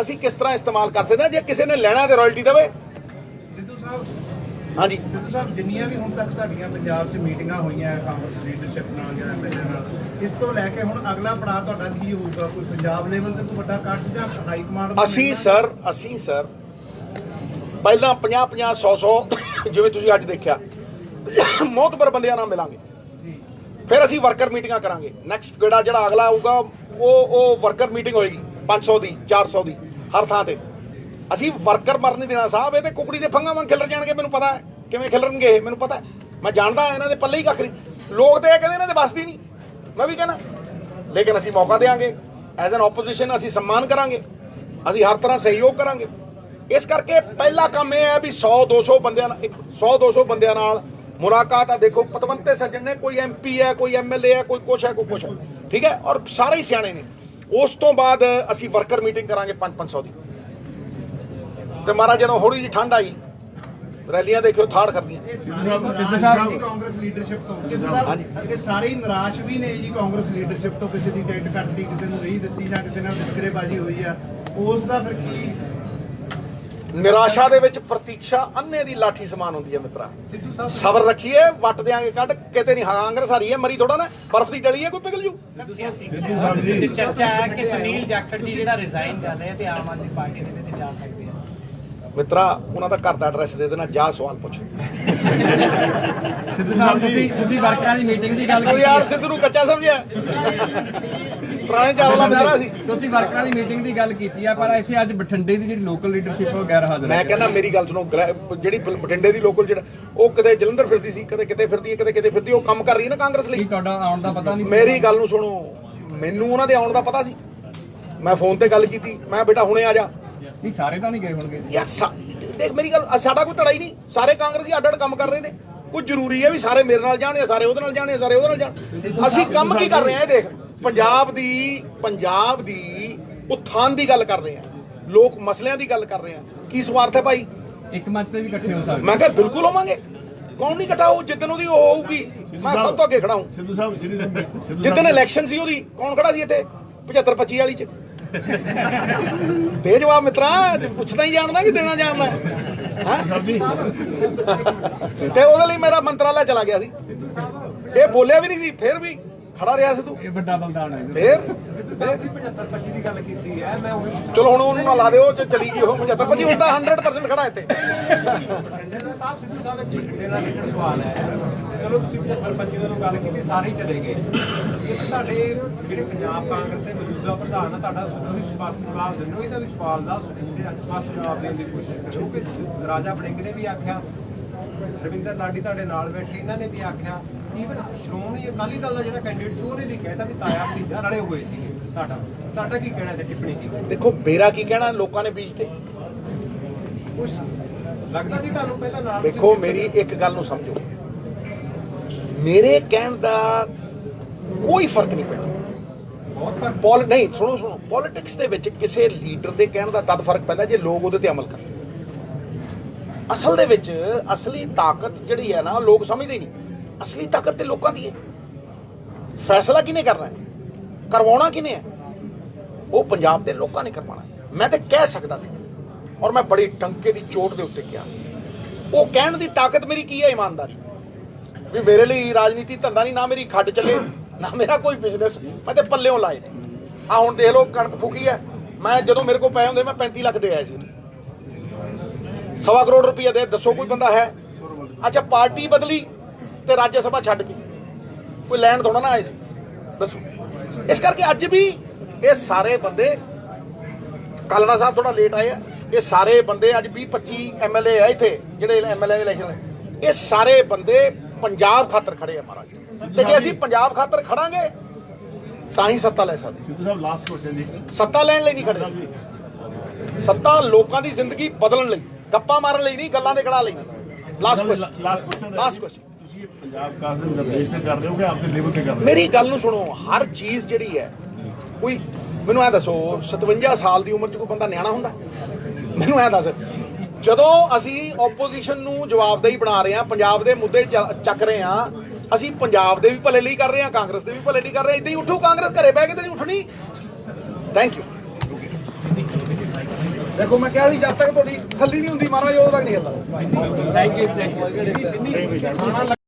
ਅਸੀਂ ਕਿਸ ਤਰ੍ਹਾਂ ਇਸਤੇਮਾਲ ਕਰ ਸਕਦੇ ਹਾਂ। ਜੇ ਕਿਸੇ ਨੇ ਲੈਣਾ ਤੇ ਰਾਇਲਟੀ ਦੇਵੇ। ਹਾਂਜੀ ਸਿੱਧੂ ਸਾਹਿਬ, ਜਿੰਨੀਆਂ ਵੀ ਹੁਣ ਤੱਕ ਤੁਹਾਡੀਆਂ ਪੰਜਾਬ 'ਚ ਮੀਟਿੰਗਾਂ ਹੋਈਆਂ ਕਾਂਗਰਸ ਲੀਡਰਸ਼ਿਪ ਨਾਲ ਜਾਂ ਐਮਐਲਏ ਨਾਲ, ਇਸ ਤੋਂ ਲੈ ਕੇ ਹੁਣ ਅਗਲਾ ਪੜਾਅ ਤੁਹਾਡਾ ਕੀ ਹੋਊਗਾ? ਕੋਈ ਪੰਜਾਬ ਲੈਵਲ ਤੇ ਕੋਈ ਵੱਡਾ ਇਕੱਠ ਜਾਂ ਹਾਈ ਕਮਾਂਡ? ਅਸੀਂ ਸਰ ਪਹਿਲਾਂ 50-50 100 ਜਿਵੇਂ ਤੁਸੀਂ ਅੱਜ ਦੇਖਿਆ ਮੋਹਤਬਰ ਬੰਦਿਆਂ ਨਾਲ ਮਿਲਾਂਗੇ, ਫਿਰ ਅਸੀਂ ਵਰਕਰ ਮੀਟਿੰਗਾਂ ਕਰਾਂਗੇ। ਨੈਕਸਟ ਗੇੜਾ ਜਿਹੜਾ ਅਗਲਾ ਆਊਗਾ ਉਹ ਵਰਕਰ ਮੀਟਿੰਗ ਹੋਏਗੀ 500 ਦੀ 400 ਦੀ ਹਰ ਥਾਂ ਤੇ। ਅਸੀਂ ਵਰਕਰ ਮਰ ਨਹੀਂ ਦੇਣਾ ਸਾਹਿਬ। ਇਹ ਤੇ ਕੁਕੜੀ ਦੇ ਫੰਗਾਂ ਵਾਂਗ ਖਿਲਰ ਜਾਣਗੇ, ਮੈਨੂੰ ਪਤਾ ਹੈ ਕਿਵੇਂ ਖਿਲਰਨਗੇ ਇਹ ਮੈਨੂੰ ਪਤਾ। ਮੈਂ ਜਾਣਦਾ ਇਹਨਾਂ ਦੇ ਪੱਲੇ ਹੀ ਕੱਖ ਨਹੀਂ। ਲੋਕ ਤੇ ਇਹ ਕਹਿੰਦੇ ਇਹਨਾਂ ਦੇ ਵੱਸਦੀ ਨਹੀਂ, ਮੈਂ ਵੀ ਕਹਿਣਾ, ਲੇਕਿਨ ਅਸੀਂ ਮੌਕਾ ਦੇਵਾਂਗੇ ਐਜ਼ ਐਨ ਆਪੋਜੀਸ਼ਨ। ਅਸੀਂ ਸਨਮਾਨ ਕਰਾਂਗੇ, ਅਸੀਂ ਹਰ ਤਰ੍ਹਾਂ ਸਹਿਯੋਗ ਕਰਾਂਗੇ। ਇਸ ਕਰਕੇ ਪਹਿਲਾ ਕੰਮ ਇਹ ਹੈ ਵੀ 100-200 ਬੰਦਿਆਂ ਨਾਲ ਮੁਲਾਕਾਤ ਆ। ਦੇਖੋ ਪਤਵੰਤੇ ਸੱਜਣ ਨੇ, ਕੋਈ MP ਹੈ, ਕੋਈ MLA ਹੈ, ਕੋਈ ਕੁਛ ਹੈ, ਠੀਕ ਹੈ, ਔਰ ਸਾਰੇ ਹੀ ਸਿਆਣੇ ਨੇ। ਉਸ ਤੋਂ ਬਾਅਦ ਅਸੀਂ ਵਰਕਰ ਮੀਟਿੰਗ ਕਰਾਂਗੇ 500 ਦੀ। ਤੇ ਮਹਾਰਾਜ ਜਦੋਂ ਹੌਲੀ ਜਿਹੀ ਠੰਡ ਆਈ, ਰੈਲੀਆਂ ਦੇਖਿਓ ਥਾੜ ਕਰਦੀਆਂ। ਕਾਂਗਰਸ ਲੀਡਰਸ਼ਿਪ ਤੋਂ ਇਹ ਸਾਰੇ ਹੀ ਨਿਰਾਸ਼ ਵੀ ਨੇ ਜੀ ਕਾਂਗਰਸ ਲੀਡਰਸ਼ਿਪ ਤੋਂ। ਕਿਸੇ ਦੀ ਟਿਕਟ ਕੱਟਦੀ, ਕਿਸੇ ਨੂੰ ਨਹੀਂ ਦਿੱਤੀ, ਜਾਂ ਕਿਸੇ ਨਾਲ ਵਿਤਕਰੇਬਾਜ਼ੀ ਹੋਈ ਆ, ਉਸ ਦਾ ਫਿਰ ਕੀ? ਨਿਰਾਸ਼ਾ ਦੇ ਵਿੱਚ ਪ੍ਰਤੀਕਸ਼ਾ ਅੰਨੇ ਦੀ ਲਾਠੀ ਸਮਾਨ ਹੁੰਦੀ ਹੈ ਮਿੱਤਰਾ। ਸਬਰ ਰੱਖੀਏ, ਵੱਟ ਦਿਆਂਗੇ ਕੱਢ। ਕਿਤੇ ਨਹੀਂ ਕਾਂਗਰਸ ਹਾਰੀ ਹੈ, ਮਰੀ ਥੋੜਾ ਨਾ, ਬਰਫ਼ ਦੀ ਡਲੀ ਹੈ, ਕੋਈ ਪਿਘਲ ਜੂ। ਚਰਚਾ ਹੈ ਕਿ ਸੁਨੀਲ ਜਾਖੜ ਜੀ ਜਿਹੜਾ ਰਿਜ਼ਾਈਨ ਕਰ ਰਹੇ ਤੇ ਆਮ ਆਦਮੀ ਪਾਰਟੀ ਦੇ ਵਿੱਚ ਜਾ ਸਕਦੇ ਆ। ਮਿੱਤਰਾ ਉਹਨਾਂ ਦਾ ਘਰ ਦਾ ਐਡਰੈਸ ਦੇ ਦੇਣਾ, ਜਾ ਸਵਾਲ ਪੁੱਛ। ਸਿੱਧੂ ਸਾਹਿਬ, ਤੁਸੀਂ ਵਰਕਰਾਂ ਦੀ ਮੀਟਿੰਗ ਦੀ ਗੱਲ ਕੀਤੀ ਯਾਰ, ਸਿੱਧੂ ਨੂੰ ਕੱਚਾ ਸਮਝਿਆ, ਪੁਰਾਣੇ ਚਾਵਲਾ ਮਿੱਤਰਾ ਸੀ। ਤੁਸੀਂ ਵਰਕਰਾਂ ਦੀ ਮੀਟਿੰਗ ਦੀ ਗੱਲ ਕੀਤੀ ਆ, ਪਰ ਇੱਥੇ ਅੱਜ ਬਠਿੰਡੇ ਦੀ ਜਿਹੜੀ ਲੋਕਲ ਲੀਡਰਸ਼ਿਪ ਉਹ ਗੈਰ ਹਾਜ਼ਰ। ਮੈਂ ਕਹਿੰਦਾ ਮੇਰੀ ਗੱਲ ਸੁਣੋ, ਜਿਹੜੀ ਬਠਿੰਡੇ ਦੀ ਲੋਕਲ ਜਿਹੜਾ ਉਹ ਕਦੇ ਜਲੰਧਰ ਫਿਰਦੀ ਸੀ, ਕਦੇ ਕਿਤੇ ਫਿਰਦੀ ਹੈ, ਕਦੇ ਕਿਤੇ ਫਿਰਦੀ, ਉਹ ਕੰਮ ਕਰ ਰਹੀ ਹੈ ਨਾ ਕਾਂਗਰਸ ਲਈ। ਤੁਹਾਡਾ ਆਉਣ ਦਾ ਪਤਾ ਨਹੀਂ? ਮੇਰੀ ਗੱਲ ਨੂੰ ਸੁਣੋ, ਮੈਨੂੰ ਉਹਨਾਂ ਦੇ ਆਉਣ ਦਾ ਪਤਾ ਸੀ। ਮੈਂ ਫੋਨ ਤੇ ਗੱਲ ਕੀਤੀ, ਮੈਂ ਬੇਟਾ ਹੁਣੇ ਆ ਜਾ। ਨਹੀਂ, ਸਾਰੇ ਤਾਂ ਨਹੀਂ ਗਏ ਹੋਣਗੇ ਯਾਰ। ਦੇਖ ਮੇਰੀ ਗੱਲ, ਸਾਡਾ ਕੋਈ ਧੜਾ ਹੀ ਨਹੀਂ, ਸਾਰੇ ਕਾਂਗਰਸੀ ਅੱਡ-ਅੱਡ ਕੰਮ ਕਰ ਰਹੇ ਨੇ। ਕੋਈ ਜ਼ਰੂਰੀ ਹੈ ਵੀ ਸਾਰੇ ਮੇਰੇ ਨਾਲ ਜਾਣ, ਸਾਰੇ ਉਹਦੇ ਨਾਲ ਜਾਣ, ਸਾਰੇ ਉਹਦੇ ਨਾਲ ਜਾਣ। ਅਸੀਂ ਕੰਮ ਕੀ ਕਰ ਰਹੇ ਹਾਂ? ਇਹ ਦੇਖ, ਪੰਜਾਬ ਦੀ ਉਥਾਨ ਦੀ ਗੱਲ ਕਰ ਰਹੇ ਹਾਂ, ਲੋਕ ਮਸਲਿਆਂ ਦੀ ਗੱਲ ਕਰ ਰਹੇ ਹਾਂ। ਕੀ ਸਵਾਰਥ ਹੈ ਭਾਈ? ਇੱਕ ਮੰਚ ਤੇ ਵੀ ਇਕੱਠੇ ਹੋ ਸਕਦੇ। ਮੈਂ ਕਿਹਾ ਬਿਲਕੁਲ ਹੋਵਾਂਗੇ, ਕੌਣ ਨਹੀਂ ਇਕੱਠਾ ਹੋਊ? ਜਿੱਦਣ ਉਹਦੀ ਉਹ ਹੋਊਗੀ ਮੈਂ ਸਭ ਤੋਂ ਅੱਗੇ ਖੜਾ ਹੂੰ। ਜਿੱਦਣ ਇਲੈਕਸ਼ਨ ਸੀ ਉਹਦੀ ਕੌਣ ਖੜਾ ਸੀ ਇੱਥੇ 75-25 ਵਾਲੀ 'ਚ? ਦੇ ਜਵਾਬ ਮਿੱਤਰਾ, ਪੁੱਛਦਾ ਹੀ ਜਾਣਦਾ ਕਿ ਦੇਣਾ ਜਾਣਦਾ ਹੈ? ਤੇ ਉਹਦੇ ਲਈ ਮੇਰਾ ਮੰਤਰਾਲਾ ਚਲਾ ਗਿਆ ਸੀ, ਇਹ ਬੋਲਿਆ ਵੀ ਨਹੀਂ ਸੀ, ਫਿਰ ਵੀ ਖੜਾ ਰਿਹਾ ਸਿੱਧੂ। ਇਹ ਵੱਡਾ ਬਲਦਾਨ ਹੈ। ਫਿਰ 75-25 ਦੀ ਗੱਲ ਕੀਤੀ ਹੈ, ਮੈਂ ਉਹੀ ਚਲੋ ਹੁਣ ਉਹਨੂੰ ਨਾ ਲਾ ਦਿਓ, ਜੇ ਚਲੀ ਗਈ ਉਹ 75-25 ਹੁਣ ਤਾਂ 100% ਖੜਾ ਇੱਥੇ। ਸਿੱਧੂ ਸਾਹਿਬ ਇੱਕ ਮੇਰਾ ਰਿਲੇਟਡ ਸਵਾਲ ਹੈ। ਚਲੋ ਤੁਸੀਂ 75-25 ਦੀ ਗੱਲ ਕੀਤੀ, ਸਾਰੇ ਹੀ ਚਲੇ ਗਏ। ਇੱਕ ਤੁਹਾਡੇ ਜਿਹੜੇ ਪੰਜਾਬ ਕਾਂਗਰਸ ਦੇ ਮੌਜੂਦਾ ਪ੍ਰਧਾਨ ਆ, ਤੁਹਾਡਾ ਤੁਸੀਂ ਸਪਸ਼ਟ ਜਵਾਬ ਦਿੰਦੇ ਹੋ, ਇਹਦਾ ਵੀ ਸਵਾਲ ਦਾ ਸਪਸ਼ਟ ਜਵਾਬ ਦੇਣ ਦੀ ਕੋਸ਼ਿਸ਼ ਕਰੋ ਕਿ ਰਾਜਾ ਵੜਿੰਗ ਨੇ ਵੀ ਆਖਿਆ, ਰਵਿੰਦਰ ਲਾਡੀ ਤੁਹਾਡੇ ਨਾਲ ਬੈਠੇ ਇਹਨਾਂ ਨੇ ਵੀ ਆਖਿਆ, ਈਵਨ ਸ਼੍ਰੋਮਣੀ ਅਕਾਲੀ ਦਲ ਦਾ ਜਿਹੜਾ ਕੈਂਡੀਡੇਟ ਸੀ ਉਹਨੇ ਵੀ ਕਹਿਤਾ ਵੀ ਤਾਇਆ ਭਤੀਜਾ ਰਲੇ ਹੋਏ ਸੀਗੇ। ਤੁਹਾਡਾ ਕੀ ਕਹਿਣਾ ਤੇ ਟਿੱਪਣੀ ਕੀ? ਦੇਖੋ ਮੇਰਾ ਕੀ ਕਹਿਣਾ, ਲੋਕਾਂ ਨੇ ਬੀਜ ਤੇ। ਕੁਛ ਲੱਗਦਾ ਸੀ ਤੁਹਾਨੂੰ ਪਹਿਲਾਂ ਨਾਲ? ਦੇਖੋ ਮੇਰੀ ਇੱਕ ਗੱਲ ਨੂੰ ਸਮਝੋ, ਮੇਰੇ ਕਹਿਣ ਦਾ ਕੋਈ ਫਰਕ ਨਹੀਂ ਪੈਂਦਾ। ਬਹੁਤ ਫਰਕ ਨਹੀਂ, ਸੁਣੋ, ਪੋਲਿਟਿਕਸ ਦੇ ਵਿੱਚ ਕਿਸੇ ਲੀਡਰ ਦੇ ਕਹਿਣ ਦਾ ਤਦ ਫਰਕ ਪੈਂਦਾ ਜੇ ਲੋਕ ਉਹਦੇ ਤੇ ਅਮਲ ਕਰਨ। ਅਸਲ ਦੇ ਵਿੱਚ ਅਸਲੀ ਤਾਕਤ ਜਿਹੜੀ ਹੈ ਨਾ, ਲੋਕ ਸਮਝਦੇ ਹੀ ਨਹੀਂ। ਅਸਲੀ ਤਾਕਤ ਤੇ ਲੋਕਾਂ ਦੀ ਹੈ। ਫੈਸਲਾ ਕਿਹਨੇ ਕਰਨਾ ਹੈ, ਕਰਵਾਉਣਾ ਕਿਹਨੇ ਹੈ, ਉਹ ਪੰਜਾਬ ਦੇ ਲੋਕਾਂ ਨੇ ਕਰਵਾਉਣਾ। ਮੈਂ ਤੇ ਕਹਿ ਸਕਦਾ ਸੀ, ਔਰ ਮੈਂ ਬੜੀ ਟੰਕੇ ਦੀ ਚੋਟ ਦੇ ਉੱਤੇ ਕਿਹਾ। ਉਹ ਕਹਿਣ ਦੀ ਤਾਕਤ ਮੇਰੀ ਕੀ ਹੈ? ਇਮਾਨਦਾਰੀ। ਵੀ ਮੇਰੇ ਲਈ ਰਾਜਨੀਤੀ ਧੰਦਾ ਨਹੀਂ, ਨਾ ਮੇਰੀ ਖੱਡ ਚੱਲੇ, ਨਾ ਮੇਰਾ ਕੋਈ ਬਿਜ਼ਨਸ, ਮੈਂ ਤੇ ਪੱਲਿਓਂ ਲਾਏ ਨੇ। ਆ ਹੁਣ ਦੇਖ ਲਓ ਕਣਕ ਫੂਕੀ ਹੈ, ਮੈਂ ਜਦੋਂ ਮੇਰੇ ਕੋਲ ਪਏ ਹੁੰਦੇ ਮੈਂ 35 ਲੱਖ ਦੇ ਆਇਆ ਸੀ, 1.25 ਕਰੋੜ ਰੁਪਈਆ ਦੇ। ਦੱਸੋ ਕੋਈ ਬੰਦਾ ਹੈ? ਅੱਛਾ ਪਾਰਟੀ ਬਦਲੀ ਤੇ ਰਾਜ ਸਭਾ ਛੱਡ ਕੇ ਕੋਈ ਲੈਣ ਥੋੜਾ ਨਾ ਆਏ ਸੀ, ਦੱਸੋ। ਇਸ ਕਰਕੇ ਅੱਜ ਵੀ ਇਹ ਸਾਰੇ ਬੰਦੇ, ਕਾਲੜਾ ਸਾਹਿਬ ਥੋੜਾ ਲੇਟ ਆਏ ਆ, ਇਹ ਸਾਰੇ ਬੰਦੇ ਅੱਜ 20-25 MLA ਆ ਇੱਥੇ ਜਿਹੜੇ MLA ਦੇ ਇਲੈਕਸ਼ਨ, ਇਹ ਸਾਰੇ ਬੰਦੇ ਪੰਜਾਬ ਖਾਤਰ ਖੜੇ ਆ ਮਹਾਰਾਜ। ਤੇ ਜੇ ਅਸੀਂ ਪੰਜਾਬ ਖਾਤਰ ਖੜਾਂਗੇ ਤਾਂ ਹੀ ਸੱਤਾ ਲੈ ਸਕਦੇ। ਸੱਤਾ ਲੈਣ ਲਈ ਨਹੀਂ ਖੜੇ, ਸੱਤਾ ਲੋਕਾਂ ਦੀ ਜ਼ਿੰਦਗੀ ਬਦਲਣ ਲਈ, ਗੱਪਾਂ ਮਾਰਨ ਲਈ ਨਹੀਂ, ਗੱਲਾਂ ਦੇ ਕੜਾ ਲਈ ਨਹੀਂ। ਲਾਸਟ ਕੁਐਸਚਨ ਪੰਜਾਬ ਕਾਂਗਰਸ ਦੇ ਨਿਰਦੇਸ਼ ਤੇ ਕਰ ਰਹੇ ਹੋ ਕਿ ਆਪਦੇ ਲੈਵਲ ਤੇ ਕਰ ਰਹੇ ਹੋ? ਮੇਰੀ ਗੱਲ ਨੂੰ ਸੁਣੋ, ਹਰ ਚੀਜ਼ ਜਿਹੜੀ ਹੈ, ਕੋਈ ਮੈਨੂੰ ਐ ਦੱਸੋ 57 ਸਾਲ ਦੀ ਉਮਰ 'ਚ ਕੋਈ ਬੰਦਾ ਨਿਆਣਾ ਹੁੰਦਾ? ਮੈਨੂੰ ਐ ਦੱਸ, ਜਦੋਂ ਅਸੀਂ ਆਪੋਜੀਸ਼ਨ ਨੂੰ ਜਵਾਬਦੇਹੀ ਬਣਾ ਰਹੇ ਹਾਂ, ਪੰਜਾਬ ਦੇ ਮੁੱਦੇ ਚੱਕ ਰਹੇ ਹਾਂ, ਅਸੀਂ ਪੰਜਾਬ ਦੇ ਵੀ ਭਲੇ ਲਈ ਕਰ ਰਹੇ ਹਾਂ, ਕਾਂਗਰਸ ਦੇ ਵੀ ਭਲੇ ਲਈ ਕਰ ਰਹੇ ਹਾਂ। ਇਦਾਂ ਹੀ ਉੱਠੂ ਕਾਂਗਰਸ, ਘਰੇ ਬਹਿ ਕੇ ਤੇ ਨਹੀਂ ਉੱਠਣੀ। Thank you. ਦੇਖੋ ਮੈਂ ਕਿਹਾ ਸੀ ਜਦ ਤੱਕ ਤੁਹਾਡੀ ਤਸੱਲੀ ਨਹੀਂ ਹੁੰਦੀ ਮਹਾਰਾਜ, ਉਦੋਂ ਤੱਕ ਨਹੀਂ ਹਿੱਲਦਾ। Thank you.